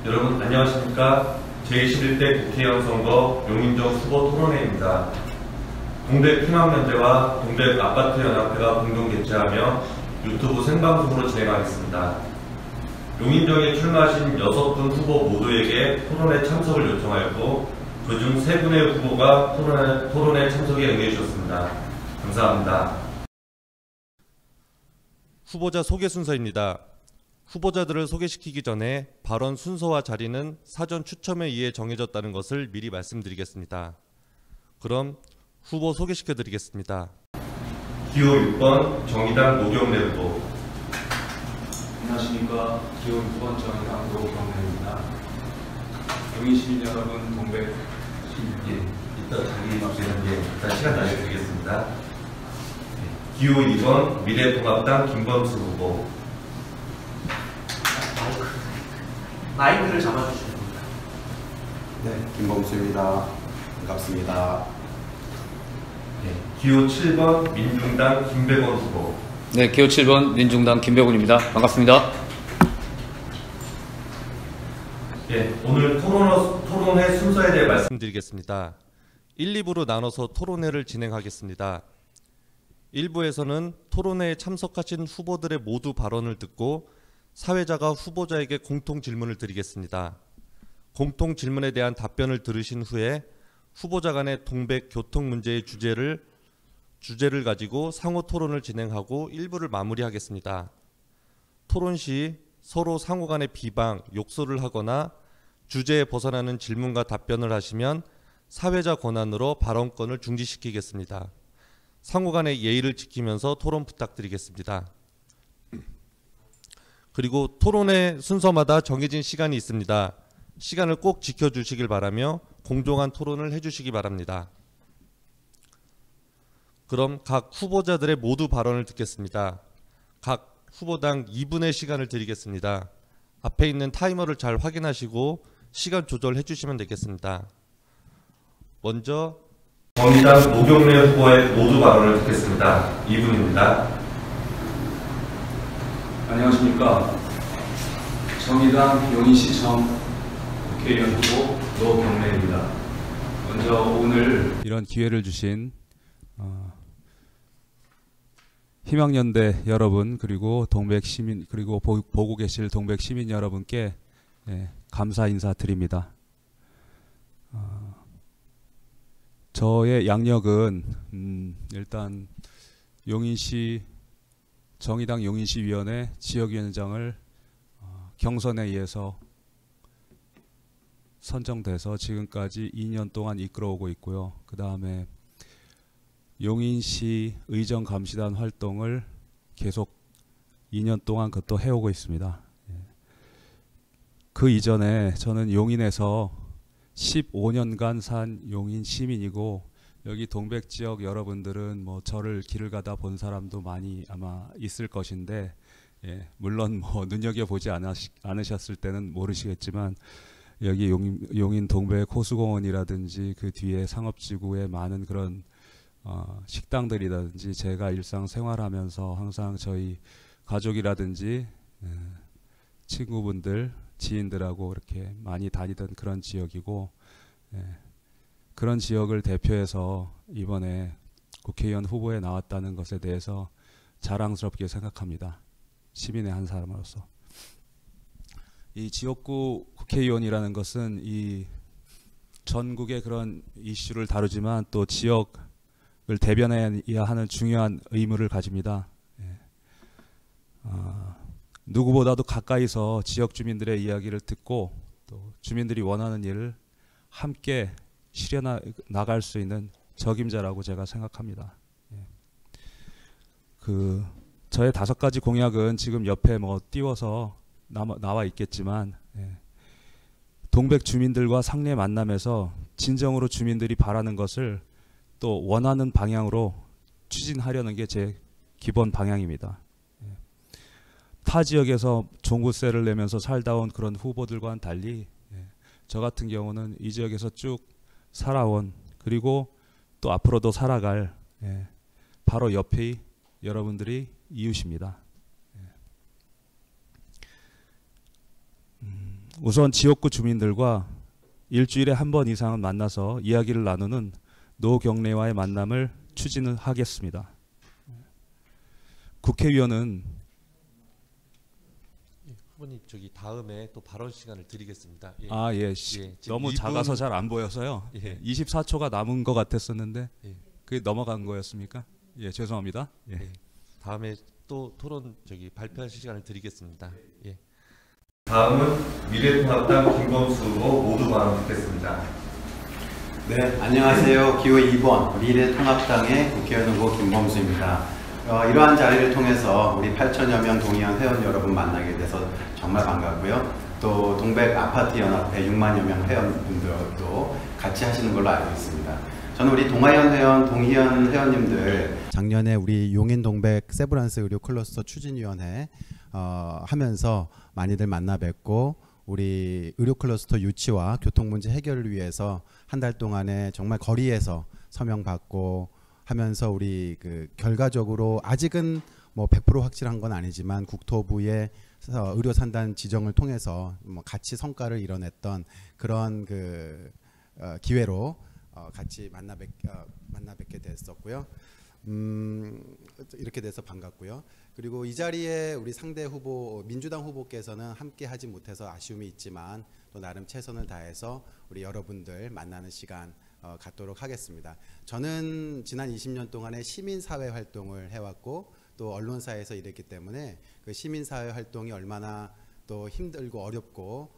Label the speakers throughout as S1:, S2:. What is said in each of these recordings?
S1: 여러분 안녕하십니까? 제21대 국회의원 선거 용인정 후보 토론회입니다. 동백 희망연대와 동백 아파트연합회가 공동 개최하며 유튜브 생방송으로 진행하겠습니다. 용인정에 출마하신 6분 후보 모두에게 토론에 참석을 요청하였고 그중 3분의 후보가 토론에 참석에 응해주셨습니다. 감사합니다.
S2: 후보자 소개 순서입니다. 후보자들을 소개시키기 전에 발언 순서와 자리는 사전 추첨에 의해 정해졌다는 것을 미리 말씀드리겠습니다. 그럼 후보 소개시켜 드리겠습니다.
S1: 기호 6번 정의당 노경래 후보.
S3: 안녕하십니까. 기호 6번 정의당 노경래입니다. 용인시민 여러분, 동백
S1: 이따 자기 주시는 일단 시간 나눠드리겠습니다. 기호 2번 미래통합당 김범수 후보.
S4: 마이크를 잡아주시면 됩니다.
S5: 네, 김범수입니다. 반갑습니다.
S1: 기호 7번 민중당 김백원 후보.
S6: 네, 기호 7번 민중당 김백원입니다. 반갑습니다.
S1: 오늘 토론회 순서에 대해
S2: 말씀드리겠습니다. 1, 2부로 나눠서 토론회를 진행하겠습니다. 1부에서는 토론회에 참석하신 후보들의 모두 발언을 듣고 사회자가 후보자에게 공통 질문을 드리겠습니다. 공통 질문에 대한 답변을 들으신 후에 후보자 간의 동백 교통 문제의 주제를 가지고 상호 토론을 진행하고 1부를 마무리하겠습니다. 토론 시 서로 상호 간의 비방, 욕설을 하거나 주제에 벗어나는 질문과 답변을 하시면 사회자 권한으로 발언권을 중지시키겠습니다. 상호 간의 예의를 지키면서 토론 부탁드리겠습니다. 그리고 토론회 순서마다 정해진 시간이 있습니다. 시간을 꼭 지켜주시길 바라며 공정한 토론을 해주시기 바랍니다. 그럼 각 후보자들의 모두 발언을 듣겠습니다. 각 후보당 2분의 시간을 드리겠습니다. 앞에 있는 타이머를 잘 확인하시고 시간 조절해 주시면 되겠습니다. 먼저
S1: 정의당 노경래 후보의 모두 발언을 듣겠습니다. 2분입니다.
S3: 안녕하십니까. 정의당 용인시청 국회의원 후보 노경래입니다. 먼저 오늘
S7: 이런 기회를 주신 희망연대 여러분, 그리고 동백 시민, 그리고 보고 계실 동백 시민 여러분께 감사 인사드립니다. 저의 양력은 일단 용인시 정의당 용인시위원회 지역위원장을 경선에 의해서 선정돼서 지금까지 2년 동안 이끌어오고 있고요. 그 다음에 용인시 의정감시단 활동을 계속 2년 동안 그것도 해오고 있습니다. 그 이전에 저는 용인에서 15년간 산 용인 시민이고, 여기 동백 지역 여러분들은 뭐 저를 길을 가다 본 사람도 많이 아마 있을 것인데, 물론 뭐 눈여겨보지 않으셨을 때는 모르시겠지만 여기 용인 동백 호수공원이라든지 그 뒤에 상업지구에 많은 그런 식당들이라든지 제가 일상생활하면서 항상 저희 가족이라든지 친구분들, 지인들하고 이렇게 많이 다니던 그런 지역이고, 그런 지역을 대표해서 이번에 국회의원 후보에 나왔다는 것에 대해서 자랑스럽게 생각합니다. 시민의 한 사람으로서. 이 지역구 국회의원이라는 것은 이 전국의 그런 이슈를 다루지만 또 지역을 대변해야 하는 중요한 의무를 가집니다. 누구보다도 가까이서 지역 주민들의 이야기를 듣고 또 주민들이 원하는 일을 함께 실현 나갈 수 있는 적임자라고 제가 생각합니다. 저의 5가지 공약은 지금 옆에 뭐 띄워서 나와 있겠지만, 동백 주민들과 상례 만남에서 진정으로 주민들이 바라는 것을 또 원하는 방향으로 추진하려는 게 제 기본 방향입니다. 타 지역에서 종부세를 내면서 살다 온 그런 후보들과는 달리 저 같은 경우는 이 지역에서 쭉 살아온, 그리고 또 앞으로도 살아갈 바로 옆의 여러분들이 이웃입니다. 우선 지역구 주민들과 일주일에 한 번 이상은 만나서 이야기를 나누는 노경례와의 만남을 추진을 하겠습니다. 국회의원은
S2: 후보님 저기 다음에 또 발언 시간을 드리겠습니다. 예.
S7: 예,
S2: 예, 지금
S7: 너무
S2: 2분
S7: 작아서 잘 안 보여서요.
S2: 예.
S7: 24초가 남은 것 같았었는데
S2: 예.
S7: 그게 넘어간 거였습니까? 예, 죄송합니다. 예.
S2: 예. 다음에 또 토론 저기 발표할 시간을 드리겠습니다. 예.
S1: 다음은 미래통합당 김범수 후보 모두 발언 듣겠습니다.
S5: 네, 안녕하세요. 기호 2번 미래통합당의 국회의원 후보 김범수입니다. 이러한 자리를 통해서 우리 8천여 명 동의원 회원 여러분 만나게 돼서 정말 반갑고요. 또 동백 아파트 연합회 6만여 명 회원분들도 같이 하시는 걸로 알고 있습니다. 저는 우리 동아현 회원, 동희연 회원님들 작년에 우리 용인 동백 세브란스 의료 클러스터 추진위원회 하면서 많이들 만나 뵙고 우리 의료 클러스터 유치와 교통 문제 해결을 위해서 한 달 동안에 정말 거리에서 서명 받고 하면서 우리 그 결과적으로 아직은 뭐 100% 확실한 건 아니지만 국토부의 의료 산단 지정을 통해서 뭐 같이 성과를 이뤄냈던 그런 그 기회로 같이 만나 뵙게 됐었고요. 이렇게 돼서 반갑고요. 그리고 이 자리에 우리 상대 후보 민주당 후보께서는 함께 하지 못해서 아쉬움이 있지만 또 나름 최선을 다해서 우리 여러분들 만나는 시간 갖도록 하겠습니다. 저는 지난 20년 동안에 시민사회 활동을 해왔고 또 언론사에서 일했기 때문에 그 시민사회 활동이 얼마나 또 힘들고 어렵고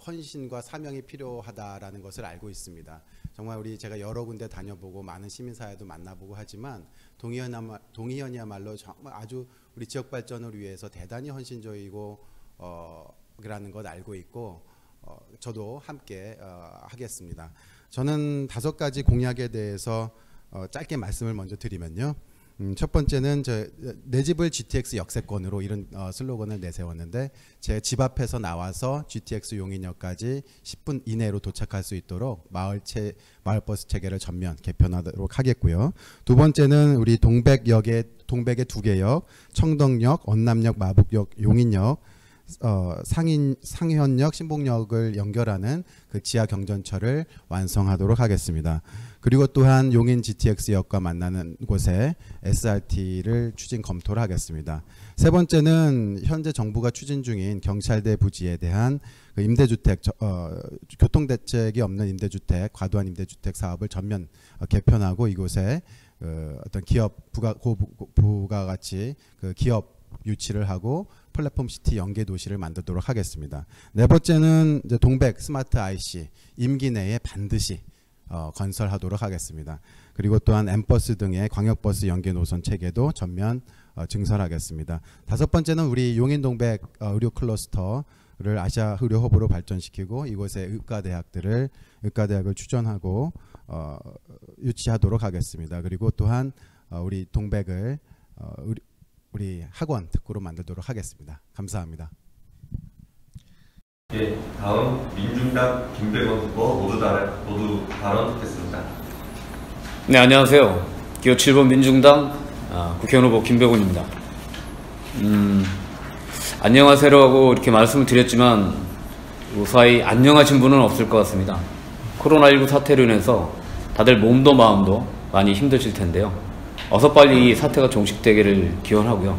S5: 헌신과 사명이 필요하다라는 것을 알고 있습니다. 정말 제가 여러 군데 다녀보고 많은 시민사회도 만나보고 하지만 동의현이야말로 정말 아주 우리 지역 발전을 위해서 대단히 헌신적이고 그라는 것 알고 있고 저도 함께 하겠습니다. 저는 5가지 공약에 대해서 짧게 말씀을 먼저 드리면요. 첫 번째는 내 집을 GTX 역세권으로 이런 슬로건을 내세웠는데 제 집 앞에서 나와서 GTX 용인역까지 10분 이내로 도착할 수 있도록 마을버스 체계를 전면 개편하도록 하겠고요. 두 번째는 우리 동백의 2개역, 청덕역, 언남역, 마북역, 용인역, 상현역, 신봉역을 연결하는 그 지하 경전철을 완성하도록 하겠습니다. 그리고 또한 용인 GTX역과 만나는 곳에 SRT를 추진 검토를 하겠습니다. 세 번째는 현재 정부가 추진 중인 경찰대 부지에 대한 그 임대주택, 교통대책이 없는 임대주택, 과도한 임대주택 사업을 전면 개편하고 이곳에 어떤 기업 부가가치 그 기업 유치를 하고 플랫폼 시티 연계 도시를 만들도록 하겠습니다. 네 번째는 이제 동백 스마트 IC 임기 내에 반드시 건설하도록 하겠습니다. 그리고 또한 M버스 등의 광역버스 연계 노선 체계도 전면 증설하겠습니다. 다섯 번째는 우리 용인 동백 의료 클러스터를 아시아 의료 허브로 발전시키고 이곳에 의과대학을 추천하고 유치하도록 하겠습니다. 그리고 또한 우리 동백을 우리 학원 특구로 만들도록 하겠습니다. 감사합니다.
S1: 예, 다음 민중당 김백원 후보 모두 발언 듣겠습니다.
S6: 네, 안녕하세요. 기호 7번 민중당 국회의원 후보 김백원입니다. 안녕하세요라고 이렇게 말씀을 드렸지만 무사히 안녕하신 분은 없을 것 같습니다. 코로나19 사태로 인해서 다들 몸도 마음도 많이 힘드실 텐데요. 어서 빨리 이 사태가 종식되기를 기원하고요.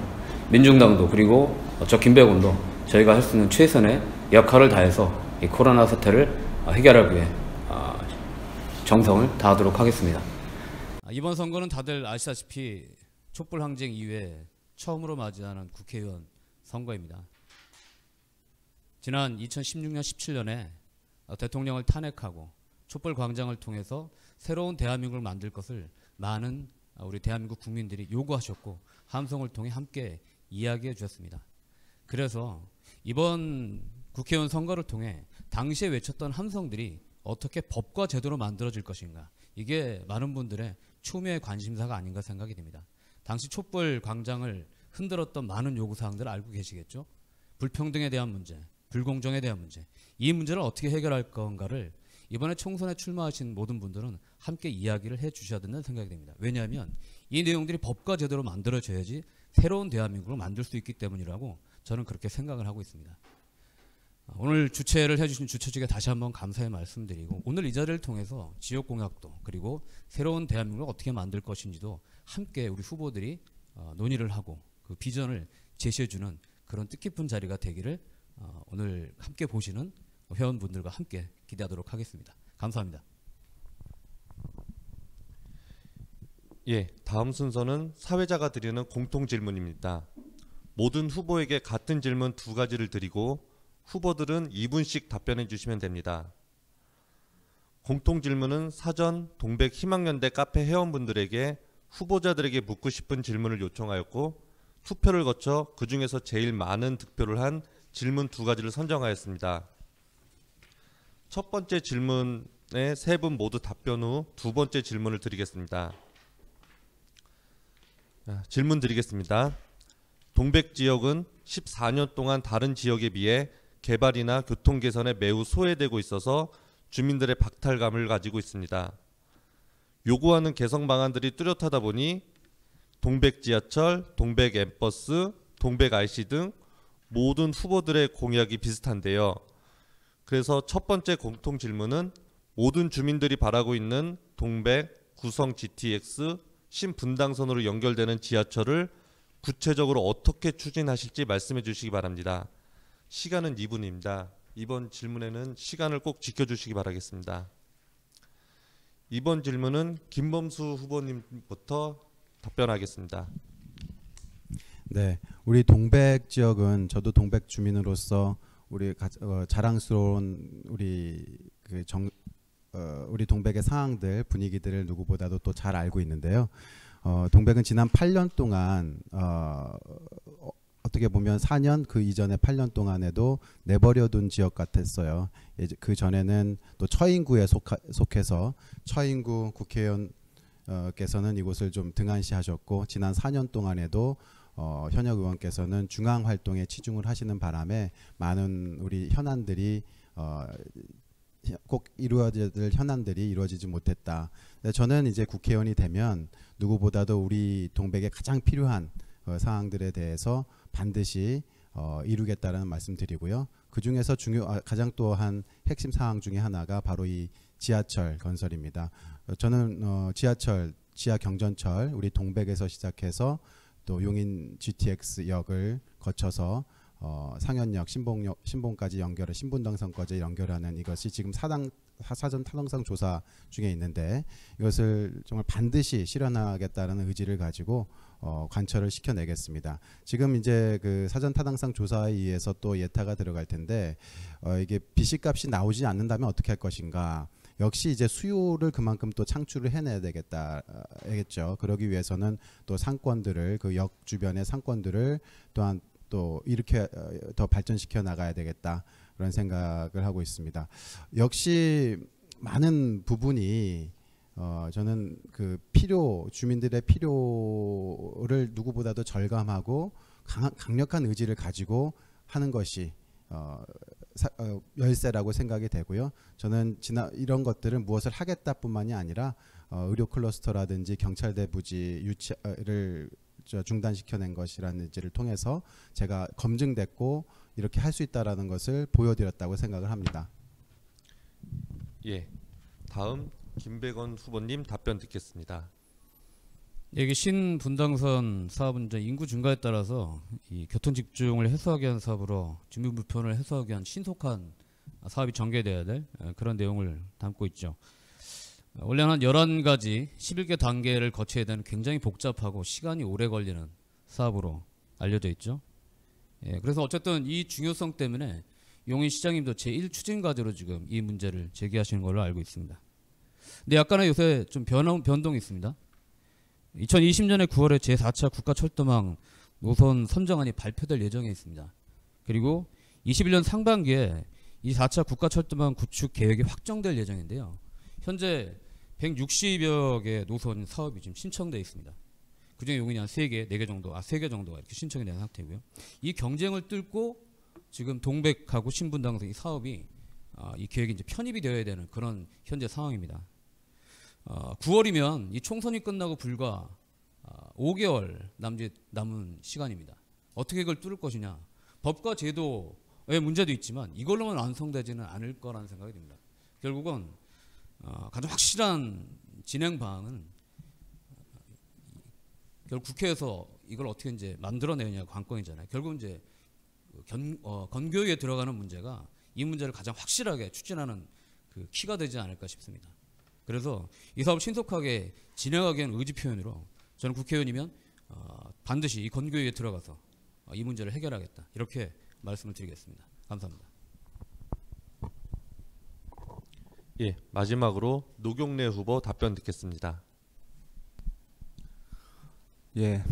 S6: 민중당도 그리고 저 김백원도 저희가 할 수 있는 최선의 역할을 다해서 이 코로나 사태를 해결하기 위해 정성을 다하도록 하겠습니다.
S8: 이번 선거는 다들 아시다시피 촛불 항쟁 이후에 처음으로 맞이하는 국회의원 선거입니다. 지난 2016년 17년에 대통령을 탄핵하고 촛불 광장을 통해서 새로운 대한민국을 만들 것을 많은 우리 대한민국 국민들이 요구하셨고 함성을 통해 함께 이야기해 주셨습니다. 그래서 이번 국회의원 선거를 통해 당시에 외쳤던 함성들이 어떻게 법과 제도로 만들어질 것인가, 이게 많은 분들의 초미의 관심사가 아닌가 생각이 됩니다. 당시 촛불 광장을 흔들었던 많은 요구사항들을 알고 계시겠죠. 불평등에 대한 문제, 불공정에 대한 문제, 이 문제를 어떻게 해결할 건가를 이번에 총선에 출마하신 모든 분들은 함께 이야기를 해 주셔야 된다는 생각이 됩니다. 왜냐하면 이 내용들이 법과 제도로 만들어져야지 새로운 대한민국을 만들 수 있기 때문이라고 저는 그렇게 생각을 하고 있습니다. 오늘 주최를 해주신 주최 측에 다시 한번 감사의 말씀드리고 오늘 이 자리를 통해서 지역 공약도 그리고 새로운 대한민국을 어떻게 만들 것인지도 함께 우리 후보들이 논의를 하고 그 비전을 제시해주는 그런 뜻깊은 자리가 되기를 오늘 함께 보시는 회원분들과 함께 기대하도록 하겠습니다. 감사합니다.
S2: 예, 다음 순서는 사회자가 드리는 공통 질문입니다. 모든 후보에게 같은 질문 2가지를 드리고 후보들은 2분씩 답변해 주시면 됩니다. 공통 질문은 사전 동백 희망연대 카페 회원분들에게 후보자들에게 묻고 싶은 질문을 요청하였고 투표를 거쳐 그 중에서 제일 많은 득표를 한 질문 2가지를 선정하였습니다. 첫 번째 질문에 3분 모두 답변 후 2번째 질문을 드리겠습니다. 질문 드리겠습니다. 동백 지역은 14년 동안 다른 지역에 비해 개발이나 교통 개선에 매우 소외되고 있어서 주민들의 박탈감을 가지고 있습니다. 요구하는 개선 방안들이 뚜렷하다 보니 동백 지하철, 동백 엠버스, 동백 IC 등 모든 후보들의 공약이 비슷한데요. 그래서 첫 번째 공통 질문은 모든 주민들이 바라고 있는 동백, 구성 GTX, 신분당선으로 연결되는 지하철을 구체적으로 어떻게 추진하실지 말씀해 주시기 바랍니다. 시간은 2분입니다. 이번 질문에는 시간을 꼭 지켜주시기 바라겠습니다. 이번 질문은 김범수 후보님부터 답변하겠습니다.
S5: 네, 우리 동백 지역은 저도 동백 주민으로서 우리 자랑스러운 우리 우리 동백의 상황들 분위기들을 누구보다도 또 잘 알고 있는데요. 동백은 지난 8년 동안 어떻게 보면 4년 그 이전에 8년 동안에도 내버려둔 지역 같았어요. 그 전에는 또 처인구에 속해서 처인구 국회의원께서는 이곳을 좀 등한시하셨고 지난 4년 동안에도 현역 의원께서는 중앙 활동에 치중을 하시는 바람에 많은 우리 현안들이 꼭 이루어져야 될 현안들이 이루어지지 못했다. 저는 이제 국회의원이 되면 누구보다도 우리 동백에 가장 필요한 사항들에 대해서 반드시 이루겠다라는 말씀드리고요. 그 중에서 가장 또한 핵심 사항 중에 하나가 바로 이 지하철 건설입니다. 저는 지하철, 지하 경전철 우리 동백에서 시작해서 또 용인 GTX역을 거쳐서 상현역, 신봉까지 연결해 신분당선까지 연결하는 이것이 지금 사전 타당성 조사 중에 있는데 이것을 정말 반드시 실현하겠다는 의지를 가지고 관철을 시켜내겠습니다. 지금 이제 그 사전 타당성 조사에 의해서 또 예타가 들어갈 텐데 이게 비식값이 나오지 않는다면 어떻게 할 것인가? 역시 이제 수요를 그만큼 또 창출을 해내야 되겠죠. 그러기 위해서는 또 상권들을 그 역 주변의 상권들을 또한 또 이렇게 더 발전시켜 나가야 되겠다 그런 생각을 하고 있습니다. 역시 많은 부분이 저는 그 주민들의 필요를 누구보다도 절감하고 강력한 의지를 가지고 하는 것이 열쇠라고 생각이 되고요. 저는 이런 것들은 무엇을 하겠다뿐만이 아니라 의료 클러스터라든지 경찰대 부지 유치를 중단시켜낸 것이라는 의지를 통해서 제가 검증됐고 이렇게 할 수 있다라는 것을 보여드렸다고 생각을 합니다.
S2: 예, 다음 김백원 후보님 답변 듣겠습니다.
S8: 여기 신분당선 사업은 이제 인구 증가에 따라서 이 교통 집중을 해소하기 위한 사업으로 주민 불편을 해소하기 위한 신속한 사업이 전개돼야 될 그런 내용을 담고 있죠. 원래는 한 11가지 11개 단계를 거쳐야 되는 굉장히 복잡하고 시간이 오래 걸리는 사업으로 알려져 있죠. 예, 그래서 어쨌든 이 중요성 때문에 용인시장님도 제1추진과제로 지금 이 문제를 제기하시는 걸로 알고 있습니다. 근데 약간의 요새 좀 변동이 있습니다. 2020년에 9월에 제4차 국가철도망 노선 선정안이 발표될 예정에 있습니다. 그리고 21년 상반기에 이 4차 국가철도망 구축 계획이 확정될 예정인데요. 현재 160여 개 노선 사업이 지금 신청되어 있습니다. 그중에 용인이 한 3개, 4개 정도, 3개 정도가 이렇게 신청이 된 상태고요. 이 경쟁을 뚫고 지금 동백하고 신분당선 이 사업이 이 계획이 이제 편입이 되어야 되는 그런 현재 상황입니다. 9월이면 이 총선이 끝나고 불과 5개월 남은 시간입니다. 어떻게 이걸 뚫을 것이냐? 법과 제도 문제도 있지만 이걸로만 완성되지는 않을 거라는 생각이 듭니다. 결국은 가장 확실한 진행 방안은 결국 국회에서 이걸 어떻게 이제 만들어내느냐가 관건이잖아요. 결국 이제 건교위에 들어가는 문제가 이 문제를 가장 확실하게 추진하는 그 키가 되지 않을까 싶습니다. 그래서 이 사업을 신속하게 진행하기 위한 의지 표현으로 저는 국회의원이면 반드시 이 건교위에 들어가서 이 문제를 해결하겠다, 이렇게 말씀을 드리겠습니다. 감사합니다.
S2: 예, 마지막으로 노경래 후보 답변 듣겠습니다.
S7: 예,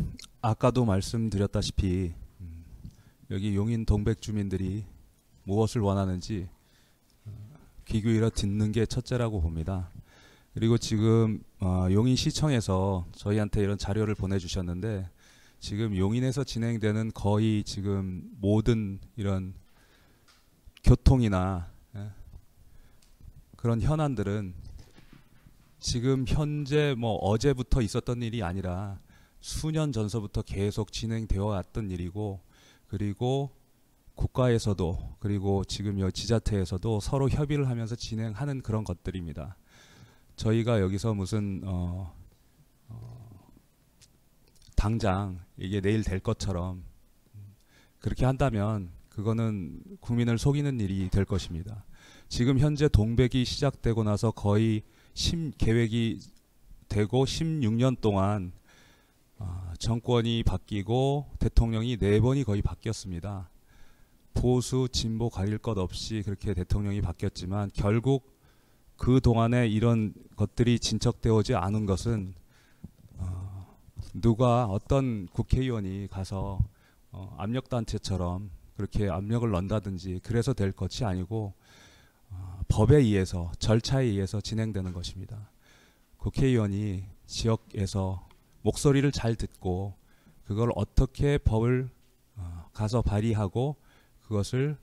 S7: 아까도 말씀드렸다시피 여기 용인 동백 주민들이 무엇을 원하는지 귀 기울여 듣는 게 첫째라고 봅니다. 그리고 지금 용인시청에서 저희한테 이런 자료를 보내주셨는데, 지금 용인에서 진행되는 거의 지금 모든 이런 교통이나 그런 현안들은 지금 현재 뭐 어제부터 있었던 일이 아니라 수년 전서부터 계속 진행되어 왔던 일이고, 그리고 국가에서도 그리고 지금 여 지자체에서도 서로 협의를 하면서 진행하는 그런 것들입니다. 저희가 여기서 무슨 당장 이게 내일 될 것처럼 그렇게 한다면 그거는 국민을 속이는 일이 될 것입니다. 지금 현재 동백이 시작되고 나서 거의 계획이 되고 16년 동안 정권이 바뀌고 대통령이 4번이 거의 바뀌었습니다. 보수, 진보 가릴 것 없이 그렇게 대통령이 바뀌었지만 결국 그 동안에 이런 것들이 진척되어지 않은 것은 누가 어떤 국회의원이 가서 압력단체처럼 그렇게 압력을 넣는다든지 그래서 될 것이 아니고 법에 의해서, 절차에 의해서 진행되는 것입니다. 국회의원이 지역에서 목소리를 잘 듣고 그걸 어떻게 법을 가서 발의하고 그것을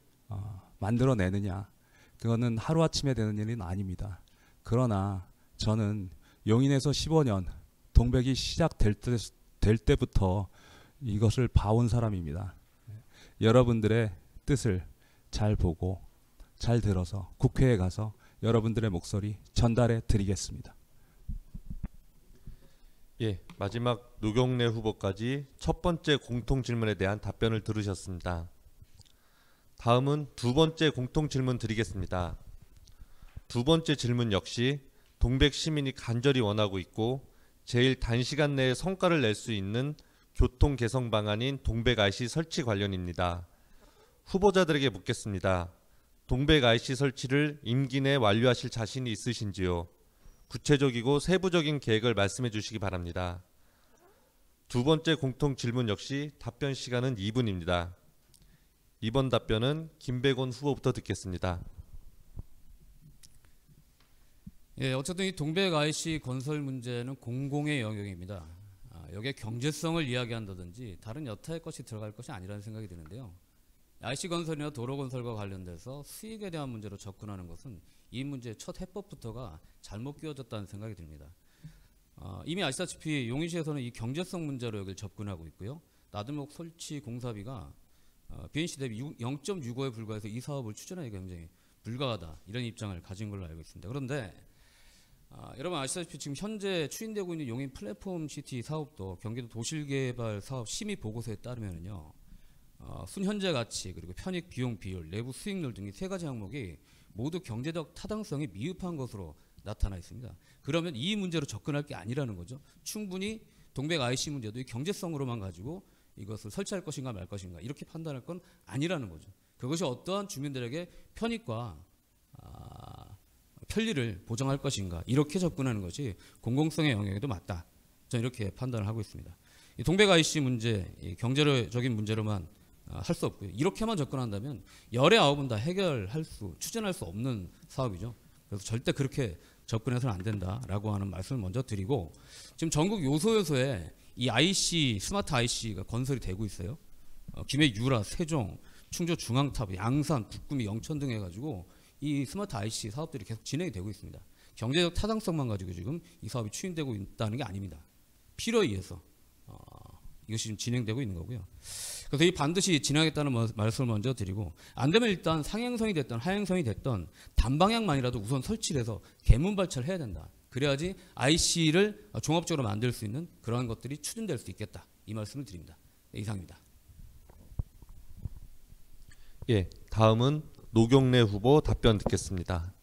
S7: 만들어내느냐, 그거는 하루아침에 되는 일은 아닙니다. 그러나 저는 용인에서 15년 동백이 시작될 때부터 이것을 봐온 사람입니다. 여러분들의 뜻을 잘 보고 잘 들어서 국회에 가서 여러분들의 목소리 전달해 드리겠습니다.
S2: 예, 마지막 노경래 후보까지 첫 번째 공통 질문에 대한 답변을 들으셨습니다. 다음은 두 번째 공통 질문 드리겠습니다. 두 번째 질문 역시 동백 시민이 간절히 원하고 있고 제일 단시간 내에 성과를 낼 수 있는 교통 개선 방안인 동백 IC 설치 관련입니다. 후보자들에게 묻겠습니다. 동백 IC 설치를 임기 내 완료하실 자신이 있으신지요? 구체적이고 세부적인 계획을 말씀해 주시기 바랍니다. 두 번째 공통 질문 역시 답변 시간은 2분입니다. 이번 답변은 김백원 후보부터 듣겠습니다.
S8: 예, 어쨌든 이 동백 IC 건설 문제는 공공의 영역입니다. 여기에 경제성을 이야기한다든지 다른 여타의 것이 들어갈 것이 아니라는 생각이 드는데요. IC 건설이나 도로 건설과 관련돼서 수익에 대한 문제로 접근하는 것은 이 문제의 첫 해법부터가 잘못 끼워졌다는 생각이 듭니다. 이미 아시다시피 용인시에서는 이 경제성 문제로 여기를 접근하고 있고요. 나들목 설치 공사비가 BNC 대비 0.65에 불과해서 이 사업을 추진하기가 굉장히 불가하다, 이런 입장을 가진 걸로 알고 있습니다. 그런데 여러분 아시다시피 지금 현재 추진되고 있는 용인 플랫폼 시티 사업도 경기도 도실개발 사업 심의 보고서에 따르면요, 순현재 가치, 그리고 편익 비용 비율, 내부 수익률 등 이 세 가지 항목이 모두 경제적 타당성이 미흡한 것으로 나타나 있습니다. 그러면 이 문제로 접근할 게 아니라는 거죠. 충분히 동백 IC 문제도 이 경제성으로만 가지고 이것을 설치할 것인가 말 것인가 이렇게 판단할 건 아니라는 거죠. 그것이 어떠한 주민들에게 편익과 편리를 보장할 것인가, 이렇게 접근하는 것이 공공성의 영역에도 맞다, 저는 이렇게 판단을 하고 있습니다. 이 동백 IC 문제, 이 경제적인 문제로만 할 수 없고요. 이렇게만 접근한다면 열의 9은 다 추진할 수 없는 사업이죠. 그래서 절대 그렇게 접근해서는 안 된다라고 하는 말씀을 먼저 드리고, 지금 전국 요소요소에 이 IC, 스마트 IC가 건설이 되고 있어요. 김해 유라, 세종, 충주 중앙탑, 양산, 북구미, 영천 등 해가지고 이 스마트 IC 사업들이 계속 진행이 되고 있습니다. 경제적 타당성만 가지고 지금 이 사업이 추진되고 있다는 게 아닙니다. 필요에 의해서 이것이 지금 진행되고 있는 거고요. 그래서 이 반드시 진행하겠다는 말씀을 먼저 드리고, 안 되면 일단 상행성이 됐던 하행성이 됐던 단방향만이라도 우선 설치를 해서 개문 발차를 해야 된다. 그래야지 IC를 종합적으로 만들 수 있는 그러한 것들이 추진될 수 있겠다. 이 말씀을 드립니다. 네, 이상입니다.
S2: 예, 다음은 노경래 후보 답변 듣겠습니다.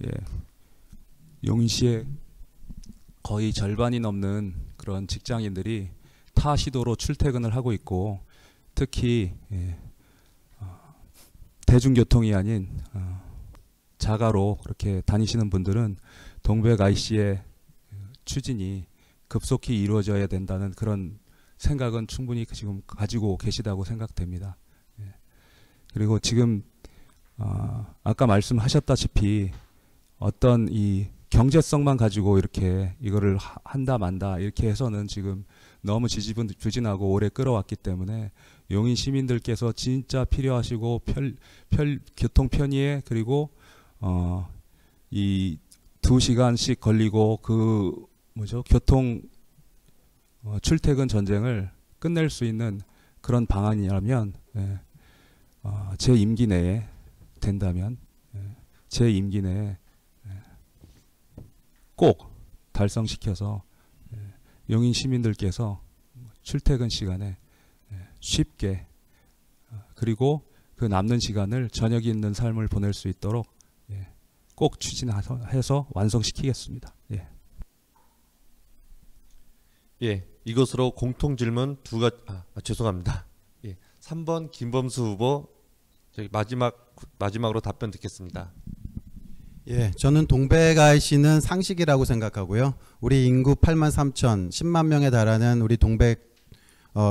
S7: 예, 용인시의 거의 절반이 넘는 그런 직장인들이 타 시도로 출퇴근을 하고 있고, 특히 대중교통이 아닌 자가로 그렇게 다니시는 분들은 동백 IC의 추진이 급속히 이루어져야 된다는 그런 생각은 충분히 지금 가지고 계시다고 생각됩니다. 예. 그리고 지금 아까 말씀하셨다시피 어떤 이 경제성만 가지고 이렇게 이거를 한다 만다 이렇게 해서는 지금 너무 지지부진하고 오래 끌어왔기 때문에 용인 시민들께서 진짜 필요하시고 교통 편의에, 그리고 이 2시간씩 걸리고 그 교통 출퇴근 전쟁을 끝낼 수 있는 그런 방안이라면, 제 임기 내에 된다면, 제 임기 내에 꼭 달성시켜서 용인 시민들께서 출퇴근 시간에 쉽게, 그리고 그 남는 시간을 저녁 있는 삶을 보낼 수 있도록 꼭 추진해서 완성시키겠습니다. 예.
S2: 예, 이것으로 공통 질문 두 가지, 죄송합니다. 예, 3번 김범수 후보 저기 마지막으로 답변 듣겠습니다.
S5: 예, 저는 동백 IC는 상식이라고 생각하고요. 우리 인구 83,000, 10만 명에 달하는 우리 동백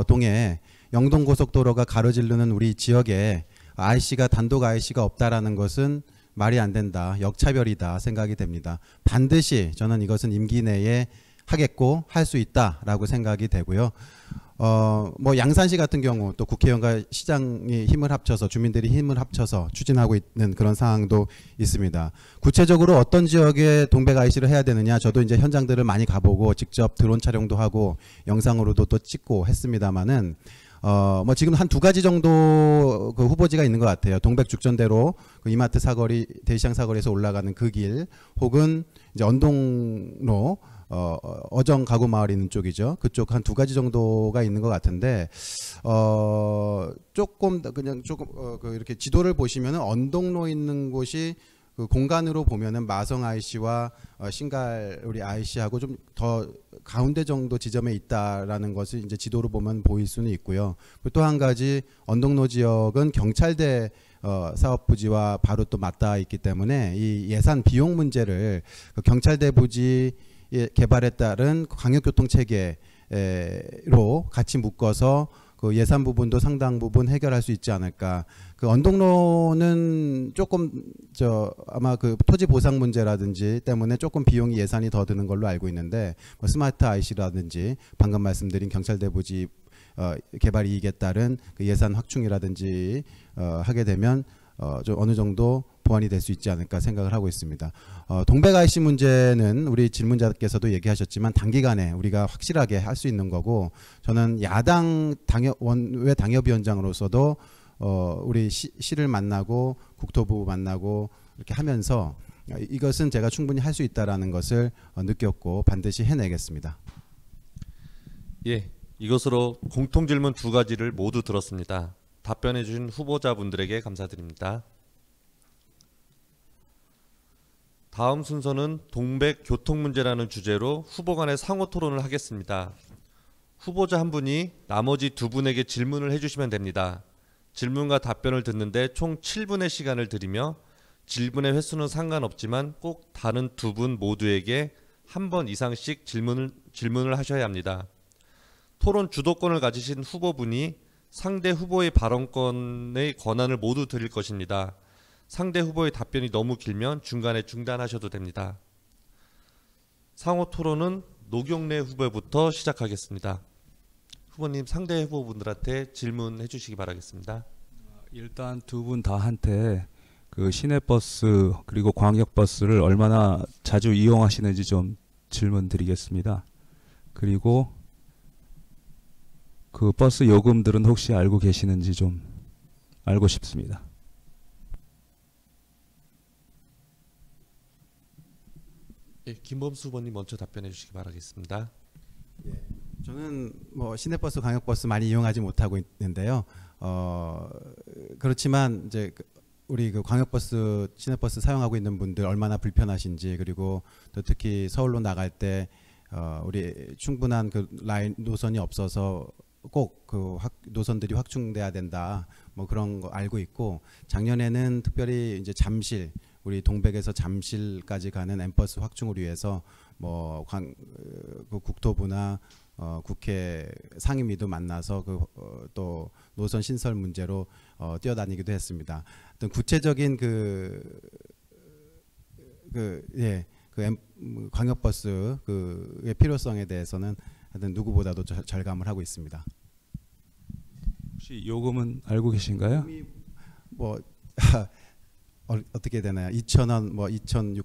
S5: 동에 영동고속도로가 가로지르는 우리 지역에 IC가 단독 IC가 없다라는 것은 말이 안 된다, 역차별이다 생각이 됩니다. 반드시 저는 이것은 임기 내에 하겠고 할 수 있다라고 생각이 되고요. 뭐 양산시 같은 경우 또 국회의원과 시장이 힘을 합쳐서, 주민들이 힘을 합쳐서 추진하고 있는 그런 상황도 있습니다. 구체적으로 어떤 지역에 동백 IC를 해야 되느냐, 저도 이제 현장들을 많이 가보고 직접 드론 촬영도 하고 영상으로도 또 찍고 했습니다만은 뭐 지금 한 2가지 정도 그 후보지가 있는 것 같아요. 동백 죽전대로 그 이마트 사거리, 대시장 사거리에서 올라가는 그 길, 혹은 이제 언동로 어정 가구 마을 있는 쪽이죠. 그쪽 한 2가지 정도가 있는 것 같은데, 조금 이렇게 지도를 보시면은 언동로 있는 곳이 그 공간으로 보면은 마성 IC와 신갈 우리 IC하고 좀 더 가운데 정도 지점에 있다라는 것을 이제 지도로 보면 보일 수는 있고요. 또 한 가지 언동로 지역은 경찰대 사업 부지와 바로 또 맞닿아 있기 때문에 이 예산 비용 문제를 그 경찰대 부지 개발에 따른 광역교통 체계로 같이 묶어서 그 예산 부분도 상당 부분 해결할 수 있지 않을까. 그 언동로는 조금 아마 그 토지 보상 문제라든지 때문에 조금 비용이 예산이 더 드는 걸로 알고 있는데, 뭐 스마트 IC라든지 방금 말씀드린 경찰대 부지 개발 이익에 따른 그 예산 확충이라든지 하게 되면 좀 어느 정도 보완이 될 수 있지 않을까 생각을 하고 있습니다. 동백 IC 문제는 우리 질문자께서도 얘기하셨지만 단기간에 우리가 확실하게 할 수 있는 거고, 저는 야당 원외 당협위원장으로서도 우리 시를 만나고 국토부 만나고 이렇게 하면서 이것은 제가 충분히 할 수 있다라는 것을 느꼈고 반드시 해내겠습니다.
S2: 예, 이것으로 공통 질문 2가지를 모두 들었습니다. 답변해 주신 후보자분들에게 감사드립니다. 다음 순서는 동백 교통 문제라는 주제로 후보 간의 상호 토론을 하겠습니다. 후보자 한 분이 나머지 2분에게 질문을 해주시면 됩니다. 질문과 답변을 듣는데 총 7분의 시간을 드리며 질문의 횟수는 상관없지만 꼭 다른 2분 모두에게 한 번 이상씩 질문을 하셔야 합니다. 토론 주도권을 가지신 후보분이 상대 후보의 발언권의 권한을 모두 드릴 것입니다. 상대 후보의 답변이 너무 길면 중간에 중단하셔도 됩니다. 상호 토론은 노경래 후보부터 시작하겠습니다. 후보님, 상대 후보분들한테 질문해 주시기 바라겠습니다.
S7: 일단 2분 다한테 그 시내버스 그리고 광역버스를 얼마나 자주 이용하시는지 좀 질문 드리겠습니다. 그리고 그 버스 요금들은 혹시 알고 계시는지 좀 알고 싶습니다.
S2: 예, 김범수 후보님 먼저 답변해 주시기 바라겠습니다.
S5: 저는 뭐 시내버스, 광역버스 많이 이용하지 못하고 있는데요. 그렇지만 이제 우리 그 광역버스, 시내버스 사용하고 있는 분들 얼마나 불편하신지, 그리고 또 특히 서울로 나갈 때 우리 충분한 그 라인 노선이 없어서 꼭 그 노선들이 확충돼야 된다, 뭐 그런 거 알고 있고, 작년에는 특별히 이제 잠실, 우리 동백에서 잠실까지 가는 M버스 확충을 위해서 뭐 그 국토부나 국회 상임위도 만나서 또 노선 신설 문제로 뛰어다니기도 했습니다. 어떤 구체적인 광역버스 그의 필요성에 대해서는 하여튼 누구보다도 절감을 하고 있습니다.
S7: 혹시 요금은 알고 계신가요?
S5: 뭐 어떻게 되나요? 2,000원, 뭐 2,600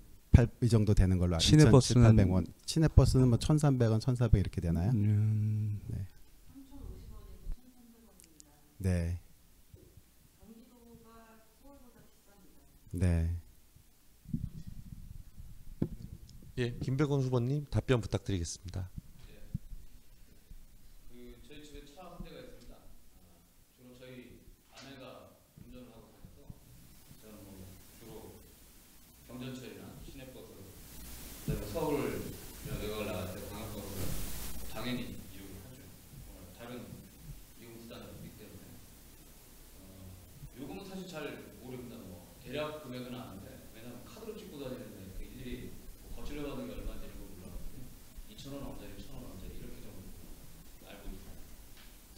S5: 이 정도 되는 걸로 알고 있습니다.
S7: 시내버스는
S5: 2,800원. 시내버스는 뭐 1,300원, 1,400 이렇게 되나요? 네. 네. 네.
S2: 예, 김백원 후보님 답변 부탁드리겠습니다.
S8: 저희 집에 차 한 대가 있습니다. 주로 저희 아내가 운전을 하고 다녀서 저는 뭐 주로 경전철이나 시내버스, 그다음에 서울 외곽을 나갈 때 광역버스를 당연히 이용을 하죠. 다른 이용 수단이 없기 때문에 요금은 사실 잘 모릅니다. 뭐 대략 금액은 아는데, 왜냐하면 카드로 찍고 다니는데 그 일일이 거치려 받는 게 얼마인지 이런 걸 몰라가지고 2,000원 원짜리, 1,000원 원짜리 이렇게 정도 알고 있어요.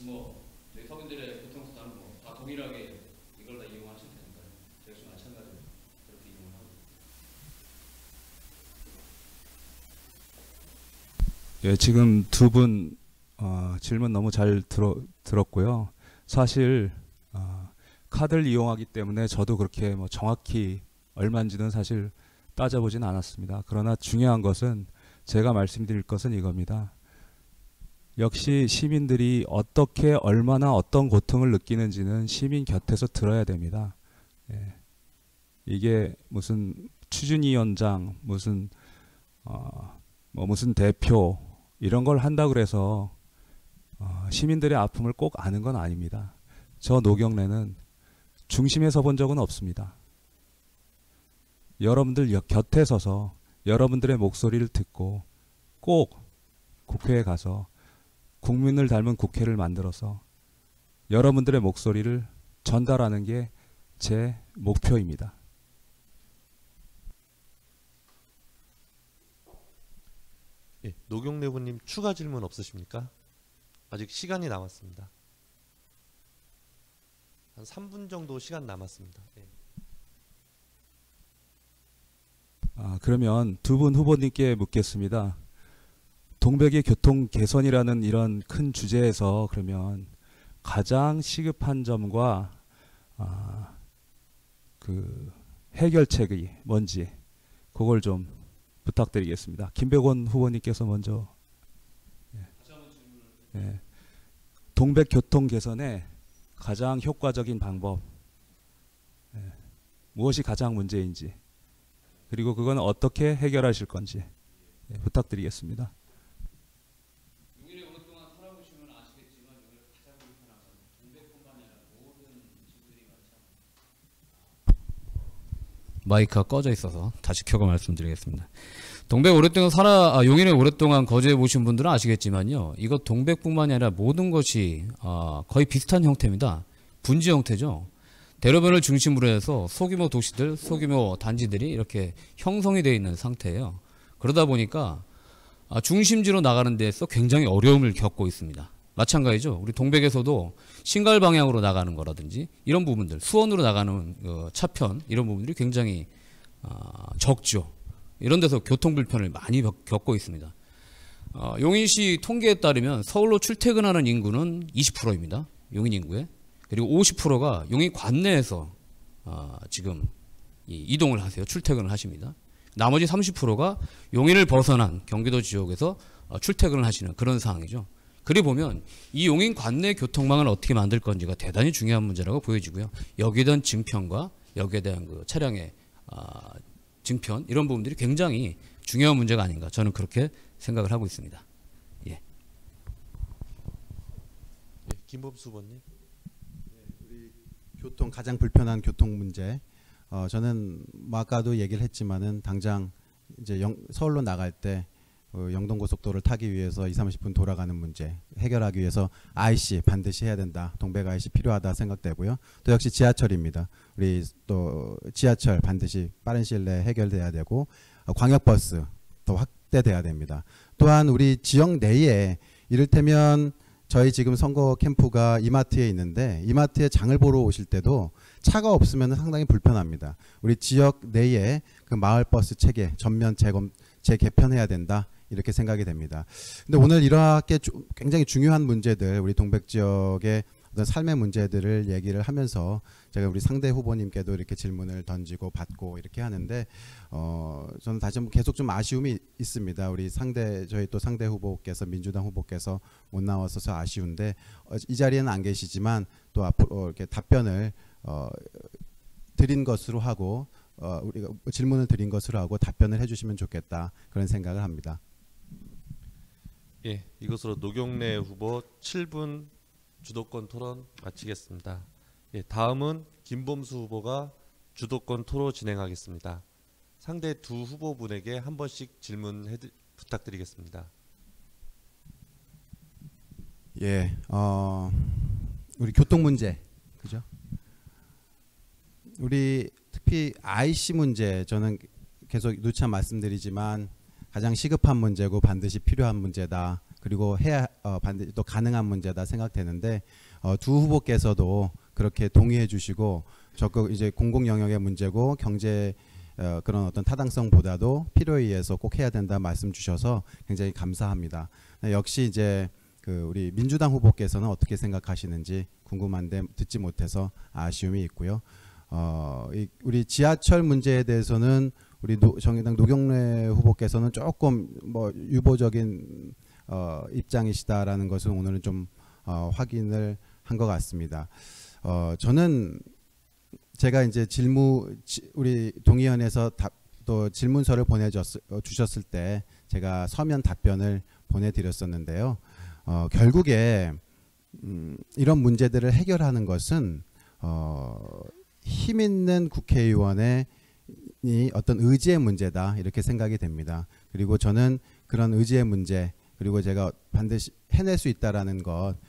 S8: 뭐 저희 서민들의 교통수단은 뭐 다 동일하게 이걸 다 이용하시면 되니까요. 저 역시 마찬가지로 그렇게 이용을 하고 있습니다.
S7: 예, 지금 두 분 질문 너무 잘 들었고요. 사실 카드를 이용하기 때문에 저도 그렇게 뭐 정확히 얼마인지는 사실 따져보진 않았습니다. 그러나 중요한 것은, 제가 말씀드릴 것은 이겁니다. 역시 시민들이 어떻게, 얼마나 어떤 고통을 느끼는지는 시민 곁에서 들어야 됩니다. 예. 이게 무슨 추준위원장, 무슨 무슨 대표 이런 걸 한다 그래서 시민들의 아픔을 꼭 아는 건 아닙니다. 저 노경래는 중심에 서본 적은 없습니다. 여러분들 곁에 서서 여러분들의 목소리를 듣고 꼭 국회에 가서 국민을 닮은 국회를 만들어서 여러분들의 목소리를 전달하는 게 제 목표입니다.
S2: 예, 노경래 후보님 추가 질문 없으십니까? 아직 시간이 남았습니다. 한 3분 정도 시간 남았습니다. 예.
S7: 그러면 두 분 후보님께 묻겠습니다. 동백의 교통 개선이라는 이런 큰 주제에서 그러면 가장 시급한 점과 그 해결책이 뭔지 그걸 좀 부탁드리겠습니다. 김백원 후보님께서 먼저. 예. 동백 교통 개선의 가장 효과적인 방법, 무엇이 가장 문제인지, 그리고 그건 어떻게 해결하실 건지 부탁드리겠습니다.
S8: 용인에 오랫동안 살아보시면 아시겠지만, 여기를 가장 불편한 건 동백뿐만이 아니라 모든 집들이 많잖아요. 마이크가 꺼져 있어서 다시 켜고 말씀드리겠습니다. 동백 오랫동안 용인에 오랫동안 거주해 보신 분들은 아시겠지만요, 이거 동백뿐만이 아니라 모든 것이 거의 비슷한 형태입니다. 분지 형태죠. 대로변을 중심으로 해서 소규모 도시들, 소규모 단지들이 이렇게 형성이 되어 있는 상태예요. 그러다 보니까 중심지로 나가는 데서 굉장히 어려움을 겪고 있습니다. 마찬가지죠. 우리 동백에서도 신갈 방향으로 나가는 거라든지 이런 부분들, 수원으로 나가는 차편 이런 부분들이 굉장히 적죠. 이런 데서 교통 불편을 많이 겪고 있습니다. 용인시 통계에 따르면 서울로 출퇴근하는 인구는 20%입니다. 용인 인구의. 그리고 50%가 용인 관내에서 지금 이동을 하세요. 출퇴근을 하십니다. 나머지 30%가 용인을 벗어난 경기도 지역에서 출퇴근을 하시는 그런 상황이죠. 그리 보면 이 용인 관내 교통망을 어떻게 만들 건지가 대단히 중요한 문제라고 보여지고요. 여기에 대한 증편과 여기에 대한 그 차량의 증편 이런 부분들이 굉장히 중요한 문제가 아닌가 저는 그렇게 생각을 하고 있습니다. 예.
S2: 김범수 후보님.
S5: 교통 가장 불편한 교통 문제. 저는 뭐 아까도 얘기를 했지만은 당장 이제 서울로 나갈 때 영동 고속도로를 타기 위해서 20-30분 돌아가는 문제 해결하기 위해서 IC 반드시 해야 된다. 동백 IC 필요하다 생각되고요. 또 역시 지하철입니다. 우리 또 지하철 반드시 빠른 시일 내에 해결돼야 되고 광역버스 더 확대돼야 됩니다. 또한 우리 지역 내에 이를테면 저희 지금 선거 캠프가 이마트에 있는데 이마트에 장을 보러 오실 때도 차가 없으면 상당히 불편합니다. 우리 지역 내에 그 마을버스 체계 전면 재개편해야 된다. 이렇게 생각이 됩니다. 근데 오늘 이렇게 굉장히 중요한 문제들 우리 동백 지역의 어떤 삶의 문제들을 얘기를 하면서 제가 우리 상대 후보님께도 이렇게 질문을 던지고 받고 이렇게 하는데 저는 다시 한번 계속 좀 아쉬움이 있습니다. 우리 저희 또 상대 후보께서 민주당 후보께서 못 나와서 아쉬운데 이 자리에는 안 계시지만 또 앞으로 이렇게 답변을 드린 것으로 하고 우리가 질문을 드린 것으로 하고 답변을 해주시면 좋겠다 그런 생각을 합니다.
S2: 예, 이것으로 노경래 후보 7분 주도권 토론 마치겠습니다. 예, 다음은 김범수 후보가 주도권 토론 진행하겠습니다. 상대 두 후보분에게 한 번씩 질문 부탁드리겠습니다.
S5: 예, 우리 교통 문제, 그죠? 우리 특히 IC 문제 저는 계속 누차 말씀드리지만 가장 시급한 문제고 반드시 필요한 문제다. 그리고 반드시 또 가능한 문제다 생각되는데 두 후보께서도 그렇게 동의해 주시고 적극 이제 공공 영역의 문제고 경제 그런 어떤 타당성보다도 필요에 의해서 꼭 해야 된다 말씀 주셔서 굉장히 감사합니다. 역시 이제 그 우리 민주당 후보께서는 어떻게 생각하시는지 궁금한데 듣지 못해서 아쉬움이 있고요. 우리 지하철 문제에 대해서는 우리 정의당 노경래 후보께서는 조금 뭐 유보적인 입장이시다라는 것을 오늘은 좀 확인을 한 것 같습니다. 저는 제가 이제 우리 동의원에서 또 질문서를 주셨을 때 제가 서면 답변을 보내드렸었는데요. 결국에 이런 문제들을 해결하는 것은 힘 있는 국회의원의 어떤 의지의 문제다 이렇게 생각이 됩니다. 그리고 저는 그런 의지의 문제 그리고 제가 반드시 해낼 수 있다라는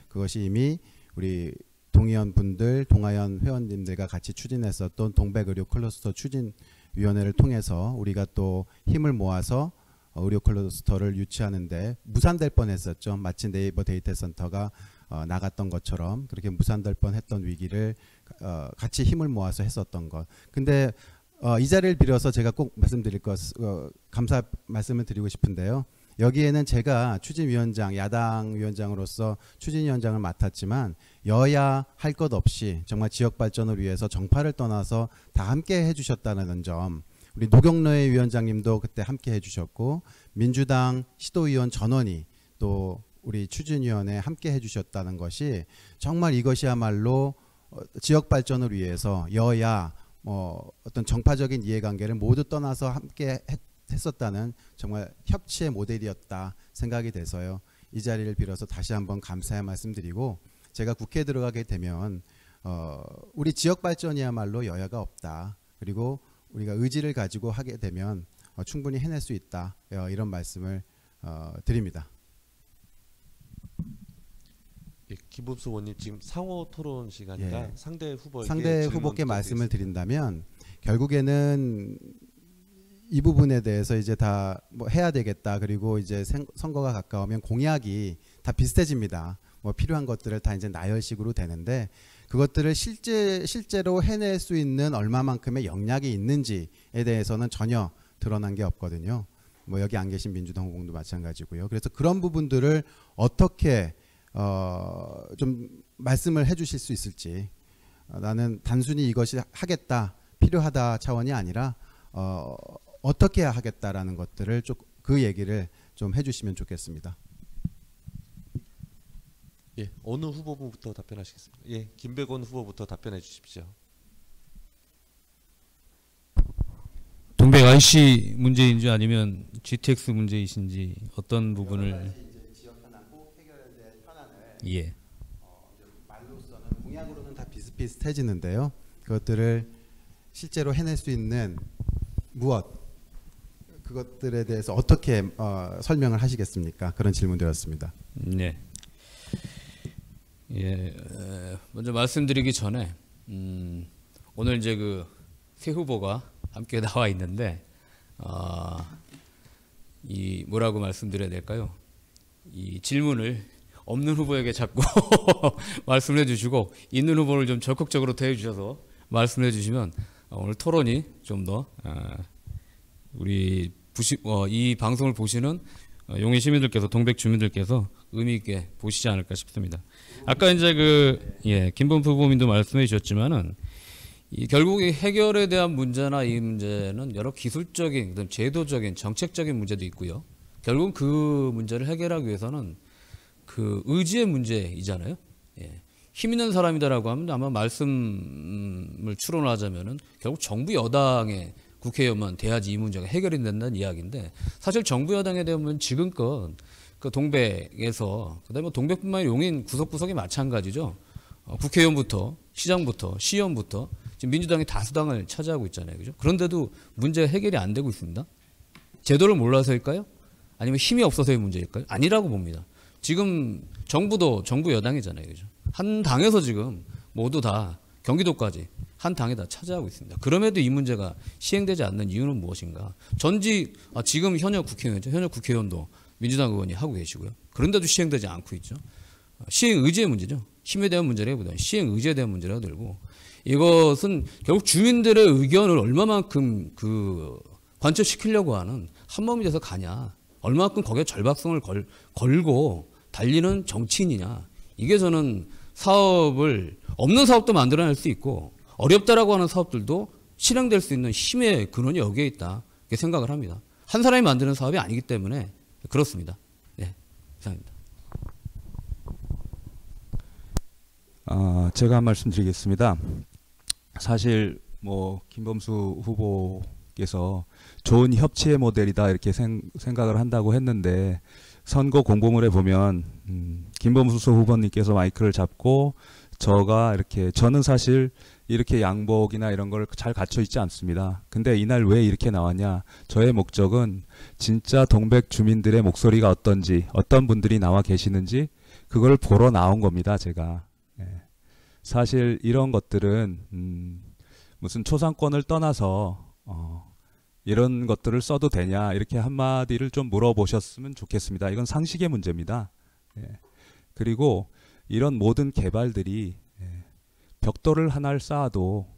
S5: 그것이 이미 우리 동의원 분들, 동아연 회원님들과 같이 추진했었던 동백의료 클러스터 추진위원회를 통해서 우리가 또 힘을 모아서 의료 클러스터를 유치하는데 무산될 뻔했었죠. 마치 네이버 데이터 센터가 나갔던 것처럼 그렇게 무산될 뻔했던 위기를 같이 힘을 모아서 했었던 것. 근데 이 자리를 빌어서 제가 꼭 감사 말씀을 드리고 싶은데요. 여기에는 제가 추진위원장, 야당 위원장으로서 추진위원장을 맡았지만 여야 할 것 없이 정말 지역 발전을 위해서 정파를 떠나서 다 함께 해주셨다는 점, 우리 노경래 위원장님도 그때 함께 해주셨고 민주당 시도위원 전원이 또 우리 추진위원회 함께 해주셨다는 것이 정말 이것이야말로 지역 발전을 위해서 여야 어떤 정파적인 이해관계를 모두 떠나서 함께 했었다는 정말 협치의 모델이었다 생각이 돼서요. 이 자리를 빌어서 다시 한번 감사의 말씀드리고 제가 국회에 들어가게 되면 우리 지역 발전이야말로 여야가 없다. 그리고 우리가 의지를 가지고 하게 되면 충분히 해낼 수 있다. 이런 말씀을 드립니다.
S2: 예, 김범수 의원님 지금 상호 토론 시간이라
S5: 예.
S2: 상대
S5: 후보께 말씀을 드린다면 결국에는 이 부분에 대해서 이제 다 뭐 해야 되겠다. 그리고 이제 선거가 가까우면 공약이 다 비슷해집니다. 뭐 필요한 것들을 다 이제 나열식으로 되는데 그것들을 실제로 해낼 수 있는 얼마만큼의 역량이 있는지에 대해서는 전혀 드러난 게 없거든요. 뭐 여기 안 계신 민주당 후보도 마찬가지고요. 그래서 그런 부분들을 어떻게 좀 말씀을 해주실 수 있을지 나는 단순히 이것이 하겠다, 필요하다 차원이 아니라 어떻게 하겠다라는 것들을 그 얘기를 좀 해주시면 좋겠습니다.
S2: 예, 어느 후보부터 답변하시겠습니까? 예, 김백원 후보부터 답변해 주십시오.
S8: 동백 IC 문제인지 아니면 GTX 문제이신지 어떤 부분을
S5: 지역 현안고 해결될 현안을
S8: 예.
S5: 말로서는 공약으로는 다 비슷비슷해지는데요. 그것들을 실제로 해낼 수 있는 무엇 그것들에 대해서 어떻게 설명을 하시겠습니까? 그런 질문드렸습니다.
S8: 네. 예. 먼저 말씀드리기 전에 오늘 이제 그 새 후보가 함께 나와 있는데 이 뭐라고 말씀드려야 될까요? 이 질문을 없는 후보에게 자꾸 말씀을 해주시고 있는 후보를 좀 적극적으로 대해 주셔서 말씀해 주시면 오늘 토론이 좀 더 우리 이 방송을 보시는 용인 시민들께서 동백 주민들께서 의미 있게 보시지 않을까 싶습니다. 아까 이제 김범수 후보님도 말씀해 주셨지만은 결국에 해결에 대한 문제나 이 문제는 여러 기술적인, 그다음 제도적인, 정책적인 문제도 있고요. 결국은 그 문제를 해결하기 위해서는 그 의지의 문제이잖아요. 예. 힘 있는 사람이다라고 하면 아마 말씀을 추론하자면은 결국 정부 여당의 국회의원만 돼야지 이 문제가 해결이 된다는 이야기인데 사실 정부 여당에 대한 지금껏 그 동백에서 그다음에 동백뿐만 아니라 용인 구석구석이 마찬가지죠. 국회의원부터 시장부터 시의원부터 지금 민주당이 다수당을 차지하고 있잖아요. 그죠? 그런데도 문제가 해결이 안 되고 있습니다. 제도를 몰라서일까요? 아니면 힘이 없어서의 문제일까요? 아니라고 봅니다. 지금 정부도 정부 여당이잖아요. 그죠? 한 당에서 지금 모두 다 경기도까지 한 당에 다 차지하고 있습니다. 그럼에도 이 문제가 시행되지 않는 이유는 무엇인가? 지금 현역 국회의원이죠. 현역 국회의원도 민주당 의원이 하고 계시고요. 그런데도 시행되지 않고 있죠. 시행 의지의 문제죠. 힘에 대한 문제라기보다는 시행 의지에 대한 문제라고 들고 이것은 결국 주민들의 의견을 얼마만큼 관철시키려고 하는 한마음이 돼서 가냐, 얼마만큼 거기에 절박성을 걸고 달리는 정치인이냐. 이게 저는 사업을 없는 사업도 만들어낼 수 있고 어렵다라고 하는 사업들도 실행될 수 있는 힘의 근원이 여기에 있다. 이렇게 생각을 합니다. 한 사람이 만드는 사업이 아니기 때문에 그렇습니다. 네, 이상입니다.
S7: 제가 한 말씀 드리겠습니다. 사실 김범수 후보께서 좋은 협치의 모델이다 이렇게 생각을 한다고 했는데 선거 공보물에 보면 김범수 후보님께서 마이크를 잡고 저는 사실 이렇게 양복이나 이런 걸 잘 갖춰 있지 않습니다. 근데 이날 왜 이렇게 나왔냐? 저의 목적은 진짜 동백 주민들의 목소리가 어떤지, 어떤 분들이 나와 계시는지 그걸 보러 나온 겁니다. 제가. 사실 이런 것들은 무슨 초상권을 떠나서 이런 것들을 써도 되냐 이렇게 한마디를 좀 물어보셨으면 좋겠습니다. 이건 상식의 문제입니다. 그리고 이런 모든 개발들이 벽돌을 하나를 쌓아도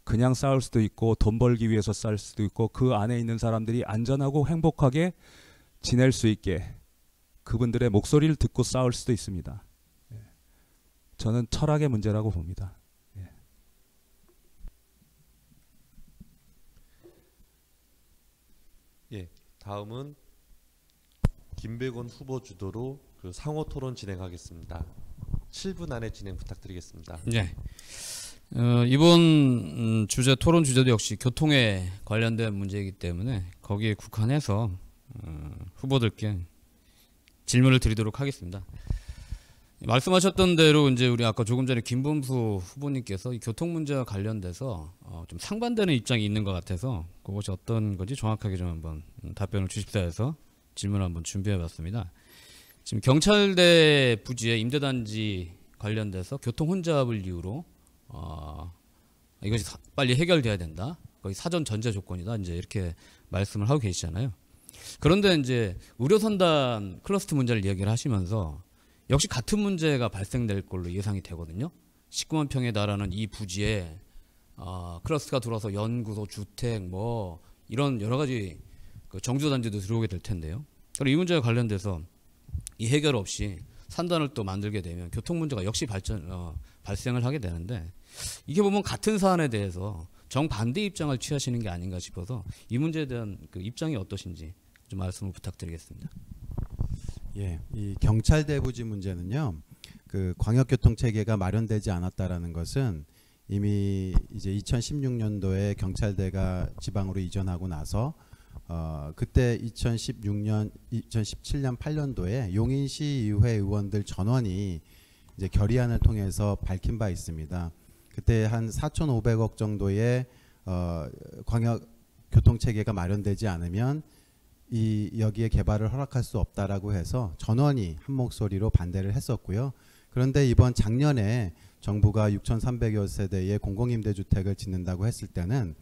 S7: 그냥 쌓을 수도 있고 돈 벌기 위해서 쌓을 수도 있고 그 안에 있는 사람들이 안전하고 행복하게 지낼 수 있게 그분들의 목소리를 듣고 쌓을 수도 있습니다. 저는 철학의 문제라고 봅니다.
S2: 예, 다음은 김백원 후보 주도로 그 상호 토론 진행하겠습니다. 7분 안에 진행 부탁드리겠습니다.
S8: 네. 이번 주제 토론 주제도 역시 교통에 관련된 문제이기 때문에 거기에 국한해서 후보들께 질문을 드리도록 하겠습니다. 말씀하셨던 대로 이제 우리 아까 조금 전에 김범수 후보님께서 이 교통 문제와 관련돼서 좀 상반되는 입장이 있는 것 같아서 그것이 어떤 건지 정확하게 좀 한번 답변을 주십사 해서 질문을 한번 준비해봤습니다. 지금 경찰대 부지의 임대단지 관련돼서 교통 혼잡을 이유로 이것이 빨리 해결돼야 된다. 거의 사전 전제 조건이다. 이제 이렇게 말씀을 하고 계시잖아요. 그런데 이제 의료선단 클러스터 문제를 이야기를 하시면서 역시 같은 문제가 발생될 걸로 예상이 되거든요. 19만 평에 달하는 이 부지에 클러스터가 들어와서 연구소, 주택, 이런 여러 가지 그 정주단지도 들어오게 될 텐데요. 그리고 이 문제와 관련돼서 이 해결 없이 산단을 또 만들게 되면 교통 문제가 역시 발생을 하게 되는데 이게 보면 같은 사안에 대해서 정반대 입장을 취하시는 게 아닌가 싶어서 이 문제에 대한 그 입장이 어떠신지 좀 말씀을 부탁드리겠습니다.
S5: 이 경찰대 부지 문제는요. 그 광역교통 체계가 마련되지 않았다라는 것은 이미 이제 2016년도에 경찰대가 지방으로 이전하고 나서 그때 2016년, 2017년 8년도에 용인시의회 의원들 전원이 이제 결의안을 통해서 밝힌 바 있습니다. 그때 한 4,500억 정도의 광역 교통 체계가 마련되지 않으면 여기에 개발을 허락할 수 없다라고 해서 전원이 한 목소리로 반대를 했었고요. 그런데 이번 작년에 정부가 6,300여 세대의 공공임대주택을 짓는다고 했을 때는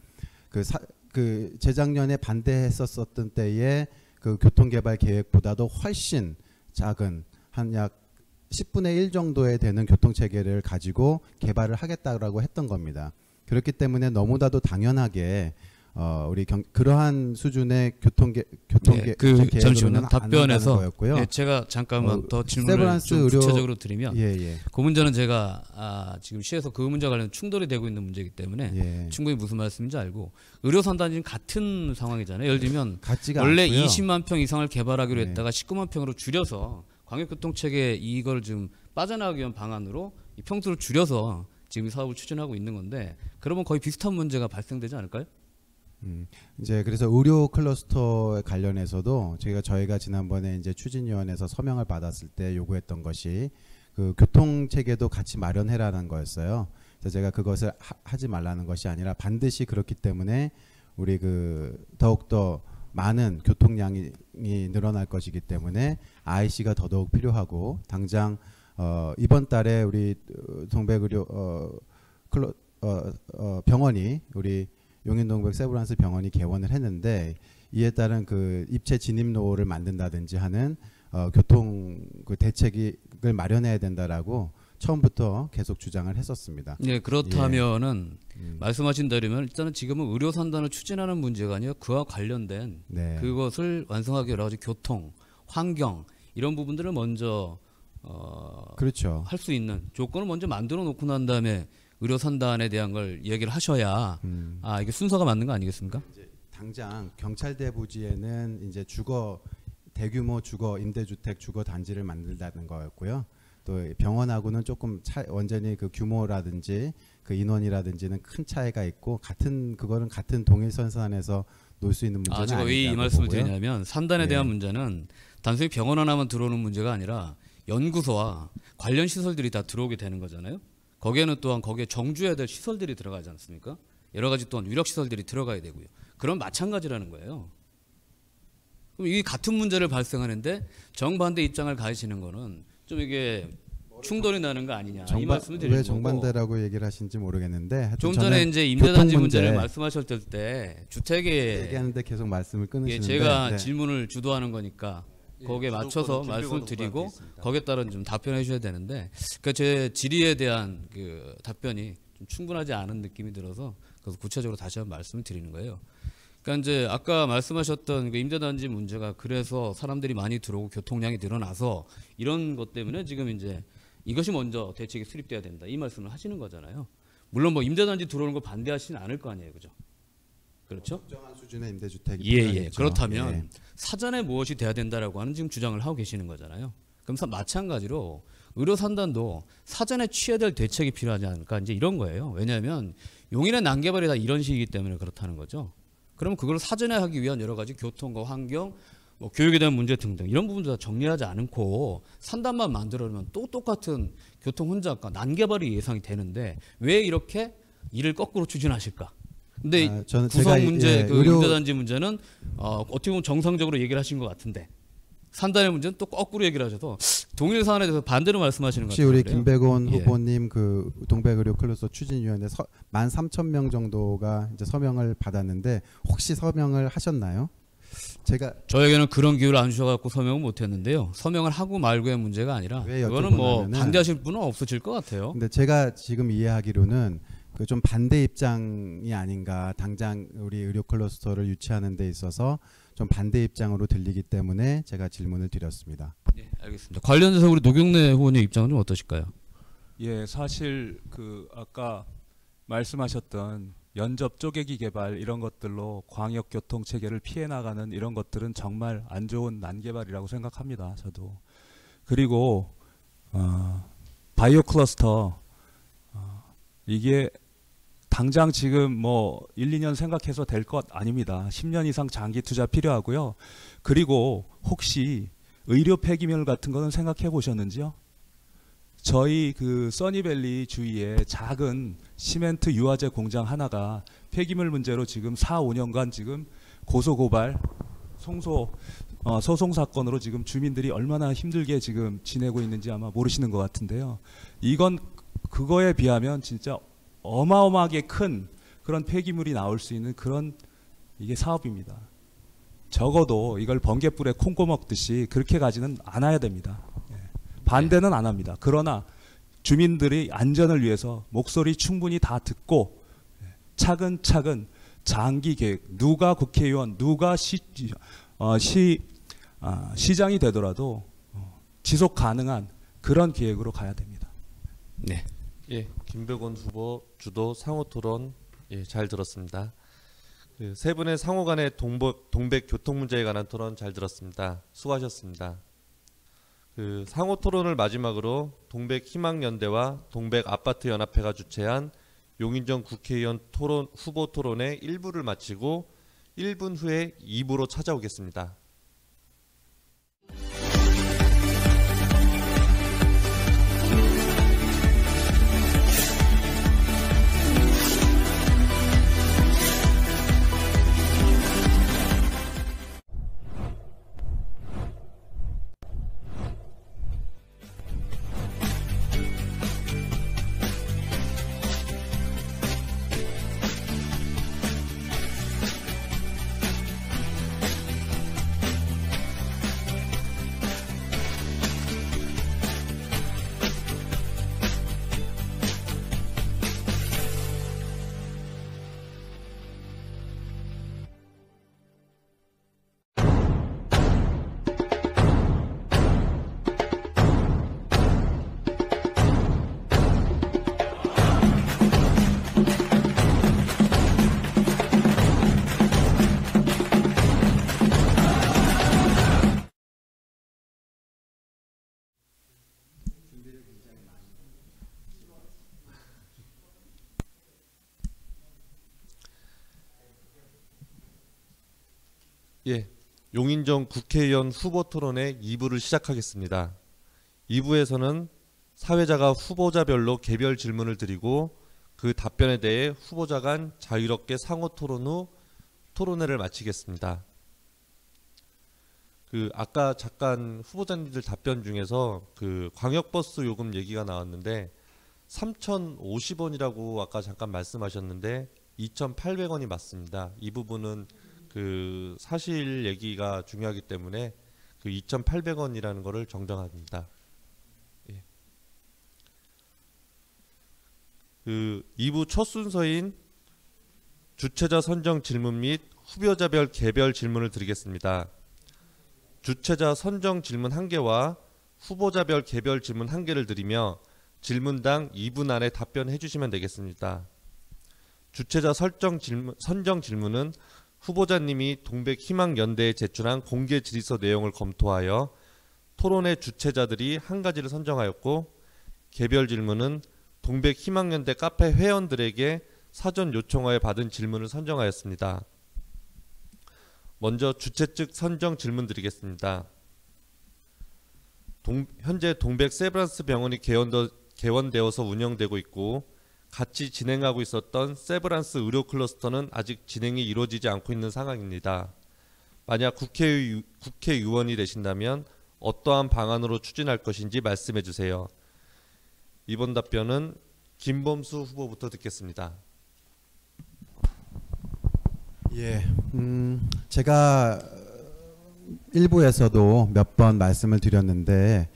S5: 그 재작년에 반대했었던 때의 그 교통개발 계획보다도 훨씬 작은 한 약 10분의 1 정도에 되는 교통체계를 가지고 개발을 하겠다라고 했던 겁니다. 그렇기 때문에 너무나도 당연하게 우리 그러한 수준의
S8: 잠시만요. 답변에서
S5: 거였고요.
S8: 제가 잠깐만 더 질문을 좀 구체적으로 드리면 그 문제는 제가 지금 시에서 그 문제와 관련 충돌이 되고 있는 문제이기 때문에 충분히 무슨 말씀인지 알고 의료선단지는 같은 상황이잖아요. 예를 들면 원래 않고요. 20만 평 이상을 개발하기로 했다가 19만 평으로 줄여서 광역교통체계 이걸 좀 빠져나가기 위한 방안으로 이 평수를 줄여서 지금 이 사업을 추진하고 있는 건데 그러면 거의 비슷한 문제가 발생되지 않을까요?
S5: 이제 그래서 의료 클러스터에 관련해서도 저희가 지난번에 이제 추진위원회에서 서명을 받았을 때 요구했던 것이 그 교통 체계도 같이 마련해라는 거였어요. 그래서 제가 그것을 하지 말라는 것이 아니라 반드시 그렇기 때문에 우리 그 더욱더 많은 교통량이 늘어날 것이기 때문에 IC가 더더욱 필요하고 당장 이번 달에 우리 동백의료 병원이 우리 용인동백 세브란스 병원이 개원을 했는데 이에 따른 그 입체 진입로를 만든다든지 하는 교통 그 대책을 마련해야 된다라고 처음부터 계속 주장을 했었습니다.
S8: 네, 그렇다면은 말씀하신 대로면 일단은 지금은 의료 산단을 추진하는 문제가 아니라 그와 관련된 그것을 완성하기 여러 가지 교통, 환경 이런 부분들을 먼저
S5: 그렇죠.
S8: 할 수 있는 조건을 먼저 만들어 놓고 난 다음에 의료 산단에 대한 걸 얘기를 하셔야 이게 순서가 맞는 거 아니겠습니까?
S5: 이제 당장 경찰대 부지에는 이제 대규모 주거 임대주택 주거 단지를 만들다는 거였고요. 또 병원하고는 조금 완전히 그 규모라든지 그 인원이라든지는 큰 차이가 있고 그거는 같은 동일선상에서 놓을 수 있는 문제는
S8: 제가 왜 이 말씀을 드리냐면 산단에 대한 문제는 단순히 병원 하나만 들어오는 문제가 아니라 연구소와 관련 시설들이 다 들어오게 되는 거잖아요. 거기에는 또한 거기에 정주해야 될 시설들이 들어가지 않습니까? 여러 가지 또한 유력 시설들이 들어가야 되고요. 그럼 마찬가지라는 거예요. 그럼 이 같은 문제를 발생하는데 정반대 입장을 가지시는 거는 좀 이게 충돌이 나는 거 아니냐 이 말씀을 드리는
S5: 왜
S8: 거고.
S5: 정반대라고 얘기를 하신지 모르겠는데
S8: 좀 전에 이제 임대단지 문제를 말씀하셨을 때 주택에
S5: 얘기하는데 계속 말씀을 끊으시는데
S8: 제가 질문을 주도하는 거니까 거기에 맞춰서 말씀을 드리고 거기에 따른 좀 답변해 주셔야 되는데 그러니까 제 질의에 대한 그 답변이 좀 충분하지 않은 느낌이 들어서 그래서 구체적으로 다시 한번 말씀을 드리는 거예요. 그러니까 이제 아까 말씀하셨던 그 임대단지 문제가 그래서 사람들이 많이 들어오고 교통량이 늘어나서 이런 것 때문에 지금 이제 이것이 먼저 대책이 수립돼야 된다 이 말씀을 하시는 거잖아요. 물론 뭐 임대단지 들어오는 거 반대하시는 않을 거 아니에요, 그죠? 그렇죠?
S5: 특정한 수준의 임대주택이
S8: 예. 그렇다면 사전에 무엇이 돼야 된다라고 하는 지금 주장을 하고 계시는 거잖아요. 그럼 마찬가지로 의료 산단도 사전에 취해야 될 대책이 필요하지 않을까 이제 이런 거예요. 왜냐하면 용인의 난개발이 다 이런 식이기 때문에 그렇다는 거죠. 그럼 그걸 사전에 하기 위한 여러 가지 교통과 환경, 뭐 교육에 대한 문제 등등 이런 부분들 다 정리하지 않고 산단만 만들어내면 또 똑같은 교통 혼잡과 난개발이 예상이 되는데 왜 이렇게 일을 거꾸로 추진하실까? 근데 구성 문제, 그 임대단지 문제는 어떻게 보면 정상적으로 얘기를 하신 것 같은데 산단의 문제는 또 거꾸로 얘기를 하셔서 동일 사안에 대해서 반대로 말씀하시는 것 같아요.
S5: 혹시 우리 김백원 후보님 그 동백의료 클러스터 추진위원회 13,000명 정도가 이제 서명을 받았는데 혹시 서명을 하셨나요?
S8: 저에게는 그런 기회를 안 주셔갖고 서명을 못했는데요. 서명을 하고 말고의 문제가 아니라 그거는 뭐 반대하실 분은 없으실 것 같아요.
S5: 근데 제가 지금 이해하기로는 그 좀 반대 입장이 아닌가. 당장 우리 의료 클러스터를 유치하는 데 있어서 좀 반대 입장으로 들리기 때문에 제가 질문을 드렸습니다.
S8: 네, 알겠습니다. 관련해서 우리 노경래 후보님 입장은 좀 어떠실까요?
S7: 예, 사실 그 아까 말씀하셨던 연접 쪼개기 개발 이런 것들로 광역 교통 체계를 피해 나가는 이런 것들은 정말 안 좋은 난개발이라고 생각합니다. 저도. 그리고 바이오 클러스터 이게 당장 지금 뭐 1, 2년 생각해서 될 것 아닙니다. 10년 이상 장기 투자 필요하고요. 그리고 혹시 의료 폐기물 같은 거는 생각해 보셨는지요? 저희 그 써니밸리 주위에 작은 시멘트 유화제 공장 하나가 폐기물 문제로 지금 4, 5년간 지금 고소고발 소송 사건으로 지금 주민들이 얼마나 힘들게 지금 지내고 있는지 아마 모르시는 것 같은데요. 이건 그거에 비하면 진짜 어마어마하게 큰 그런 폐기물이 나올 수 있는 그런 이게 사업입니다. 적어도 이걸 번갯불에 콩고 먹듯이 그렇게 가지는 않아야 됩니다. 반대는 안 합니다. 그러나 주민들의 안전을 위해서 목소리 충분히 다 듣고 차근차근 장기 계획, 누가 국회의원, 누가 시장이 되더라도 지속 가능한 그런 계획으로 가야 됩니다.
S6: 네.
S2: 예, 김백원 후보 주도 상호 토론 잘 들었습니다. 그 세 분의 상호 간의 동백 교통 문제에 관한 토론 잘 들었습니다. 수고하셨습니다. 그 상호 토론을 마지막으로 동백희망연대와 동백아파트연합회가 주최한 용인정 국회의원 후보 토론의 1부를 마치고 1분 후에 2부로 찾아오겠습니다. 예, 용인정 국회의원 후보 토론의 2부를 시작하겠습니다. 2부에서는 사회자가 후보자별로 개별 질문을 드리고 그 답변에 대해 후보자 간 자유롭게 상호 토론 후 토론회를 마치겠습니다. 그 아까 잠깐 후보자님들 답변 중에서 그 광역버스 요금 얘기가 나왔는데 3,050원이라고 아까 잠깐 말씀하셨는데 2,800원이 맞습니다. 이 부분은 그 사실 얘기가 중요하기 때문에 그 2,800원이라는 거를 정정합니다. 예. 그 2부 첫 순서인 주최자 선정 질문 및 후보자별 개별 질문을 드리겠습니다. 주최자 선정 질문 1개와 후보자별 개별 질문 1개를 드리며 질문당 2분 안에 답변해 주시면 되겠습니다. 주최자 선정 질문은 후보자님이 동백희망연대에 제출한 공개 질의서 내용을 검토하여 토론회 주최자들이 한 가지를 선정하였고, 개별 질문은 동백희망연대 카페 회원들에게 사전 요청하여 받은 질문을 선정하였습니다. 먼저 주최 측 선정 질문 드리겠습니다. 현재 동백 세브란스 병원이 개원되어서 운영되고 있고 같이 진행하고 있었던 세브란스 의료 클러스터는 아직 진행이 이루어지지 않고 있는 상황입니다. 만약 국회의원이 되신다면 어떠한 방안으로 추진할 것인지 말씀해 주세요. 이번 답변은 김범수 후보부터 듣겠습니다.
S5: 예, 제가 일부에서도 몇 번 말씀을 드렸는데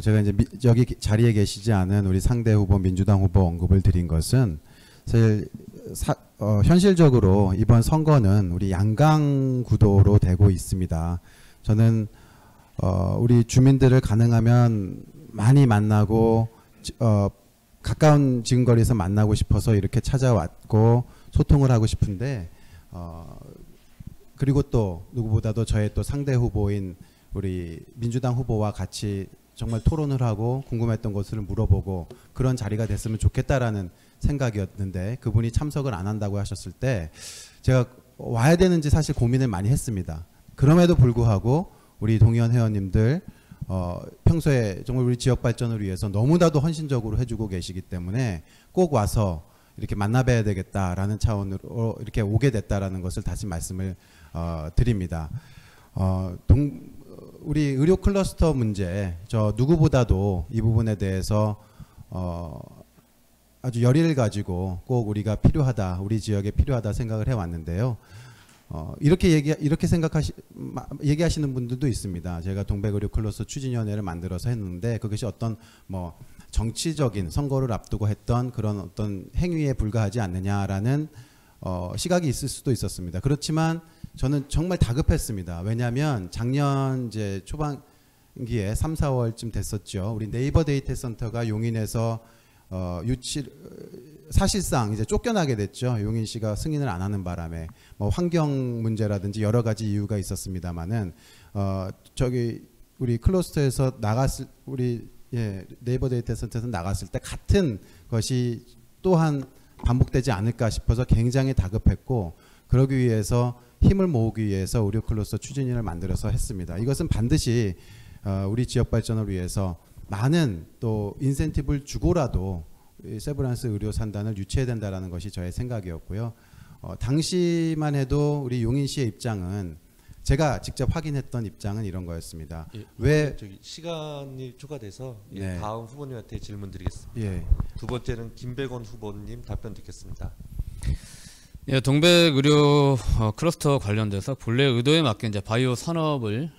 S5: 제가 이제 여기 자리에 계시지 않은 우리 상대 후보 민주당 후보 언급을 드린 것은 사실 현실적으로 이번 선거는 우리 양강 구도로 되고 있습니다. 저는 우리 주민들을 가능하면 많이 만나고 가까운 지근거리에서 만나고 싶어서 이렇게 찾아왔고 소통을 하고 싶은데 그리고 또 누구보다도 저의 또 상대 후보인 우리 민주당 후보와 같이 정말 토론을 하고 궁금했던 것을 물어보고 그런 자리가 됐으면 좋겠다라는 생각이었는데 그분이 참석을 안 한다고 하셨을 때 제가 와야 되는지 사실 고민을 많이 했습니다. 그럼에도 불구하고 우리 동의원 회원님들 평소에 정말 우리 지역 발전을 위해서 너무나도 헌신적으로 해주고 계시기 때문에 꼭 와서 이렇게 만나봐야 되겠다라는 차원으로 이렇게 오게 됐다라는 것을 다시 말씀을 드립니다. 우리 의료 클러스터 문제, 저 누구보다도 이 부분에 대해서 아주 열의를 가지고 꼭 우리가 필요하다, 우리 지역에 필요하다 생각을 해왔는데요. 이렇게 얘기하시는 분들도 있습니다. 제가 동백의료 클러스터 추진위원회를 만들어서 했는데 그것이 어떤 뭐 정치적인 선거를 앞두고 했던 그런 어떤 행위에 불과하지 않느냐라는 시각이 있을 수도 있었습니다. 그렇지만 저는 정말 다급했습니다. 왜냐하면 작년 이제 초반기에 3, 4월쯤 됐었죠. 우리 네이버 데이터 센터가 용인에서 사실상 이제 쫓겨나게 됐죠. 용인시가 승인을 안 하는 바람에 뭐 환경 문제라든지 여러 가지 이유가 있었습니다만은 저기 우리 클러스터에서 나갔을 네이버 데이터 센터에서 나갔을 때 같은 것이 또한 반복되지 않을까 싶어서 굉장히 다급했고 그러기 위해서 힘을 모으기 위해서 의료 클러스터 추진위를 만들어서 했습니다. 이것은 반드시 우리 지역 발전을 위해서 많은 또 인센티브를 주고라도 세브란스 의료 산단을 유치해야 된다라는 것이 저의 생각이었고요. 당시만 해도 우리 용인시의 입장은 제가 직접 확인했던 입장은 이런 거였습니다.
S2: 예,
S5: 왜
S2: 저기 시간이 초과돼서
S5: 네.
S2: 다음 후보님한테 질문드리겠습니다.
S5: 예.
S2: 두 번째는 김백원 후보님 답변 듣겠습니다.
S8: 예, 동백의료 클러스터 관련돼서 본래 의도에 맞게 이제 바이오 산업을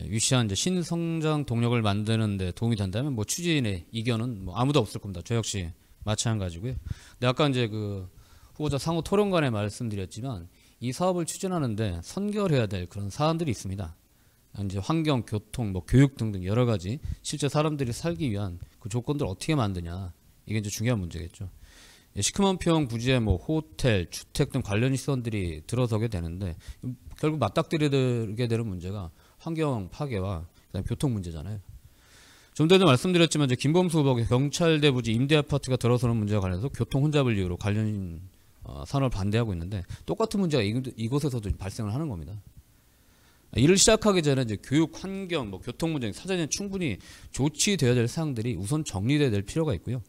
S8: 위시한 이제 신성장 동력을 만드는 데 도움이 된다면 뭐 추진의 이견은 뭐 아무도 없을 겁니다. 저 역시 마찬가지고요. 근데 아까 이제 그 후보자 상호 토론관에 말씀드렸지만 이 사업을 추진하는데 선결해야 될 그런 사안들이 있습니다. 이제 환경, 교통, 뭐 교육 등등 여러 가지 실제 사람들이 살기 위한 그 조건들을 어떻게 만드냐 이게 이제 중요한 문제겠죠. 시커먼 평 부지에 뭐 호텔, 주택 등 관련 시설들이 들어서게 되는데 결국 맞닥뜨리게 되는 문제가 환경 파괴와 그다음에 교통 문제잖아요. 좀 전에 말씀드렸지만 이제 김범수 후보가 경찰대 부지 임대 아파트가 들어서는 문제와 관련해서 교통 혼잡을 이유로 관련 산업을 반대하고 있는데 똑같은 문제가 이곳에서도 발생을 하는 겁니다. 일을 시작하기 전에 이제 교육, 환경, 뭐 교통 문제 사전에 충분히 조치되어야 될 사항들이 우선 정리돼야 될 필요가 있고요.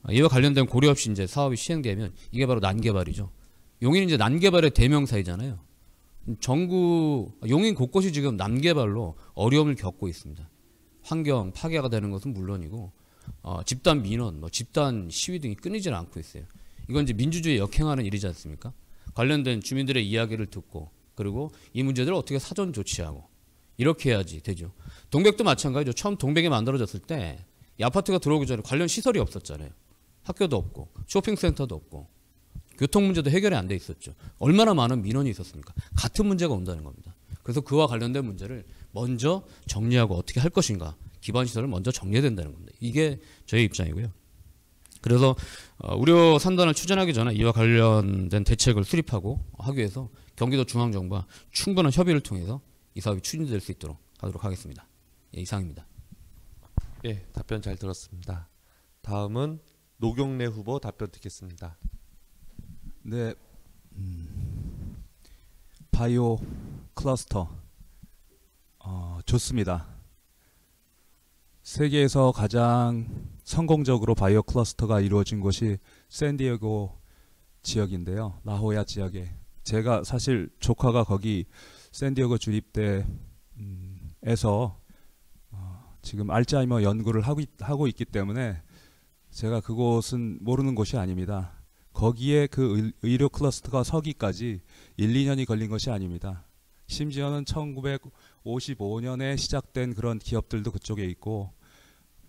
S8: 이와 관련된 고려 없이 이제 사업이 시행되면 이게 바로 난개발이죠. 용인이 이제 난개발의 대명사이잖아요. 용인 곳곳이 지금 난개발로 어려움을 겪고 있습니다. 환경 파괴가 되는 것은 물론이고 집단 민원, 뭐 집단 시위 등이 끊이질 않고 있어요. 이건 이제 민주주의에 역행하는 일이지 않습니까? 관련된 주민들의 이야기를 듣고 그리고 이 문제들을 어떻게 사전 조치하고 이렇게 해야지 되죠. 동백도 마찬가지죠. 처음 동백이 만들어졌을 때 이 아파트가 들어오기 전에 관련 시설이 없었잖아요. 학교도 없고 쇼핑센터도 없고 교통 문제도 해결이 안 돼 있었죠. 얼마나 많은 민원이 있었습니까? 같은 문제가 온다는 겁니다. 그래서 그와 관련된 문제를 먼저 정리하고 어떻게 할 것인가 기반 시설을 먼저 정리해야 된다는 겁니다. 이게 저의 입장이고요. 그래서 우려 산단을 추진하기 전에 이와 관련된 대책을 수립하고 하기 위해서 경기도 중앙정부와 충분한 협의를 통해서 이 사업이 추진될 수 있도록 하도록 하겠습니다. 예, 이상입니다.
S2: 예, 답변 잘 들었습니다. 다음은 노경래 후보 답변 듣겠습니다.
S7: 네, 바이오 클러스터 좋습니다. 세계에서 가장 성공적으로 바이오 클러스터가 이루어진 곳이 샌디에고 지역인데요. 라호야 지역에 제가 사실 조카가 거기 샌디에고 주립대에서 지금 알츠하이머 연구를 하고 있기 때문에 제가 그곳은 모르는 곳이 아닙니다. 거기에 그 의료 클러스터가 서기까지 1, 2년이 걸린 것이 아닙니다. 심지어는 1955년에 시작된 그런 기업들도 그쪽에 있고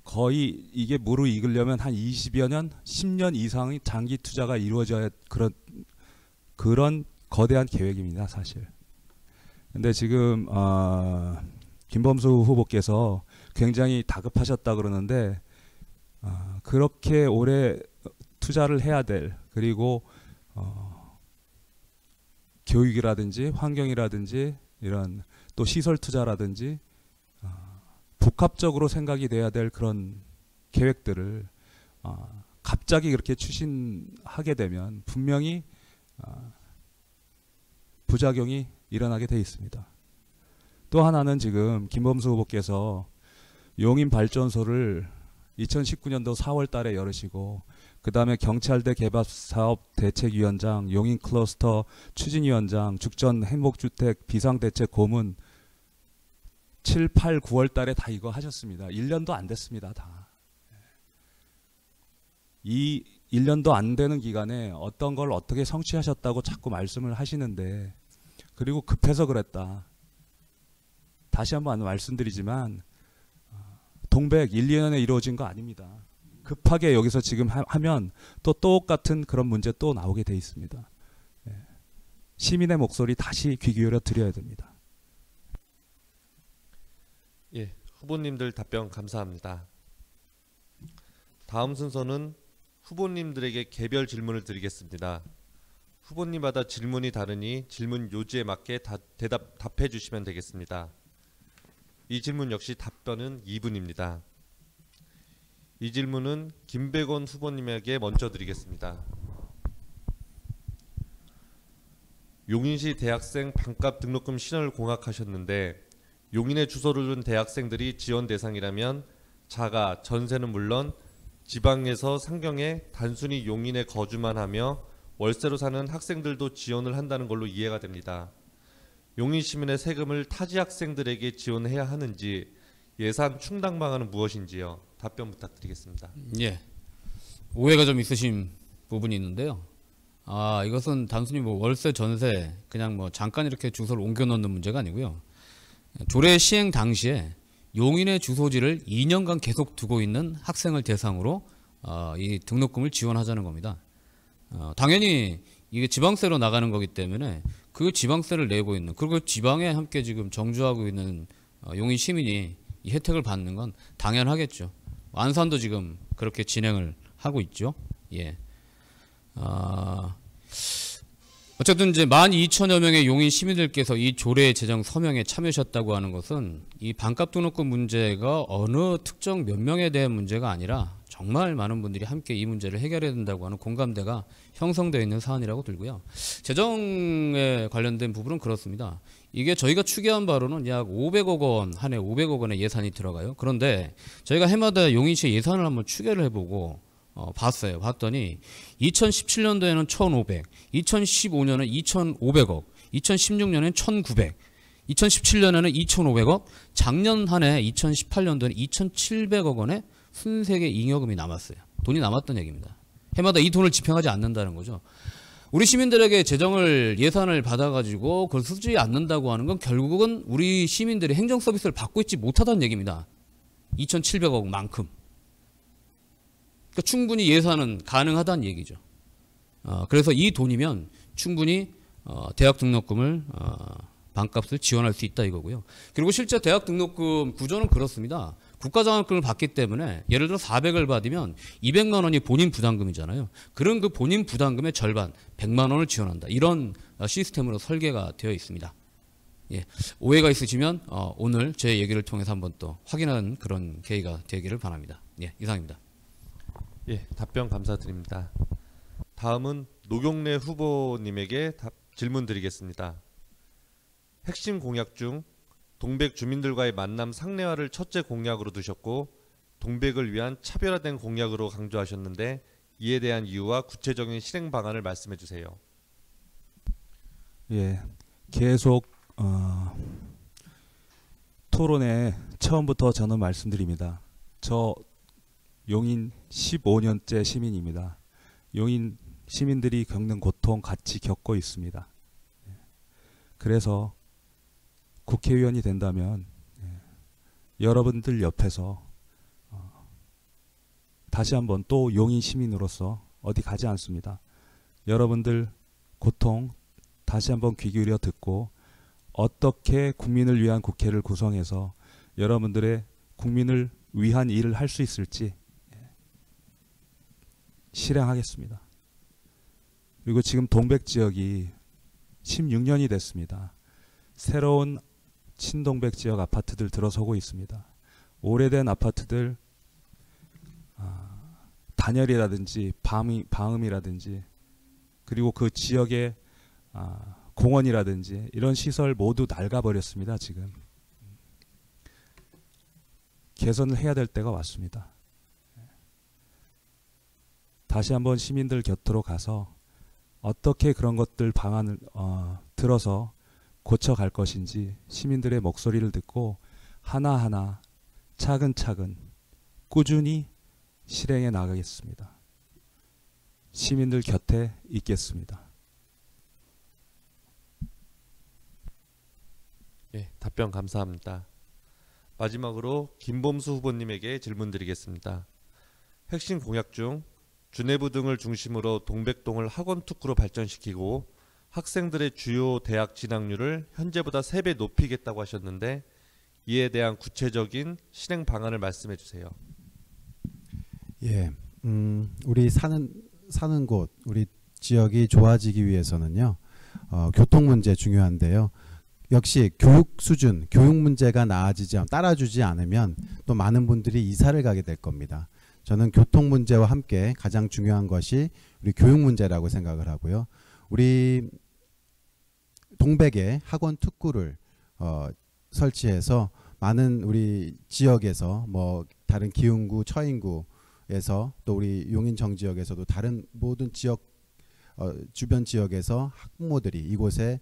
S7: 거의 이게 무르익으려면 한 20여 년, 10년 이상의 장기 투자가 이루어져야 그런 거대한 계획입니다, 사실. 근데 지금 김범수 후보께서 굉장히 다급하셨다 그러는데 그렇게 오래 투자를 해야 될 그리고 교육이라든지 환경이라든지 이런 또 시설 투자라든지 복합적으로 생각이 돼야 될 그런 계획들을 갑자기 그렇게 추진하게 되면 분명히 부작용이 일어나게 돼 있습니다. 또 하나는 지금 김범수 후보께서 용인 발전소를 2019년도 4월 달에 열으시고 그 다음에 경찰대 개발사업 대책위원장, 용인 클러스터 추진위원장, 죽전 행복주택 비상대책 고문 7, 8, 9월 달에 다 이거 하셨습니다. 1년도 안 됐습니다. 다. 이 1년도 안 되는 기간에 어떤 걸 어떻게 성취하셨다고 자꾸 말씀을 하시는데, 그리고 급해서 그랬다. 다시 한번 말씀드리지만 동백 1, 2년에 이루어진 거 아닙니다. 급하게 여기서 지금 하면 또 똑같은 그런 문제 또 나오게 돼 있습니다. 시민의 목소리 다시 귀 기울여 드려야 됩니다.
S2: 예, 후보님들 답변 감사합니다. 다음 순서는 후보님들에게 개별 질문을 드리겠습니다. 후보님마다 질문이 다르니 질문 요지에 맞게 답해 주시면 되겠습니다. 이 질문 역시 답변은 2분입니다. 이 질문은 김백원 후보님에게 먼저 드리겠습니다. 용인시 대학생 반값 등록금 신원을 공학하셨는데 용인에 주소를 둔 대학생들이 지원 대상이라면 자가, 전세는 물론 지방에서 상경에 단순히 용인에 거주만 하며 월세로 사는 학생들도 지원을 한다는 걸로 이해가 됩니다. 용인 시민의 세금을 타지 학생들에게 지원해야 하는지 예산 충당 방안은 무엇인지요? 답변 부탁드리겠습니다.
S8: 예, 오해가 좀 있으신 부분이 있는데요. 이것은 단순히 뭐 월세, 전세 그냥 뭐 잠깐 이렇게 주소를 옮겨 놓는 문제가 아니고요. 조례 시행 당시에 용인의 주소지를 2년간 계속 두고 있는 학생을 대상으로 이 등록금을 지원하자는 겁니다. 당연히 이게 지방세로 나가는 거기 때문에 그 지방세를 내고 있는, 그리고 지방에 함께 지금 정주하고 있는 용인 시민이 이 혜택을 받는 건 당연하겠죠. 안산도 지금 그렇게 진행을 하고 있죠. 예. 어쨌든 이제 12,000여 명의 용인 시민들께서 이 조례 제정 서명에 참여하셨다고 하는 것은 이 반값 등록금 문제가 어느 특정 몇 명에 대한 문제가 아니라 정말 많은 분들이 함께 이 문제를 해결해야 된다고 하는 공감대가 형성되어 있는 사안이라고 들고요. 재정에 관련된 부분은 그렇습니다. 이게 저희가 추계한 바로는 약 500억 원, 한 해 500억 원의 예산이 들어가요. 그런데 저희가 해마다 용인시 예산을 한번 추계를 해보고 봤어요. 봤더니 2017년도에는 1,500, 2015년은 2,500억, 2016년에는 1,900, 2017년에는 2,500억, 작년 한 해 2018년도에는 2,700억 원의 순세계 잉여금이 남았어요. 돈이 남았던 얘기입니다. 해마다 이 돈을 집행하지 않는다는 거죠. 우리 시민들에게 재정을 예산을 받아가지고 그걸 쓰지 않는다고 하는 건 결국은 우리 시민들이 행정 서비스를 받고 있지 못하다는 얘기입니다. 2,700억만큼. 그러니까 충분히 예산은 가능하다는 얘기죠. 그래서 이 돈이면 충분히 대학 등록금을 반값을 지원할 수 있다 이거고요. 그리고 실제 대학 등록금 구조는 그렇습니다. 국가장학금을 받기 때문에 예를 들어 400을 받으면 200만 원이 본인 부담금이잖아요. 그런 그 본인 부담금의 절반 100만 원을 지원한다. 이런 시스템으로 설계가 되어 있습니다. 예, 오해가 있으시면 오늘 제 얘기를 통해서 한번 또 확인하는 그런 계기가 되기를 바랍니다. 예, 이상입니다.
S2: 예, 답변 감사드립니다. 다음은 노경래 후보님에게 질문 드리겠습니다. 핵심 공약 중 동백 주민들과의 만남 상례화를 첫째 공약으로 두셨고 동백을 위한 차별화된 공약으로 강조하셨는데 이에 대한 이유와 구체적인 실행 방안을 말씀해 주세요.
S7: 예, 계속 토론에 처음부터 저는 말씀드립니다. 저 용인 15년째 시민입니다. 용인 시민들이 겪는 고통 같이 겪고 있습니다. 그래서 국회의원이 된다면 여러분들 옆에서 다시 한번 또 용인 시민으로서 어디 가지 않습니다. 여러분들 고통 다시 한번 귀 기울여 듣고 어떻게 국민을 위한 국회를 구성해서 여러분들의 국민을 위한 일을 할 수 있을지 실행하겠습니다. 그리고 지금 동백 지역이 16년이 됐습니다. 새로운 친동백 지역 아파트들 들어서고 있습니다. 오래된 아파트들 단열이라든지 방음이라든지 그리고 그 지역의 공원이라든지 이런 시설 모두 낡아버렸습니다. 지금 개선을 해야 될 때가 왔습니다. 다시 한번 시민들 곁으로 가서 어떻게 그런 것들 방안을 들어서 고쳐갈 것인지 시민들의 목소리를 듣고 하나하나 차근차근 꾸준히 실행해 나가겠습니다. 시민들 곁에 있겠습니다.
S2: 예, 답변 감사합니다. 마지막으로 김범수 후보님에게 질문 드리겠습니다. 핵심 공약 중 주내부 등을 중심으로 동백동을 학원 특구로 발전시키고 학생들의 주요 대학 진학률을 현재보다 3배 높이겠다고 하셨는데 이에 대한 구체적인 실행 방안을 말씀해 주세요.
S5: 예, 우리 사는 곳, 우리 지역이 좋아지기 위해서는요, 교통 문제 중요한데요. 역시 교육 수준, 교육 문제가 따라주지 않으면 또 많은 분들이 이사를 가게 될 겁니다. 저는 교통 문제와 함께 가장 중요한 것이 우리 교육 문제라고 생각을 하고요. 우리 동백에 학원 특구를 설치해서 많은 우리 지역에서 뭐 다른 기흥구, 처인구에서 또 우리 용인정 지역에서도 다른 모든 지역 주변 지역에서 학부모들이 이곳에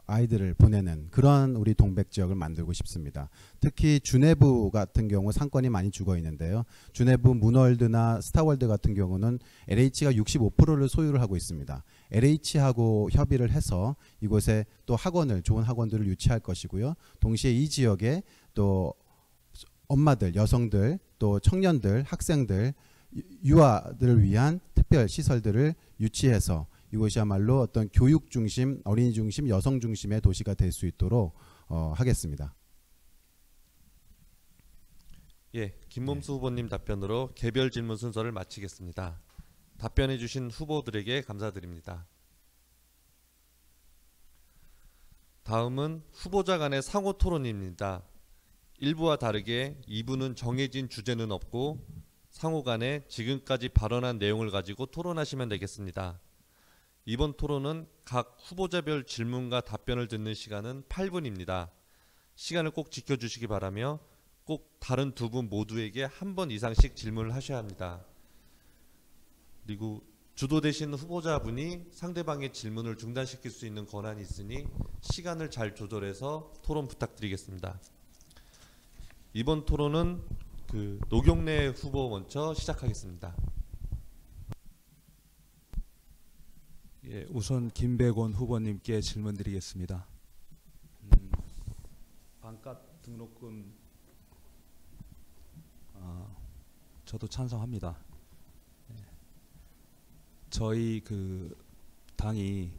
S5: 아이들을 보내는 그런 우리 동백 지역을 만들고 싶습니다. 특히 주내부 같은 경우 상권이 많이 죽어 있는데요. 주내부 문월드나 스타월드 같은 경우는 LH가 65%를 소유를 하고 있습니다. LH하고 협의를 해서 이곳에 또 좋은 학원들을 유치할 것이고요. 동시에 이 지역에 또 엄마들, 여성들, 또 청년들, 학생들, 유아들을 위한 특별 시설들을 유치해서 이곳이야말로 어떤 교육 중심, 어린이 중심, 여성 중심의 도시가 될 수 있도록 하겠습니다.
S2: 예, 김범수 후보님 답변으로 개별 질문 순서를 마치겠습니다. 답변해 주신 후보들에게 감사드립니다. 다음은 후보자 간의 상호 토론입니다. 1부와 다르게 2부는 정해진 주제는 없고 상호 간에 지금까지 발언한 내용을 가지고 토론하시면 되겠습니다. 이번 토론은 각 후보자별 질문과 답변을 듣는 시간은 8분입니다. 시간을 꼭 지켜주시기 바라며 꼭 다른 두 분 모두에게 한 번 이상씩 질문을 하셔야 합니다. 그리고 주도되신 후보자분이 상대방의 질문을 중단시킬 수 있는 권한이 있으니 시간을 잘 조절해서 토론 부탁드리겠습니다. 이번 토론은 노경래 후보 먼저 시작하겠습니다.
S7: 예, 우선 김백원 후보님께 질문드리겠습니다. 반값 등록금 저도 찬성합니다. 예. 저희 당이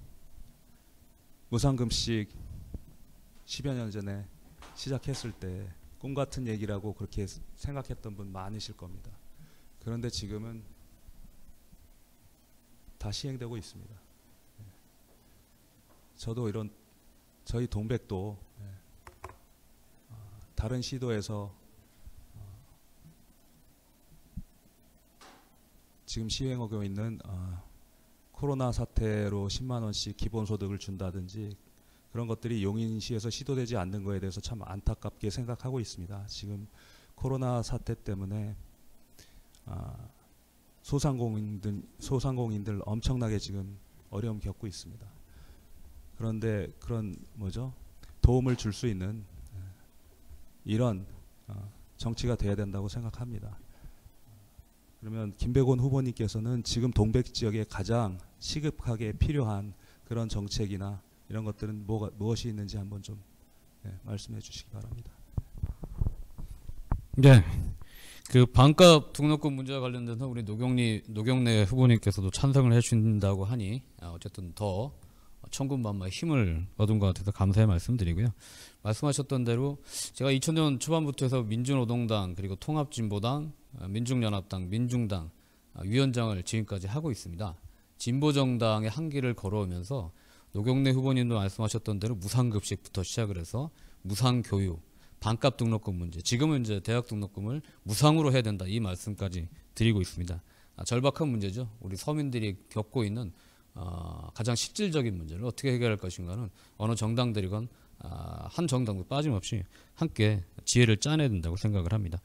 S7: 무상급식 10여 년 전에 시작했을 때 꿈같은 얘기라고 그렇게 생각했던 분 많으실 겁니다. 그런데 지금은 다 시행되고 있습니다. 저도 저희 동백도 다른 시도에서 지금 시행하고 있는 코로나 사태로 10만 원씩 기본소득을 준다든지 그런 것들이 용인시에서 시도되지 않는 거에 대해서 참 안타깝게 생각하고 있습니다. 지금 코로나 사태 때문에 소상공인들 엄청나게 지금 어려움 겪고 있습니다. 그런데 그런 도움을 줄 수 있는 이런 정치가 돼야 된다고 생각합니다. 그러면 김백원 후보님께서는 지금 동백 지역에 가장 시급하게 필요한 그런 정책이나 이런 것들은 무엇이 있는지 한번 좀 말씀해 주시기 바랍니다.
S8: 네. 반값 등록금 문제와 관련돼서 우리 노경래 후보님께서도 찬성을 해주신다고 하니 어쨌든 더 천군만마의 힘을 얻은 것 같아서 감사의 말씀드리고요. 말씀하셨던 대로 제가 2000년 초반부터 해서 민주노동당 그리고 통합진보당, 민중연합당, 민중당 위원장을 지금까지 하고 있습니다. 진보정당의 한길을 걸어오면서 노경래 후보님도 말씀하셨던 대로 무상급식부터 시작을 해서 무상교육, 반값 등록금 문제. 지금은 이제 대학 등록금을 무상으로 해야 된다 이 말씀까지 드리고 있습니다. 절박한 문제죠. 우리 서민들이 겪고 있는 가장 실질적인 문제를 어떻게 해결할 것인가는 어느 정당들이건 한 정당도 빠짐없이 함께 지혜를 짜내야 된다고 생각을 합니다.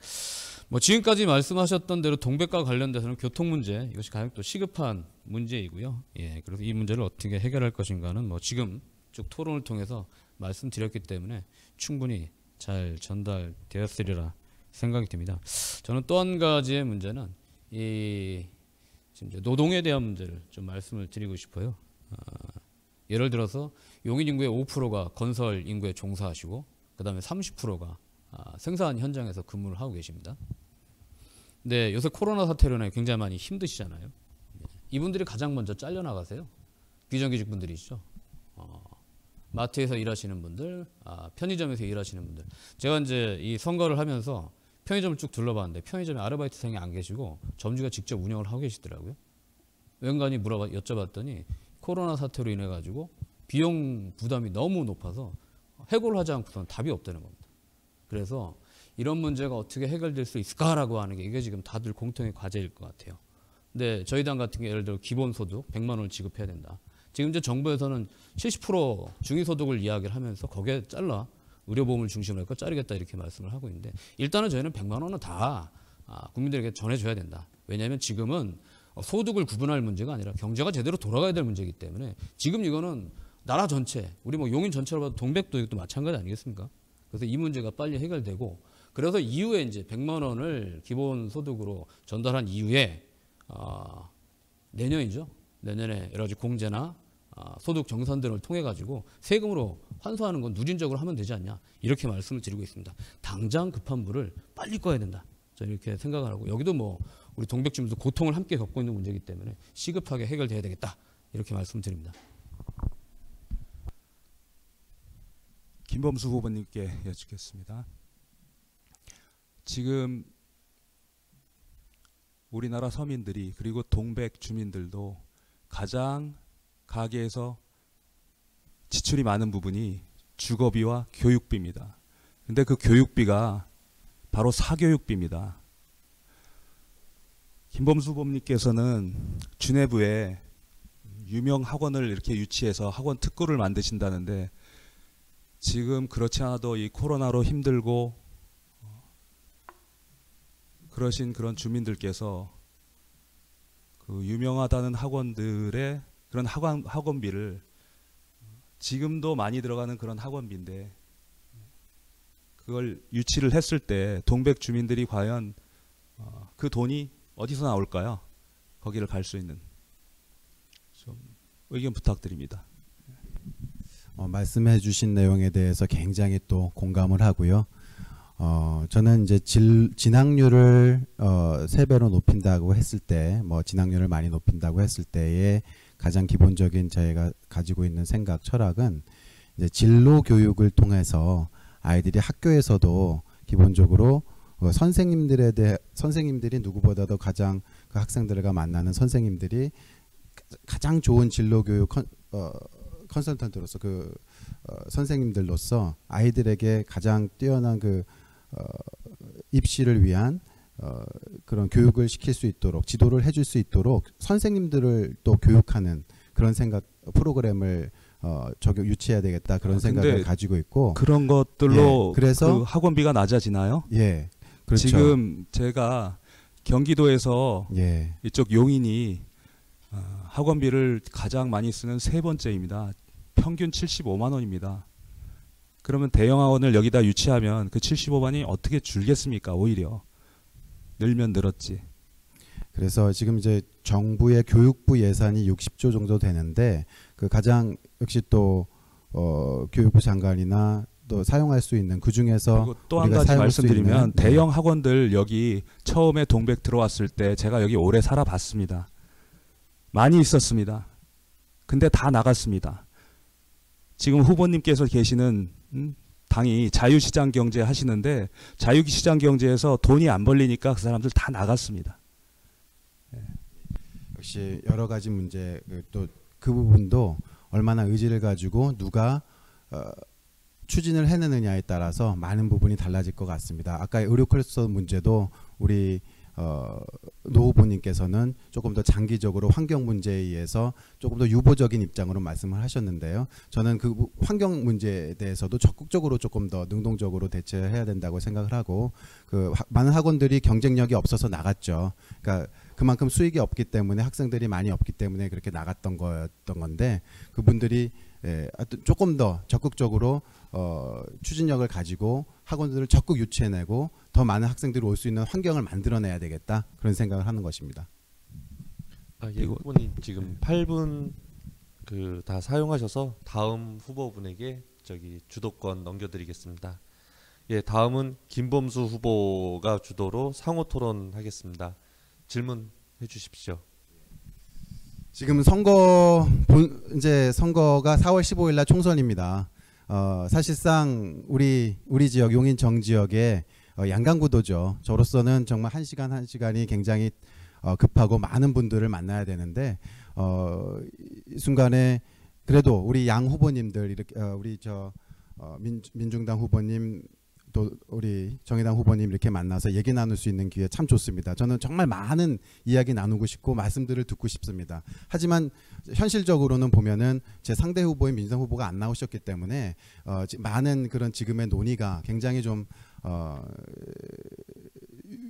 S8: 뭐 지금까지 말씀하셨던 대로 동백과 관련돼서는 교통 문제 이것이 가장 또 시급한 문제이고요. 예, 그래서 이 문제를 어떻게 해결할 것인가는 뭐 지금 쭉 토론을 통해서 말씀드렸기 때문에 충분히 잘 전달되었으리라 생각이 듭니다. 저는 또 한 가지의 문제는 지금 이제 노동에 대한 문제를 좀 말씀을 드리고 싶어요. 예를 들어서 용인 인구의 5%가 건설 인구에 종사하시고 그다음에 30%가 생산 현장에서 근무를 하고 계십니다. 근데 요새 코로나 사태로 인해 굉장히 많이 힘드시잖아요. 이분들이 가장 먼저 잘려나가세요. 비정규직 분들이시죠. 마트에서 일하시는 분들, 편의점에서 일하시는 분들. 제가 이제 이 선거를 하면서 편의점을 쭉 둘러봤는데 편의점에 아르바이트생이 안 계시고 점주가 직접 운영을 하고 계시더라고요. 웬간히 여쭤봤더니 코로나 사태로 인해 가지고 비용 부담이 너무 높아서 해고를 하지 않고서는 답이 없다는 겁니다. 그래서 이런 문제가 어떻게 해결될 수 있을까라고 하는 게 이게 지금 다들 공통의 과제일 것 같아요. 근데 저희 당 같은 게 예를 들어 기본소득 100만 원을 지급해야 된다. 지금 이제 정부에서는 70% 중위소득을 이야기를 하면서 거기에 잘라 의료보험을 중심으로 해서 자르겠다 이렇게 말씀을 하고 있는데 일단은 저희는 100만 원은 다 국민들에게 전해줘야 된다. 왜냐하면 지금은 소득을 구분할 문제가 아니라 경제가 제대로 돌아가야 될 문제이기 때문에 지금 이거는 나라 전체 우리 뭐 용인 전체로 봐도 동백도 이것도 마찬가지 아니겠습니까? 그래서 이 문제가 빨리 해결되고 그래서 이후에 이제 100만 원을 기본소득으로 전달한 이후에 내년이죠. 내년에 여러 가지 공제나 소득 정산 등을 통해 가지고 세금으로 환수하는 건 누진적으로 하면 되지 않냐 이렇게 말씀을 드리고 있습니다. 당장 급한 불을 빨리 꺼야 된다. 저는 이렇게 생각을 하고 여기도 뭐 우리 동백 주민도 고통을 함께 겪고 있는 문제이기 때문에 시급하게 해결돼야 되겠다 이렇게 말씀드립니다.
S7: 김범수 후보님께 여쭙겠습니다. 지금 우리나라 서민들이 그리고 동백 주민들도 가장 가계에서 지출이 많은 부분이 주거비와 교육비입니다. 근데 그 교육비가 바로 사교육비입니다. 김범수 후보님께서는 주내부에 유명 학원을 이렇게 유치해서 학원 특구를 만드신다는데 지금 그렇지 않아도 이 코로나로 힘들고 그러신 그런 주민들께서 그 유명하다는 학원들의 그런 학원비를 지금도 많이 들어가는 그런 학원비인데 그걸 유치를 했을 때 동백 주민들이 과연 그 돈이 어디서 나올까요? 거기를 갈 수 있는 좀 의견 부탁드립니다.
S5: 말씀해 주신 내용에 대해서 굉장히 또 공감을 하고요. 저는 이제 진학률을 3배로 높인다고 했을 때, 뭐 진학률을 많이 높인다고 했을 때에 가장 기본적인 저희가 가지고 있는 생각, 철학은 이제 진로 교육을 통해서 아이들이 학교에서도 기본적으로 선생님들이 누구보다도 가장 그 학생들과 만나는 선생님들이 가장 좋은 진로 교육 컨설턴트로서 선생님들로서 아이들에게 가장 뛰어난 입시를 위한 그런 교육을 시킬 수 있도록 지도를 해줄 수 있도록 선생님들을 또 교육하는 그런 생각 프로그램을 유치해야 되겠다 그런 생각을 가지고 있고
S7: 그런 것들로
S5: 그래서
S7: 그 학원비가 낮아지나요?
S5: 예, 그렇죠.
S7: 지금 제가 경기도에서 이쪽 용인이 학원비를 가장 많이 쓰는 3번째입니다. 평균 75만 원입니다. 그러면 대형 학원을 여기다 유치하면 그 75만이 어떻게 줄겠습니까? 오히려 늘면 늘었지.
S5: 그래서 지금 이제 정부의 교육부 예산이 60조 정도 되는데 그 가장 역시 또 교육부 장관이나 또 사용할 수 있는 그 중에서
S7: 또 한 가지 말씀드리면 대형 학원들 여기 처음에 동백 들어왔을 때 제가 여기 오래 살아봤습니다. 많이 있었습니다. 근데 다 나갔습니다. 지금 후보님께서 계시는 당이 자유시장 경제 하시는데 자유시장 경제에서 돈이 안 벌리니까 그 사람들 다 나갔습니다.
S5: 역시 여러 가지 문제 또 그 부분도 얼마나 의지를 가지고 누가 추진을 해내느냐에 따라서 많은 부분이 달라질 것 같습니다. 아까 의료 클러스터 문제도 우리 노 후보님께서는 조금 더 장기적으로 환경 문제에 의해서 조금 더 유보적인 입장으로 말씀을 하셨는데요. 저는 그 환경 문제에 대해서도 적극적으로 조금 더 능동적으로 대처해야 된다고 생각을 하고, 그 많은 학원들이 경쟁력이 없어서 나갔죠. 그러니까 그만큼 수익이 없기 때문에, 학생들이 많이 없기 때문에 그렇게 나갔던 거였던 건데, 그분들이 조금 더 적극적으로 추진력을 가지고 학원들을 적극 유치해내고 더 많은 학생들이 올 수 있는 환경을 만들어내야 되겠다, 그런 생각을 하는 것입니다.
S2: 예, 후보님 지금 8분 다 사용하셔서 다음 후보분에게 주도권 넘겨드리겠습니다. 예, 다음은 김범수 후보가 주도로 상호 토론하겠습니다. 질문해 주십시오.
S5: 지금 이제 선거가 4월 15일 날 총선입니다. 사실상 우리 지역, 용인 정 지역의 양강구도죠. 저로서는 정말 한 시간이 굉장히 급하고 많은 분들을 만나야 되는데, 이 순간에 그래도 우리 양 후보님들, 이렇게 우리 민중당 후보님, 또 우리 정의당 후보님 이렇게 만나서 얘기 나눌 수 있는 기회 참 좋습니다. 저는 정말 많은 이야기 나누고 싶고 말씀들을 듣고 싶습니다. 하지만 현실적으로는 보면은 제 상대 후보인 민주당 후보가 안 나오셨기 때문에 많은 그런 지금의 논의가 굉장히 좀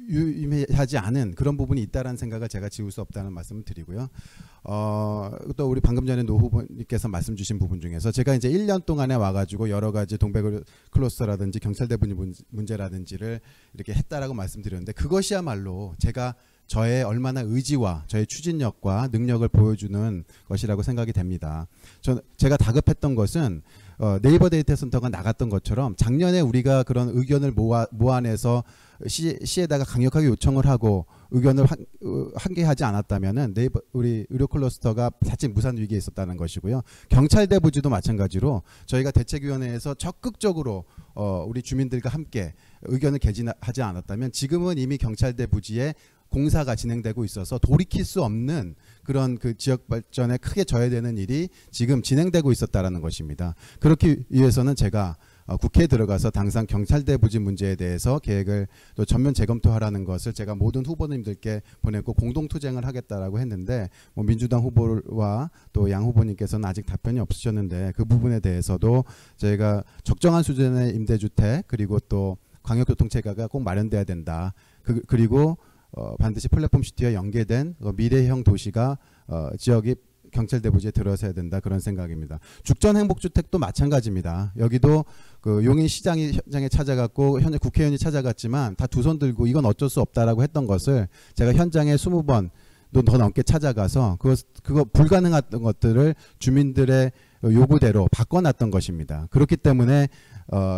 S5: 유의하지 않은 그런 부분이 있다라는 생각을 제가 지울 수 없다는 말씀을 드리고요. 또 우리 방금 전에 노 후보님께서 말씀 주신 부분 중에서 제가 이제 1년 동안에 와가지고 여러 가지 동백 클러스터라든지 경찰대부지 문제라든지를 이렇게 했다라고 말씀드렸는데, 그것이야말로 저의 얼마나 의지와 저의 추진력과 능력을 보여주는 것이라고 생각이 됩니다. 제가 다급했던 것은 네이버 데이터 센터가 나갔던 것처럼 작년에 우리가 그런 의견을 모아내서 시에다가 강력하게 요청을 하고 의견을 한개하지 않았다면은 우리 의료 클러스터가 사실 무산 위기에 있었다는 것이고요. 경찰대부지도 마찬가지로 저희가 대책위원회에서 적극적으로 우리 주민들과 함께 의견을 개진하지 않았다면 지금은 이미 경찰대부지에 공사가 진행되고 있어서 돌이킬 수 없는 그런 그 지역 발전에 크게 저해되는 일이 지금 진행되고 있었다라는 것입니다. 그렇기 위해서는 제가 국회에 들어가서 당장 경찰대부지 문제에 대해서 계획을 또 전면 재검토하라는 것을 제가 모든 후보님들께 보냈고 공동투쟁을 하겠다라고 했는데, 민주당 후보와 또 양 후보님께서는 아직 답변이 없으셨는데, 그 부분에 대해서도 저희가 적정한 수준의 임대주택, 그리고 또 광역교통체계가 꼭 마련돼야 된다. 그리고 반드시 플랫폼 시티와 연계된 미래형 도시가 지역이 경찰대부지에 들어서야 된다, 그런 생각입니다. 죽전 행복주택도 마찬가지입니다. 여기도 그 용인 시장이 현장에 찾아갔고 현재 국회의원이 찾아갔지만 다 두 손 들고 이건 어쩔 수 없다라고 했던 것을 제가 현장에 20번 더 넘게 찾아가서 그거 불가능한 것들을 주민들의 요구대로 바꿔놨던 것입니다. 그렇기 때문에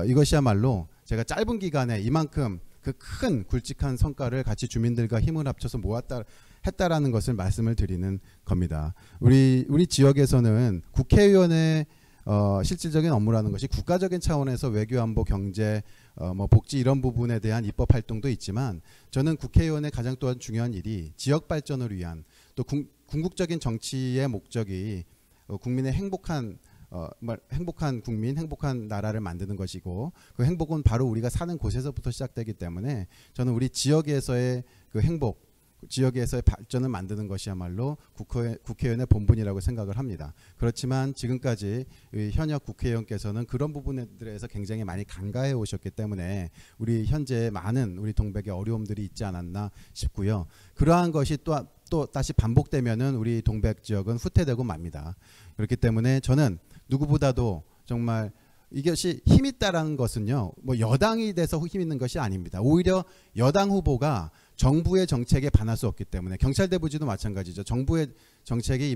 S5: 이것이야말로 제가 짧은 기간에 이만큼 그 큰 굵직한 성과를 같이 주민들과 힘을 합쳐서 했다라는 것을 말씀을 드리는 겁니다. 우리 지역에서는 국회의원의 실질적인 업무라는 것이 국가적인 차원에서 외교, 안보, 경제, 복지 이런 부분에 대한 입법 활동도 있지만, 저는 국회의원의 가장 또한 중요한 일이 지역 발전을 위한, 또 궁극적인 정치의 목적이 국민의 행복한 국민, 행복한 나라를 만드는 것이고, 그 행복은 바로 우리가 사는 곳에서부터 시작되기 때문에 저는 우리 지역에서의 그 행복, 지역에서의 발전을 만드는 것이야말로 국회의원의 본분이라고 생각을 합니다. 그렇지만 지금까지 현역 국회의원께서는 그런 부분들에서 굉장히 많이 간과해 오셨기 때문에 우리 현재 많은 우리 동백의 어려움들이 있지 않았나 싶고요. 그러한 것이 또 다시 반복되면은 우리 동백 지역은 후퇴되고 맙니다. 그렇기 때문에 저는 누구보다도 정말 이것이 힘 있다라는 것은요, 여당이 돼서 힘 있는 것이 아닙니다. 오히려 여당 후보가 정부의 정책에 반할 수 없기 때문에, 경찰대부지도 마찬가지죠. 정부의 정책이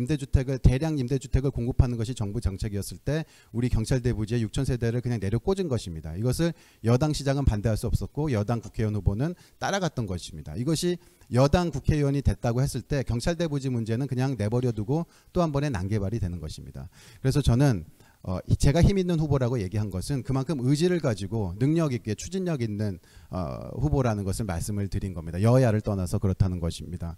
S5: 대량 임대주택을 공급하는 것이 정부 정책이었을 때 우리 경찰대부지에 6,000세대를 그냥 내려 꽂은 것입니다. 이것을 여당 시장은 반대할 수 없었고 여당 국회의원 후보는 따라갔던 것입니다. 이것이 여당 국회의원이 됐다고 했을 때 경찰대부지 문제는 그냥 내버려 두고 또 한 번의 난개발이 되는 것입니다. 그래서 저는 제가 힘 있는 후보라고 얘기한 것은 그만큼 의지를 가지고 능력 있게 추진력 있는 후보라는 것을 말씀을 드린 겁니다. 여야를 떠나서 그렇다는 것입니다.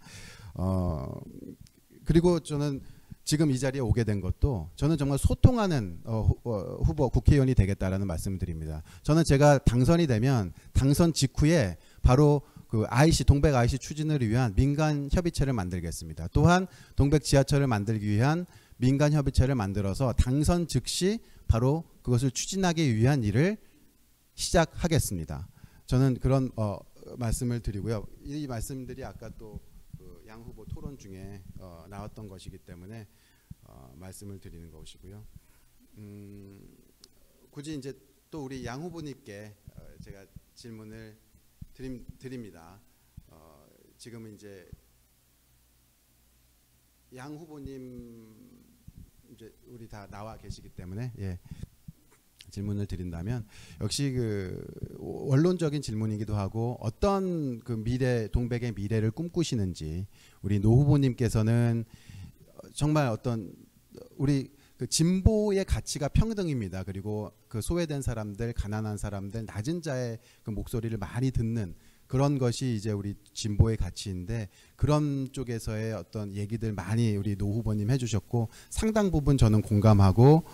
S5: 그리고 저는 지금 이 자리에 오게 된 것도 저는 정말 소통하는 후보 국회의원이 되겠다라는 말씀을 드립니다. 저는 제가 당선이 되면 당선 직후에 바로 그 IC 동백 IC 추진을 위한 민간 협의체를 만들겠습니다. 또한 동백 지하철을 만들기 위한 민간 협의체를 만들어서 당선 즉시 바로 그것을 추진하기 위한 일을 시작하겠습니다. 저는 그런 말씀을 드리고요. 이 말씀들이 아까 또 양 후보 토론 중에 나왔던 것이기 때문에 말씀을 드리는 것이고요. 굳이 이제 또 우리 양 후보님께 제가 질문을 드립니다. 지금은 이제 양 후보님 이제 우리 다 나와 계시기 때문에 예. 질문을 드린다면 역시 그 원론적인 질문이기도 하고 어떤 그 미래 동백의 미래를 꿈꾸시는지 우리 노 후보님께서는 정말 어떤 우리 그 진보의 가치가 평등입니다. 그리고 그 소외된 사람들, 가난한 사람들, 낮은 자의 그 목소리를 많이 듣는 그런 것이 이제 우리 진보의 가치인데 그런 쪽에서의 어떤 얘기들 많이 우리 노 후보님 해주셨고 상당 부분 저는 공감하고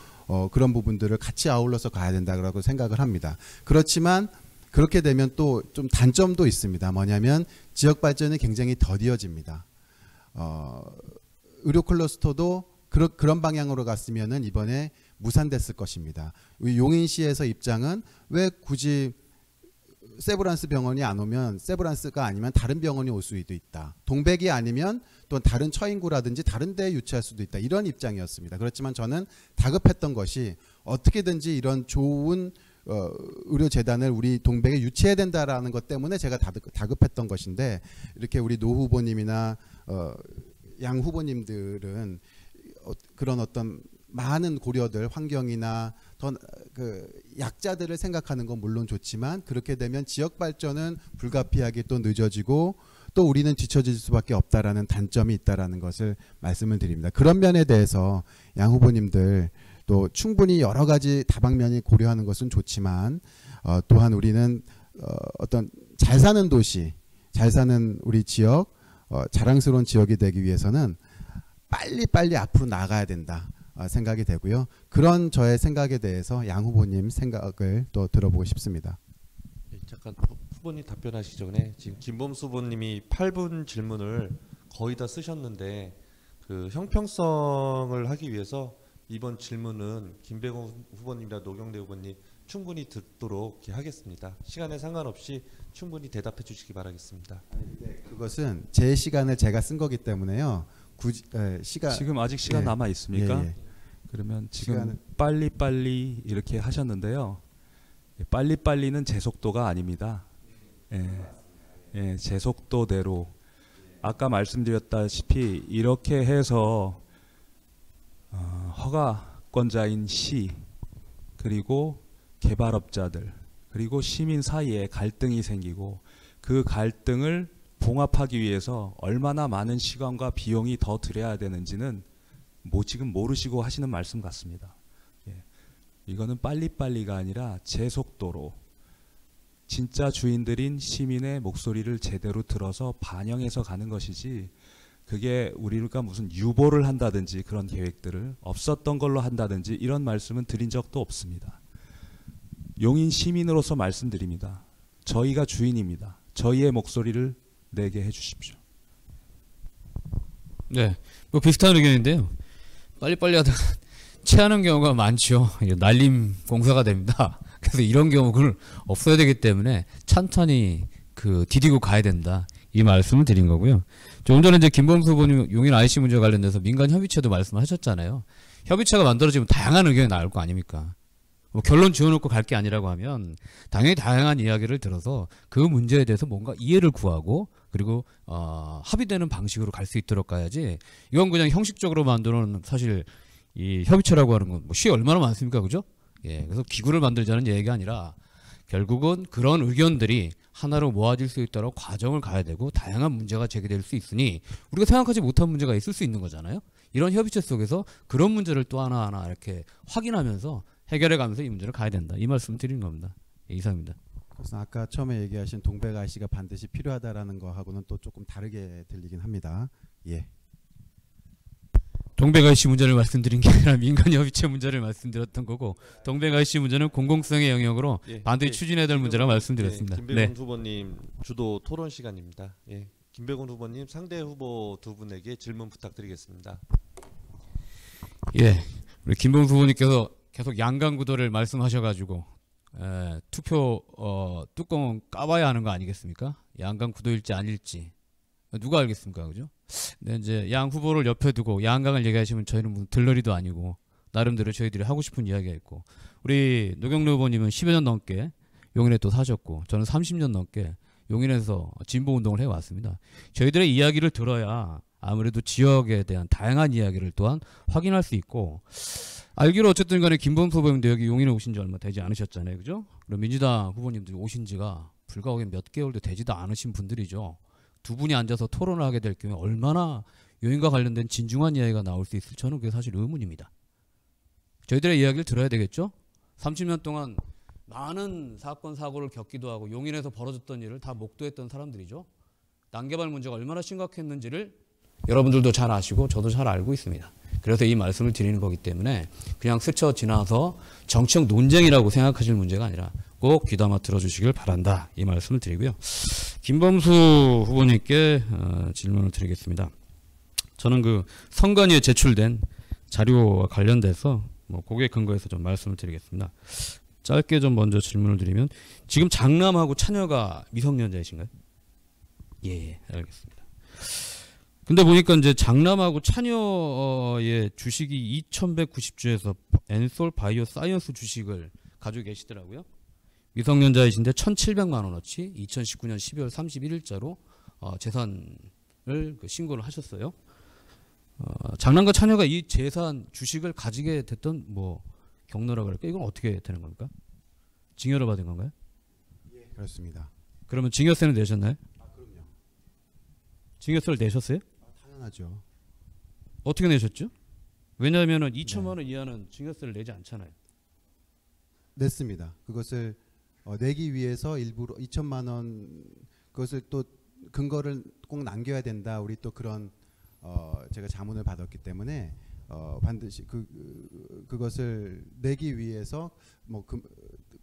S5: 그런 부분들을 같이 아울러서 가야 된다고 생각을 합니다. 그렇지만 그렇게 되면 또 좀 단점도 있습니다. 뭐냐면 지역 발전이 굉장히 더디어집니다. 의료 클러스터도 그런 방향으로 갔으면은 이번에 무산됐을 것입니다. 우리 용인시에서 입장은 왜 굳이 세브란스 병원이 안 오면 세브란스가 아니면 다른 병원이 올 수도 있다. 동백이 아니면 또 다른 처인구라든지 다른 데에 유치할 수도 있다. 이런 입장이었습니다. 그렇지만 저는 다급했던 것이 어떻게든지 이런 좋은 의료재단을 우리 동백에 유치해야 된다라는 것 때문에 제가 다급했던 것인데 이렇게 우리 노 후보님이나 양 후보님들은 그런 어떤 많은 고려들 환경이나 더 그 약자들을 생각하는 건 물론 좋지만 그렇게 되면 지역 발전은 불가피하게 또 늦어지고 또 우리는 뒤처질 수밖에 없다라는 단점이 있다라는 것을 말씀을 드립니다. 그런 면에 대해서 양 후보님들 또 충분히 여러 가지 다방면이 고려하는 것은 좋지만 또한 우리는 어떤 잘 사는 도시, 잘 사는 우리 지역, 자랑스러운 지역이 되기 위해서는 빨리 앞으로 나가야 된다 생각이 되고요. 그런 저의 생각에 대해서 양 후보님 생각을 또 들어보고 싶습니다.
S2: 잠깐 후보님 답변하시기 전에 지금 김범수 후보님이 8분 질문을 거의 다 쓰셨는데 그 형평성을 하기 위해서 이번 질문은 김배공 후보님이나 노경래 후보님 충분히 듣도록 하겠습니다. 시간에 상관없이 충분히 대답해 주시기 바라겠습니다.
S5: 네, 그것은 제 시간을 제가 쓴 거기 때문에요.
S7: 지금 아직 시간 남아 있습니까?
S5: 예.
S7: 그러면 지금 빨리 이렇게 하셨는데요. 빨리는 제 속도가 아닙니다. 예, 제 속도대로 아까 말씀드렸다시피 이렇게 해서 허가권자인 시 그리고 개발업자들 그리고 시민 사이에 갈등이 생기고 그 갈등을 봉합하기 위해서 얼마나 많은 시간과 비용이 더 들여야 되는지는 지금 모르시고 하시는 말씀 같습니다. 예. 이거는 빨리가 아니라 제 속도로 진짜 주인들인 시민의 목소리를 제대로 들어서 반영해서 가는 것이지 그게 우리가 무슨 유보를 한다든지 그런 계획들을 없었던 걸로 한다든지 이런 말씀은 드린 적도 없습니다. 용인 시민으로서 말씀드립니다. 저희가 주인입니다. 저희의 목소리를 내게 해주십시오.
S8: 네, 뭐 비슷한 의견인데요. 빨리 하다가 체하는 경우가 많죠. 날림 공사가 됩니다. 그래서 이런 경우는 없어야 되기 때문에 찬찬히 디디고 가야 된다. 이 말씀을 드린 거고요. 좀 전에 이제 김범수 후보님 용인 IC 문제와 관련돼서 민간 협의체도 말씀하셨잖아요. 협의체가 만들어지면 다양한 의견이 나올 거 아닙니까? 뭐 결론 지어놓고 갈 게 아니라고 하면 당연히 다양한 이야기를 들어서 그 문제에 대해서 뭔가 이해를 구하고 그리고 합의되는 방식으로 갈 수 있도록 가야지 이건 그냥 형식적으로 만드는 사실 이 협의체라고 하는 건 뭐 시 얼마나 많습니까, 그죠? 예, 그래서 기구를 만들자는 얘기가 아니라 결국은 그런 의견들이 하나로 모아질 수 있도록 과정을 가야 되고 다양한 문제가 제기될 수 있으니 우리가 생각하지 못한 문제가 있을 수 있는 거잖아요. 이런 협의체 속에서 그런 문제를 또 하나하나 이렇게 확인하면서 해결해가면서 이 문제를 가야 된다. 이 말씀 드리는 겁니다. 예, 이상입니다.
S5: 그래서 아까 처음에 얘기하신 동백 IC가 반드시 필요하다라는 거하고는 또 조금 다르게 들리긴 합니다. 예.
S8: 동백아이씨 문제를 말씀드린 게 아니라 민간협의체 문제를 말씀드렸던 거고 동백아이씨 문제는 공공성의 영역으로 반드시 추진해야 될 문제라고 말씀드렸습니다.
S2: 김백운 후보님 주도 토론 시간입니다. 김백운 후보님 상대 후보 두 분에게 질문 부탁드리겠습니다.
S8: 우리 김백운 후보님께서 계속 양강 구도를 말씀하셔가지고 투표 뚜껑은 까봐야 하는 거 아니겠습니까? 양강 구도일지 아닐지 누가 알겠습니까, 그죠? 근데 이제 양 후보를 옆에 두고 양강을 얘기하시면 저희는 무슨 들러리도 아니고 나름대로 저희들이 하고 싶은 이야기가 있고 우리 노경래 후보님은 10여 년 넘게 용인에 또 사셨고 저는 30년 넘게 용인에서 진보 운동을 해왔습니다. 저희들의 이야기를 들어야 아무래도 지역에 대한 다양한 이야기를 또한 확인할 수 있고 알기로 어쨌든 간에 김범수 후보님도 여기 용인에 오신 지 얼마 되지 않으셨잖아요, 그죠? 그리고 민주당 후보님도 오신 지가 불과 몇 개월도 되지도 않으신 분들이죠. 두 분이 앉아서 토론을 하게 될 경우에 얼마나 용인과 관련된 진중한 이야기가 나올 수 있을지 저는 그게 사실 의문입니다. 저희들의 이야기를 들어야 되겠죠? 30년 동안 많은 사건 사고를 겪기도 하고 용인에서 벌어졌던 일을 다 목도했던 사람들이죠. 난개발 문제가 얼마나 심각했는지를 여러분들도 잘 아시고 저도 잘 알고 있습니다. 그래서 이 말씀을 드리는 거기 때문에 그냥 스쳐 지나서 정치적 논쟁이라고 생각하실 문제가 아니라 꼭 귀담아 들어주시길 바란다. 이 말씀을 드리고요. 김범수 후보님께 질문을 드리겠습니다. 저는 그 선관위에 제출된 자료와 관련돼서 그거에 근거해서 좀 말씀을 드리겠습니다. 짧게 좀 먼저 질문을 드리면 지금 장남하고 차녀가 미성년자이신가요? 예, 알겠습니다. 근데 보니까 이제 장남하고 차녀의 주식이 2190주에서 엔솔 바이오 사이언스 주식을 가지고 계시더라고요. 미성년자이신데 1,700만 원어치 2019년 12월 31일자로 재산을 신고를 하셨어요. 장남과 차녀가 이 재산 주식을 가지게 됐던 경로라고 할까? 이건 어떻게 되는 겁니까? 증여를 받은 건가요?
S5: 예, 그렇습니다.
S8: 그러면 증여세는 내셨나요?
S5: 그럼요.
S8: 증여세를 내셨어요?
S5: 당연하죠.
S8: 어떻게 내셨죠? 왜냐하면 2천만 원 이하는 증여세를 내지 않잖아요.
S5: 냈습니다. 그것을 내기 위해서 일부러 2천만 원 그것을 또 근거를 꼭 남겨야 된다. 우리 또 그런 제가 자문을 받았기 때문에 반드시 그것을 내기 위해서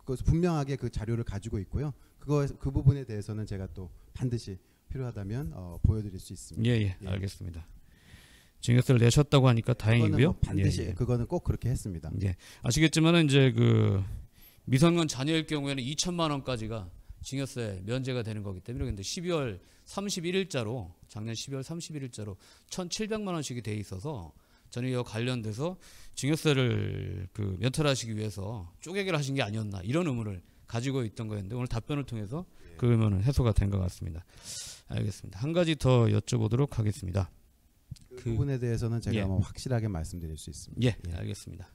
S5: 그것 분명하게 그 자료를 가지고 있고요. 그 부분에 대해서는 제가 또 반드시 필요하다면 보여드릴 수 있습니다.
S8: 예, 알겠습니다. 증여세를 내셨다고 하니까 다행이고요.
S5: 반드시 그거는 꼭 그렇게 했습니다.
S8: 예, 아시겠지만은 이제 그 미성년 자녀일 경우에는 2천만 원까지가 증여세 면제가 되는 거기 때문에 근데 12월 31일자로 작년 12월 31일자로 1,700만 원씩이 돼 있어서 저는 이와 관련돼서 증여세를 면탈하시기 위해서 쪼개기를 하신 게 아니었나 이런 의문을 가지고 있던 거였는데 오늘 답변을 통해서 그 의문은 해소가 된 것 같습니다. 알겠습니다. 한 가지 더 여쭤보도록 하겠습니다.
S5: 그 부분에 대해서는 제가 확실하게 말씀드릴 수 있습니다.
S8: 예, 알겠습니다.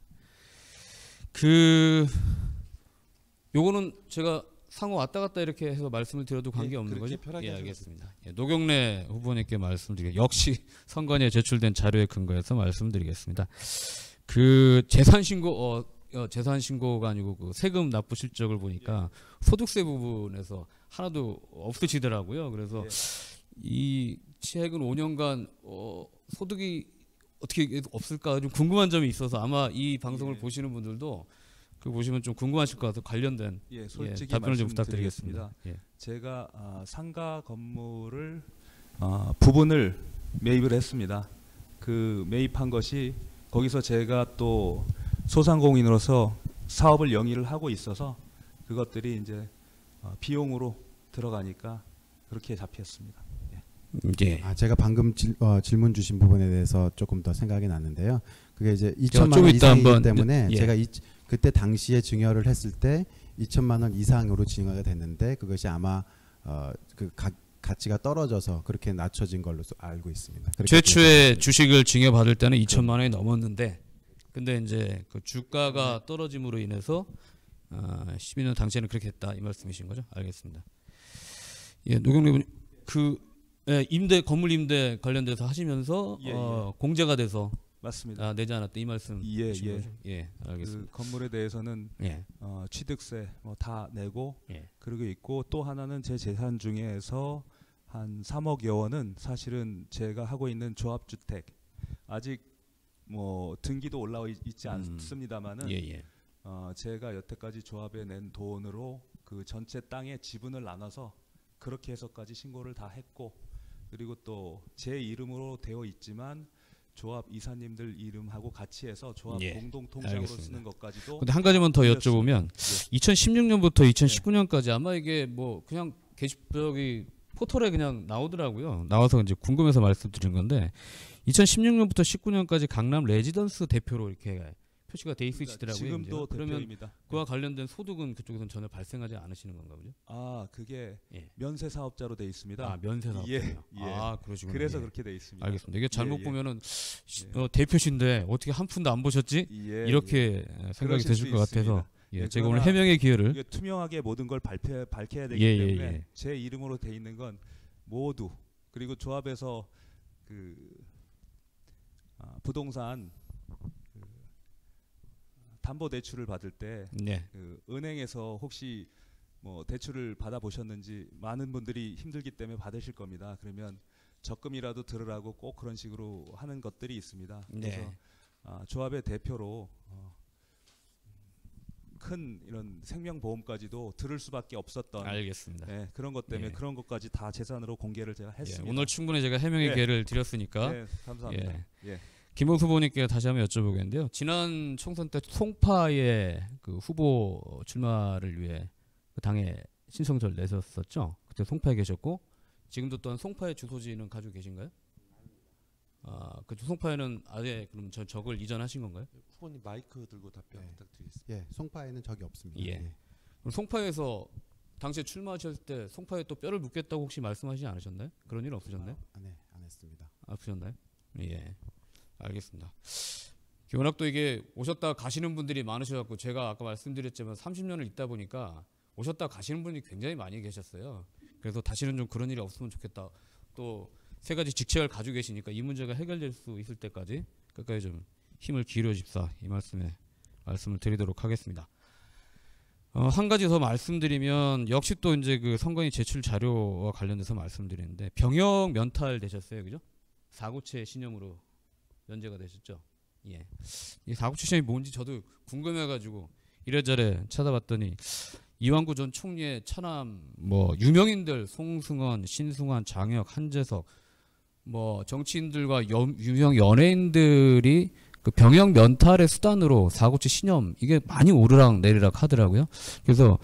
S8: 요거는 제가 상호 왔다 갔다 이렇게 해서 말씀을 드려도 관계 없는 거죠? 예, 알겠습니다. 노경래 후보님께 말씀드리겠습니다. 역시 선관위에 제출된 자료에 근거해서 말씀드리겠습니다. 그 재산 신고가 아니고 그 세금 납부 실적을 보니까 소득세 부분에서 하나도 없으시더라고요. 그래서 이 최근 5년간 소득이 어떻게 없을까 좀 궁금한 점이 있어서 아마 이 방송을 보시는 분들도 그 보시면 좀 궁금하실 것 같아서 관련된
S7: 솔직히
S8: 답변을 좀 부탁드리겠습니다.
S7: 제가 상가 건물을 부분을 매입을 했습니다. 그 매입한 것이 거기서 제가 또 소상공인으로서 사업을 영위를 하고 있어서 그것들이 이제 비용으로 들어가니까 그렇게 잡혔습니다.
S5: 제가 방금 질문 주신 부분에 대해서 조금 더 생각이 났는데요. 그게 이제 2천만
S8: 좀
S5: 원
S8: 이따
S5: 이상이기
S8: 한번
S5: 때문에 제가 그때 당시에 증여를 했을 때 2천만 원 이상으로 증여가 됐는데 그것이 아마 그 가치가 떨어져서 그렇게 낮춰진 걸로 알고 있습니다.
S8: 최초에 주식을 증여받을 때는 2천만 원이 넘었는데 근데 이제 그 주가가 떨어짐으로 인해서 12년 당시에는 그렇게 했다 이 말씀이신 거죠? 알겠습니다. 예, 노경래 의원님 건물 임대 관련돼서 하시면서 공제가 돼서
S7: 맞습니다.
S8: 내지 않았다 이 말씀이신 거죠? 예, 알겠습니다.
S7: 그 건물에 대해서는 취득세 다 내고 그러고 있고 또 하나는 제 재산 중에서 한 3억여 원은 사실은 제가 하고 있는 조합주택 아직 뭐 등기도 올라와 있지 않습니다만은
S8: 예.
S7: 제가 여태까지 조합에 낸 돈으로 그 전체 땅의 지분을 나눠서 그렇게 해서까지 신고를 다 했고, 그리고 또 제 이름으로 되어 있지만 조합 이사님들 이름하고 같이 해서 조합
S8: 예,
S7: 공동 통장으로
S8: 알겠습니다.
S7: 쓰는 것까지도.
S8: 근데 한 가지만 더
S7: 올렸습니다.
S8: 여쭤보면
S7: 예.
S8: 2016년부터 2019년까지 아마 이게 뭐 그냥 저기 포털에 그냥 나오더라고요. 나와서 이제 궁금해서 말씀드린 건데 2016년부터 19년까지 강남 레지던스 대표로 이렇게 표시가 돼 있으시더라고요.
S7: 지금도
S8: 이제요. 그러면
S7: 대표입니다.
S8: 그와 관련된 소득은 그쪽에서는 전혀 발생하지 않으시는 건가 보죠?
S7: 아, 그게
S8: 예.
S7: 면세 사업자로 돼 있습니다.
S8: 아, 면세사업.
S7: 예, 예.
S8: 아, 그러시군요.
S7: 그래서
S8: 예.
S7: 그렇게 돼 있습니다.
S8: 알겠습니다. 이게 잘못
S7: 예.
S8: 보면은
S7: 예.
S8: 대표신데 어떻게 한 푼도 안 보셨지?
S7: 예,
S8: 이렇게 생각이
S7: 그러실
S8: 되실
S7: 수
S8: 것 같아서
S7: 있습니다.
S8: 예,
S7: 예,
S8: 제가 오늘
S7: 그러나
S8: 해명의 기회를
S7: 이게 투명하게 모든 걸 밝혀야 되기
S8: 예,
S7: 때문에
S8: 예.
S7: 제 이름으로 돼 있는 건 모두, 그리고 조합에서 그 부동산 그 담보 대출을 받을 때
S8: 네.
S7: 그 은행에서 혹시 뭐 대출을 받아 보셨는지 많은 분들이 힘들기 때문에 받으실 겁니다. 그러면 적금이라도 들으라고 꼭 그런 식으로 하는 것들이 있습니다. 그래서
S8: 네.
S7: 조합의 대표로 큰 이런 생명보험까지도 들을 수밖에 없었던
S8: 알겠습니다.
S7: 네, 그런 것 때문에
S8: 예.
S7: 그런 것까지 다 재산으로 공개를 제가
S8: 예,
S7: 했습니다.
S8: 오늘 충분히 제가 해명의
S7: 예.
S8: 기회를 드렸으니까
S7: 네, 감사합니다.
S8: 예.
S7: 예.
S8: 김봉수 후보님께 다시 한번 여쭤보겠는데요. 지난 총선 때 송파의 그 후보 출마를 위해 그 당에 신청서를 내셨었죠. 그때 송파에 계셨고 지금도 또한 송파의 주소지는 가지고 계신가요? 그 송파에는 아예 그럼 적을 이전하신 건가요?
S2: 후보님 마이크 들고 답변
S5: 네.
S2: 부탁드리겠습니다.
S5: 예, 송파에는 적이 없습니다.
S8: 예. 그럼 송파에서 당시에 출마하셨을 때 송파에 또 뼈를 묻겠다고 혹시 말씀하시지 않으셨나요? 그런 일 없으셨나요?
S5: 네, 안 했습니다.
S8: 아프셨나요? 예, 알겠습니다. 워낙 또 이게 오셨다 가시는 분들이 많으셔갖고 제가 아까 말씀드렸지만 30년을 있다 보니까 오셨다 가시는 분이 굉장히 많이 계셨어요. 그래서 다시는 좀 그런 일이 없으면 좋겠다. 또 세 가지 직책을 가지고 계시니까 이 문제가 해결될 수 있을 때까지 끝까지 좀 힘을 기울여 주십사 이 말씀을 드리도록 하겠습니다. 한 가지 더 말씀드리면 역시 또 이제 그 선관위 제출 자료와 관련돼서 말씀드리는데 병역 면탈 되셨어요, 그죠? 사고체 신염으로 면제가 되셨죠. 예, 이 사고체 신염이 뭔지 저도 궁금해가지고 이래저래 찾아봤더니 이완구 전 총리의 차남 뭐 유명인들 송승헌, 신승환, 장혁, 한재석 뭐 정치인들과 유명 연예인들이 그 병역 면탈의 수단으로 사고체 신염 이게 많이 오르락 내리락 하더라고요. 그래서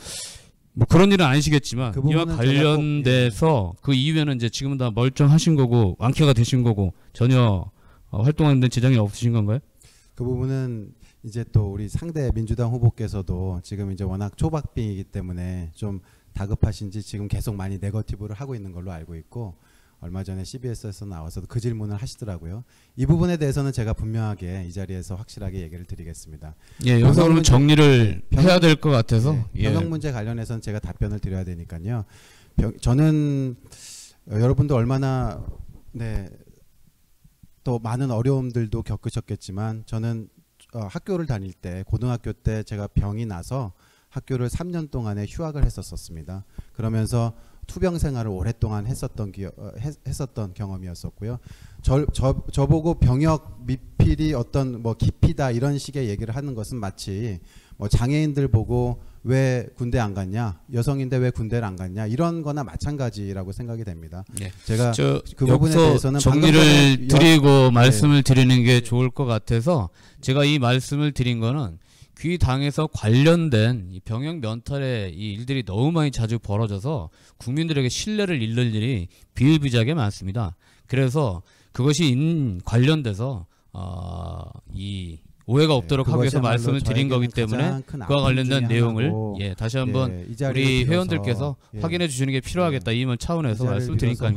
S8: 뭐 그런 일은 아니시겠지만
S5: 그
S8: 이와
S5: 부분은
S8: 관련돼서 그 이후에는 이제 지금은 다 멀쩡하신 거고 완쾌가 되신 거고 전혀 활동하는 데 지장이 없으신 건가요?
S5: 그 부분은 이제 또 우리 상대 민주당 후보께서도 지금 이제 워낙 초박빙이기 때문에 좀 다급하신지 지금 계속 많이 네거티브를 하고 있는 걸로 알고 있고 얼마 전에 CBS에서 나와서도 그 질문을 하시더라고요. 이 부분에 대해서는 제가 분명하게 이 자리에서 확실하게 얘기를 드리겠습니다.
S8: 예, 여기서 그러면 정리를 해야 될 것 같아서
S5: 네, 병역 문제 관련해서는 제가 답변을 드려야 되니까요. 저는 여러분도 얼마나 또 많은 어려움들도 겪으셨겠지만 저는 학교를 다닐 때 고등학교 때 제가 병이 나서 학교를 3년 동안에 휴학을 했었습니다. 그러면서 투병 생활을 오랫동안 했었던 경험이었었고요. 저보고 병역 미필이 어떤 뭐 기피다 이런 식의 얘기를 하는 것은 마치 뭐 장애인들 보고 왜 군대 안 갔냐, 여성인데 왜 군대를 안 갔냐 이런 거나 마찬가지라고 생각이 됩니다.
S8: 네.
S5: 제가 그 부분에
S8: 여기서
S5: 대해서는
S8: 정리를 드리고 말씀을 드리는 게 좋을 것 같아서 제가 이 말씀을 드린 거는 귀 당에서 관련된 이 병역 면탈의 이 일들이 너무 많이 자주 벌어져서 국민들에게 신뢰를 잃는 일이 비일비재하게 많습니다. 그래서 그것이 관련돼서 이 오해가 없도록 하기 위해서 말씀을 드린 거기 때문에 그와 관련된 내용을 다시 한번 우리 회원들께서 확인해 주시는 게 필요하겠다 이 차원에서 말씀을 드리니까요.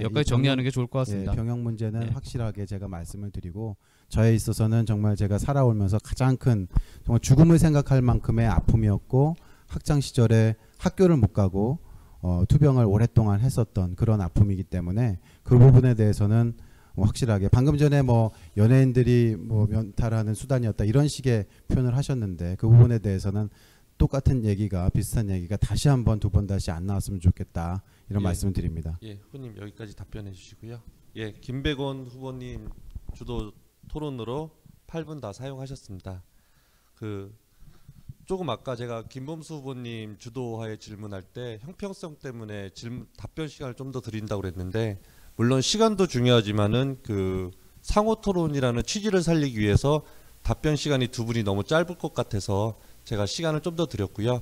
S8: 여기까지 정리하는 게 좋을 것 같습니다.
S5: 병역 문제는 확실하게 제가 말씀을 드리고 저에 있어서는 정말 제가 살아오면서 가장 큰 정말 죽음을 생각할 만큼의 아픔이었고 학창 시절에 학교를 못 가고 투병을 오랫동안 했었던 그런 아픔이기 때문에 그 부분에 대해서는 확실하게 방금 전에 뭐 연예인들이 뭐 면탈하는 수단이었다 이런 식의 표현을 하셨는데 그 부분에 대해서는 똑같은 얘기가 비슷한 얘기가 다시 한번 두 번 다시 안 나왔으면 좋겠다 이런 말씀을 드립니다.
S2: 예, 후보님 여기까지 답변해 주시고요. 예, 김백원 후보님 주도 토론으로 8분 다 사용하셨습니다. 조금 아까 제가 김범수 후보님 주도하에 질문할 때 형평성 때문에 답변 시간을 좀 더 드린다고 그랬는데, 물론 시간도 중요하지만은 상호 토론이라는 취지를 살리기 위해서 답변 시간이 두 분이 너무 짧을 것 같아서 제가 시간을 좀 더 드렸고요.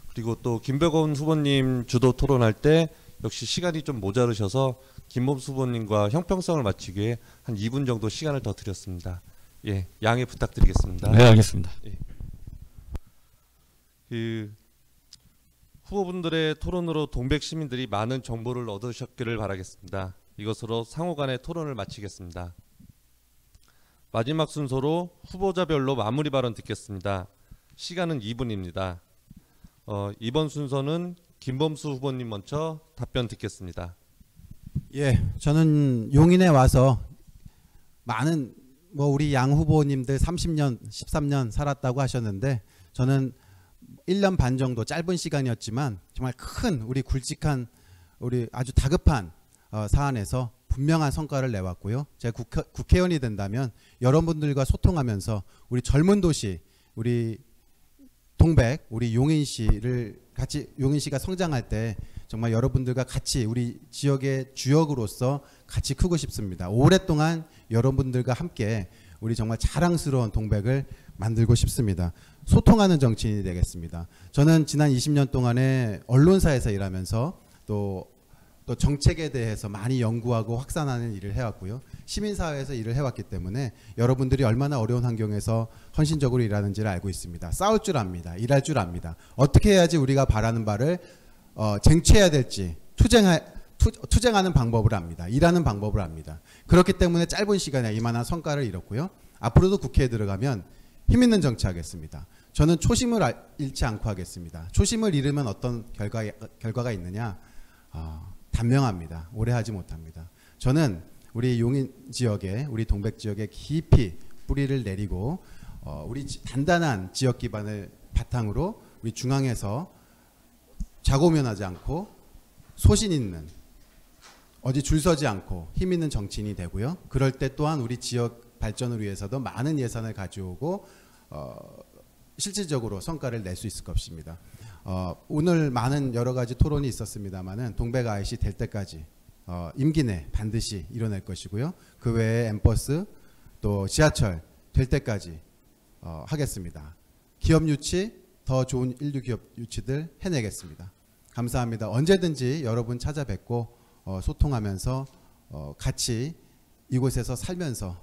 S2: 그리고 또 김백원 후보님 주도 토론할 때 역시 시간이 좀 모자르셔서 김범수 후보님과 형평성을 맞추기 위해 한 2분 정도 시간을 더 드렸습니다. 예, 양해 부탁드리겠습니다.
S8: 네, 알겠습니다.
S2: 예. 후보분들의 토론으로 동백 시민들이 많은 정보를 얻으셨기를 바라겠습니다. 이것으로 상호 간의 토론을 마치겠습니다. 마지막 순서로 후보자별로 마무리 발언 듣겠습니다. 시간은 2분입니다. 이번 순서는 김범수 후보님 먼저 답변 듣겠습니다.
S5: 예, 저는 용인에 와서 많은 우리 양 후보님들 30년, 13년 살았다고 하셨는데, 저는 1년 반 정도 짧은 시간이었지만 정말 큰 우리 굵직한 우리 아주 다급한 사안에서 분명한 성과를 내왔고요. 제가 국회의원이 된다면 여러분들과 소통하면서 우리 젊은 도시, 우리 동백, 우리 용인시를 같이, 용인시가 성장할 때 정말 여러분들과 같이 우리 지역의 주역으로서 같이 크고 싶습니다. 오랫동안 여러분들과 함께 우리 정말 자랑스러운 동백을 만들고 싶습니다. 소통하는 정치인이 되겠습니다. 저는 지난 20년 동안에 언론사에서 일하면서 또 정책에 대해서 많이 연구하고 확산하는 일을 해왔고요. 시민사회에서 일을 해왔기 때문에 여러분들이 얼마나 어려운 환경에서 헌신적으로 일하는지를 알고 있습니다. 싸울 줄 압니다. 일할 줄 압니다. 어떻게 해야지 우리가 바라는 바를 쟁취해야 될지 투쟁하는 방법을 압니다. 일하는 방법을 압니다. 그렇기 때문에 짧은 시간에 이만한 성과를 이뤘고요. 앞으로도 국회에 들어가면 힘있는 정치하겠습니다. 저는 초심을 잃지 않고 하겠습니다. 초심을 잃으면 어떤 결과가 있느냐? 단명합니다. 오래 하지 못합니다. 저는 우리 용인 지역에, 우리 동백 지역에 깊이 뿌리를 내리고 우리 단단한 지역 기반을 바탕으로 우리 중앙에서 좌고면하지 않고 소신 있는, 어디 줄 서지 않고 힘 있는 정치인이 되고요. 그럴 때 또한 우리 지역 발전을 위해서도 많은 예산을 가져오고 실질적으로 성과를 낼 수 있을 것입니다. 오늘 많은 여러 가지 토론이 있었습니다만은 동백 IC 될 때까지 임기 내 반드시 이뤄낼 것이고요. 그 외에 엠버스 또 지하철 될 때까지 하겠습니다. 기업 유치, 더 좋은 인류 기업 유치들 해내겠습니다. 감사합니다. 언제든지 여러분 찾아뵙고 소통하면서 같이 이곳에서 살면서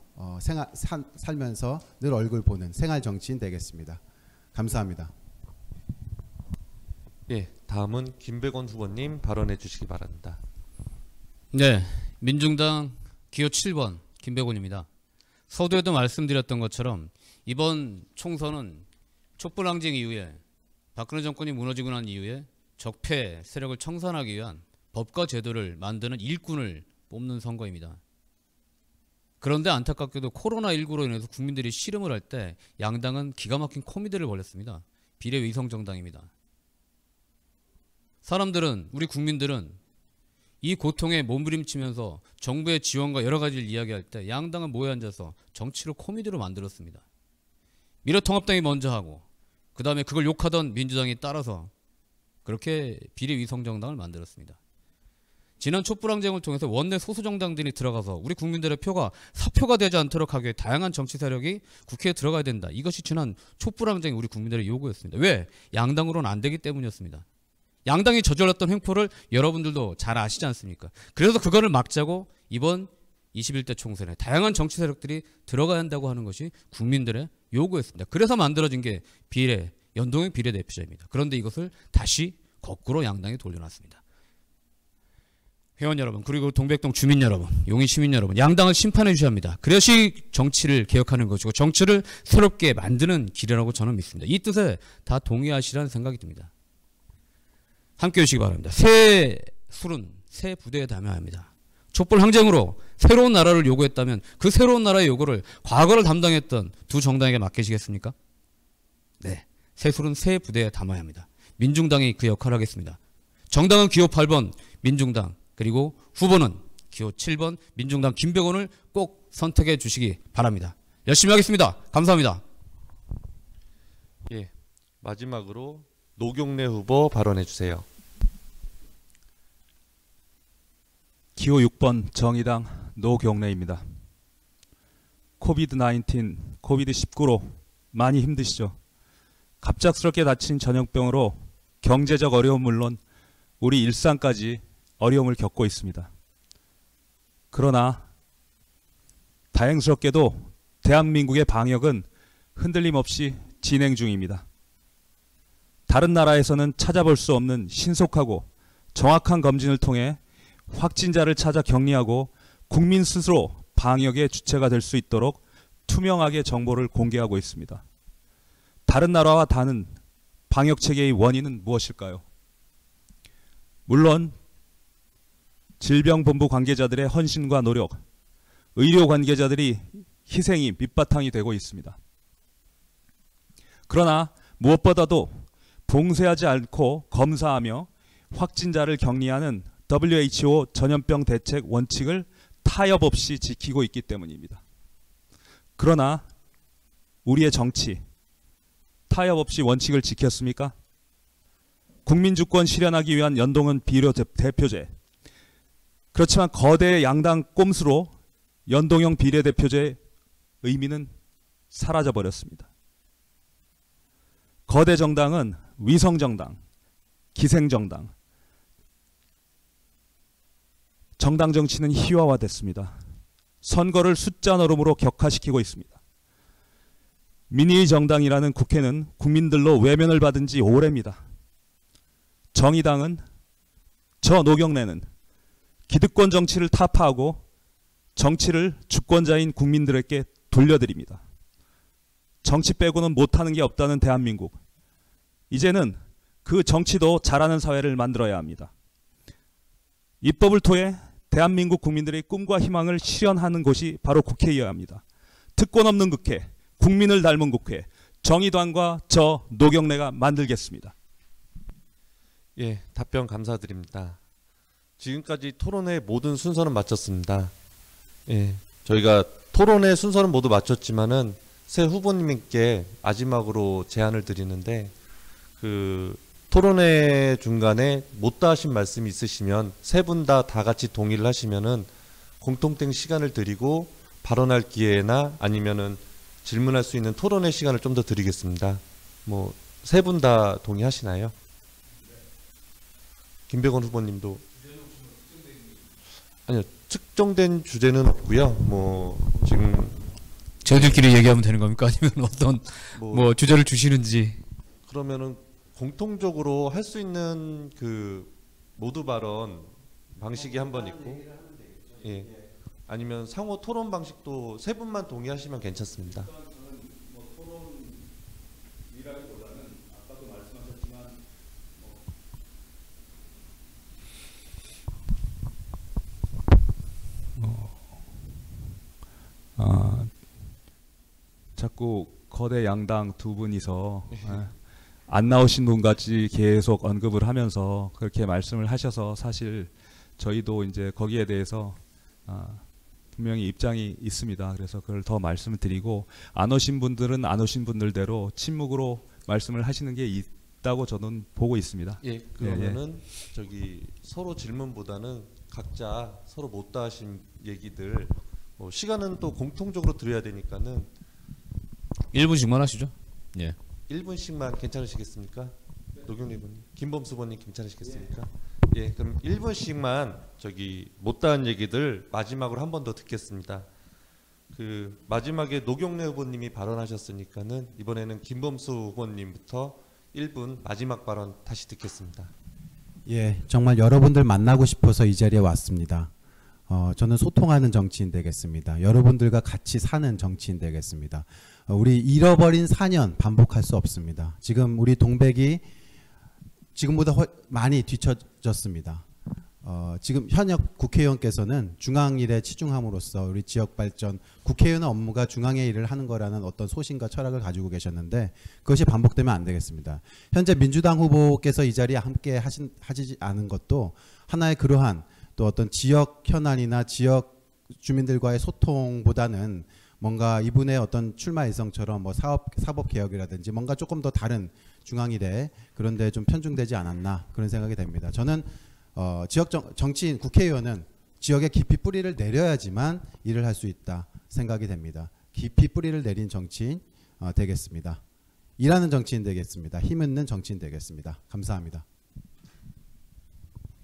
S5: 살면서 늘 얼굴 보는 생활 정치인 되겠습니다. 감사합니다.
S2: 예, 다음은 김백원 후보님 발언해 주시기 바랍니다.
S8: 네, 민중당 기호 7번 김백원입니다. 서두에도 말씀드렸던 것처럼 이번 총선은 촛불항쟁 이후에 박근혜 정권이 무너지고 난 이후에 적폐 세력을 청산하기 위한 법과 제도를 만드는 일꾼을 뽑는 선거입니다. 그런데 안타깝게도 코로나19로 인해서 국민들이 씨름을 할 때 양당은 기가 막힌 코미디를 벌였습니다. 비례위성정당입니다. 사람들은, 우리 국민들은 이 고통에 몸부림치면서 정부의 지원과 여러 가지를 이야기할 때 양당은 모여 앉아서 정치를 코미디로 만들었습니다. 미래통합당이 먼저 하고 그 다음에 그걸 욕하던 민주당이 따라서 그렇게 비례위성정당을 만들었습니다. 지난 촛불항쟁을 통해서 원내 소수정당들이 들어가서 우리 국민들의 표가 사표가 되지 않도록 하기 위해 다양한 정치 세력이 국회에 들어가야 된다. 이것이 지난 촛불항쟁이 우리 국민들의 요구였습니다. 왜? 양당으로는 안 되기 때문이었습니다. 양당이 저질렀던 횡포를 여러분들도 잘 아시지 않습니까? 그래서 그거를 막자고 이번 21대 총선에 다양한 정치 세력들이 들어가야 한다고 하는 것이 국민들의 요구였습니다. 그래서 만들어진 게 연동형 비례대표제입니다. 그런데 이것을 다시 거꾸로 양당에 돌려놨습니다. 회원 여러분, 그리고 동백동 주민 여러분, 용인 시민 여러분, 양당을 심판해 주셔야 합니다. 그것이 정치를 개혁하는 것이고 정치를 새롭게 만드는 길이라고 저는 믿습니다. 이 뜻에 다 동의하시라는 생각이 듭니다. 함께 해주시기 바랍니다. 새 술은 새 부대에 담아야 합니다. 촛불 항쟁으로 새로운 나라를 요구했다면 그 새로운 나라의 요구를 과거를 담당했던 두 정당에게 맡기시겠습니까? 네, 새 술은 새 부대에 담아야 합니다. 민중당이 그 역할을 하겠습니다. 정당은 기호 8번 민중당, 그리고 후보는 기호 7번 민중당 김백원을 꼭 선택해 주시기 바랍니다. 열심히 하겠습니다. 감사합니다.
S2: 예, 마지막으로 노경래 후보 발언해 주세요.
S7: 기호 6번 정의당 노경래입니다. 코비드-19로 많이 힘드시죠? 갑작스럽게 닥친 전염병으로 경제적 어려움은 물론 우리 일상까지 어려움을 겪고 있습니다. 그러나 다행스럽게도 대한민국의 방역은 흔들림 없이 진행 중입니다. 다른 나라에서는 찾아볼 수 없는 신속하고 정확한 검진을 통해 확진자를 찾아 격리하고 국민 스스로 방역의 주체가 될 수 있도록 투명하게 정보를 공개하고 있습니다. 다른 나라와 다른 방역 체계의 원인은 무엇일까요? 물론 질병본부 관계자들의 헌신과 노력, 의료 관계자들이 희생이 밑바탕이 되고 있습니다. 그러나 무엇보다도 봉쇄하지 않고 검사하며 확진자를 격리하는 WHO 전염병 대책 원칙을 타협 없이 지키고 있기 때문입니다. 그러나 우리의 정치, 타협 없이 원칙을 지켰습니까? 국민주권 실현하기 위한 연동형 비례 대표제. 그렇지만 거대 양당 꼼수로 연동형 비례대표제의 의미는 사라져버렸습니다. 거대 정당은 위성정당, 기생정당, 정당 정치는 희화화됐습니다. 선거를 숫자 노름으로 격화시키고 있습니다. 민의의 정당이라는 국회는 국민들로 외면을 받은 지 오래입니다. 정의당은, 저 노경래는 기득권 정치를 타파하고 정치를 주권자인 국민들에게 돌려드립니다. 정치 빼고는 못하는 게 없다는 대한민국. 이제는 그 정치도 잘하는 사회를 만들어야 합니다. 입법을 통해 대한민국 국민들의 꿈과 희망을 실현하는 곳이 바로 국회여야 합니다. 특권 없는 국회, 국민을 닮은 국회, 정의당과 저 노경래가 만들겠습니다.
S2: 예, 답변 감사드립니다. 지금까지 토론회 모든 순서는 마쳤습니다. 예, 저희가 토론회 순서는 모두 마쳤지만은 새 후보님께 마지막으로 제안을 드리는데, 그 토론회 중간에 못다 하신 말씀이 있으시면 세 분 다 같이 동의를 하시면은 공통된 시간을 드리고 발언할 기회나 아니면은 질문할 수 있는 토론회 시간을 좀 더 드리겠습니다. 뭐 세 분 다 동의하시나요? 김백원 후보님도. 아니요, 특정된 주제는 없고요. 뭐 지금
S8: 저희들끼리 얘기하면 되는 겁니까? 아니면 어떤 뭐 주제를 주시는지.
S2: 그러면은 공통적으로 할 수 있는 그 모두 발언 방식이 한 번 있고, 예, 아니면 상호 토론 방식도 세 분만 동의하시면 괜찮습니다.
S7: 자꾸 거대 양당 두 분이서 안 나오신 분같이 계속 언급을 하면서 그렇게 말씀을 하셔서 사실 저희도 이제 거기에 대해서 분명히 입장이 있습니다. 그래서 그걸 더 말씀을 드리고, 안 오신 분들은 안 오신 분들대로 침묵으로 말씀을 하시는 게 있다고 저는 보고 있습니다.
S2: 예, 그러면은 저기 서로 질문보다는 각자 서로 못다 하신 얘기들, 뭐 시간은 또 공통적으로 드려야 되니까는
S8: 1분씩만 하시죠. 예.
S2: 1분씩만 괜찮으시겠습니까? 노경래 의원님, 김범수 의원님 괜찮으시겠습니까? 예, 그럼 1분씩만 저기 못다한 얘기들 마지막으로 한 번 더 듣겠습니다. 그 마지막에 노경래 후보님이 발언하셨으니까는 이번에는 김범수 후보님부터 1분 마지막 발언 다시 듣겠습니다.
S5: 예, 정말 여러분들 만나고 싶어서 이 자리에 왔습니다. 저는 소통하는 정치인 되겠습니다. 여러분들과 같이 사는 정치인 되겠습니다. 우리 잃어버린 4년 반복할 수 없습니다. 지금 우리 동백이 지금보다 많이 뒤처졌습니다. 지금 현역 국회의원께서는 중앙 일에 치중함으로써 우리 지역 발전, 국회의원 업무가 중앙의 일을 하는 거라는 어떤 소신과 철학을 가지고 계셨는데 그것이 반복되면 안 되겠습니다. 현재 민주당 후보께서 이 자리에 함께 하지 않은 것도 하나의 그러한 또 어떤 지역 현안이나 지역 주민들과의 소통보다는 뭔가 이분의 어떤 출마 일성처럼 뭐 사법 개혁이라든지 뭔가 조금 더 다른 중앙일에 그런데 좀 편중되지 않았나 그런 생각이 됩니다. 저는 지역 정치인 국회의원은 지역에 깊이 뿌리를 내려야지만 일을 할 수 있다 생각이 됩니다. 깊이 뿌리를 내린 정치인 되겠습니다. 일하는 정치인 되겠습니다. 힘 있는 정치인 되겠습니다. 감사합니다.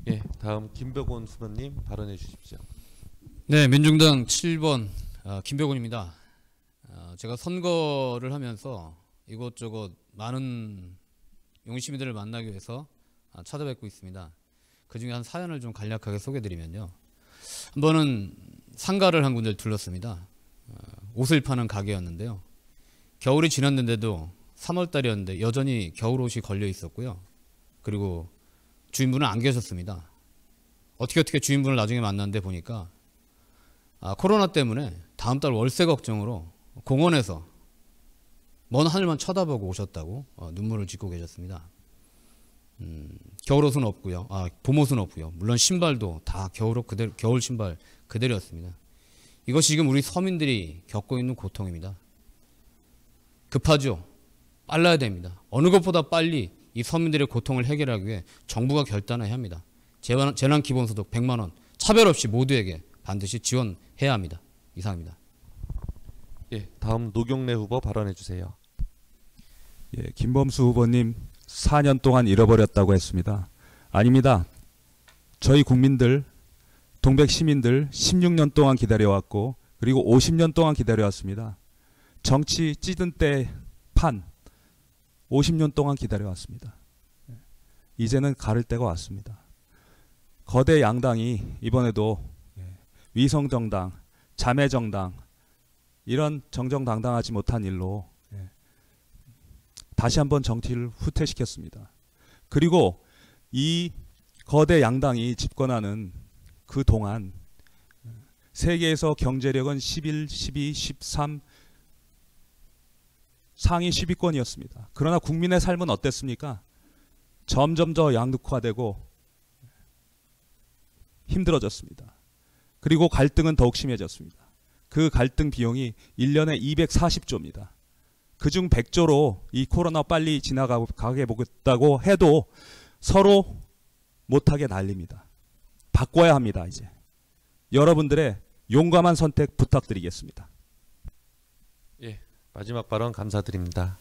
S2: 예, 다음 김백원 후보님 발언해 주십시오.
S8: 네, 민중당 7번 김백원입니다. 제가 선거를 하면서 이곳저곳 많은 용인 시민들을 만나기 위해서 찾아뵙고 있습니다. 그중에 한 사연을 좀 간략하게 소개드리면요. 한 번은 상가를 한 군데를 둘렀습니다. 옷을 파는 가게였는데요. 겨울이 지났는데도 3월달이었는데 여전히 겨울옷이 걸려 있었고요. 그리고 주인분은 안 계셨습니다. 어떻게 주인분을 나중에 만났는데 보니까 코로나 때문에 다음 달 월세 걱정으로 공원에서 먼 하늘만 쳐다보고 오셨다고 눈물을 짓고 계셨습니다. 겨울옷은 없고요. 봄옷은 없고요. 물론 신발도 다 겨울옷 그대로, 겨울 신발 그대로였습니다. 이것이 지금 우리 서민들이 겪고 있는 고통입니다. 급하죠. 빨라야 됩니다. 어느 것보다 빨리 이 서민들의 고통을 해결하기 위해 정부가 결단해야 합니다. 재난기본소득 100만 원 차별 없이 모두에게 반드시 지원해야 합니다. 이상입니다.
S2: 예, 다음 노경래 후보 발언해 주세요.
S7: 예, 김범수 후보님 4년 동안 잃어버렸다고 했습니다. 아닙니다. 저희 국민들, 동백 시민들 16년 동안 기다려왔고 그리고 50년 동안 기다려왔습니다. 정치 찌든 때 판 50년 동안 기다려왔습니다. 이제는 가를 때가 왔습니다. 거대 양당이 이번에도 위성정당, 자매정당 이런 정정당당하지 못한 일로 다시 한번 정치를 후퇴시켰습니다. 그리고 이 거대 양당이 집권하는 그 동안 세계에서 경제력은 11, 12, 13 상위 10위권이었습니다. 그러나 국민의 삶은 어땠습니까? 점점 더 양극화되고 힘들어졌습니다. 그리고 갈등은 더욱 심해졌습니다. 그 갈등 비용이 1년에 240조입니다. 그중 100조로 이 코로나 빨리 지나가게 보겠다고 해도 서로 못하게 난립니다. 바꿔야 합니다. 이제 여러분들의 용감한 선택 부탁드리겠습니다.
S2: 예, 마지막 발언 감사드립니다.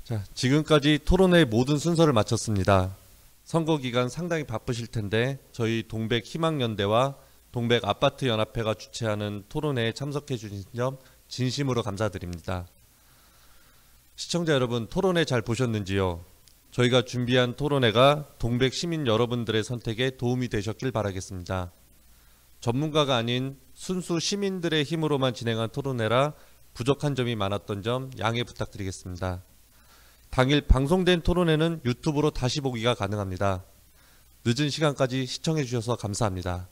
S2: 자, 지금까지 토론회의 모든 순서를 마쳤습니다. 선거 기간 상당히 바쁘실 텐데 저희 동백 희망연대와 동백 아파트 연합회가 주최하는 토론회에 참석해 주신 점 진심으로 감사드립니다. 시청자 여러분, 토론회 잘 보셨는지요? 저희가 준비한 토론회가 동백 시민 여러분들의 선택에 도움이 되셨길 바라겠습니다. 전문가가 아닌 순수 시민들의 힘으로만 진행한 토론회라 부족한 점이 많았던 점 양해 부탁드리겠습니다. 당일 방송된 토론회는 유튜브로 다시 보기가 가능합니다. 늦은 시간까지 시청해 주셔서 감사합니다.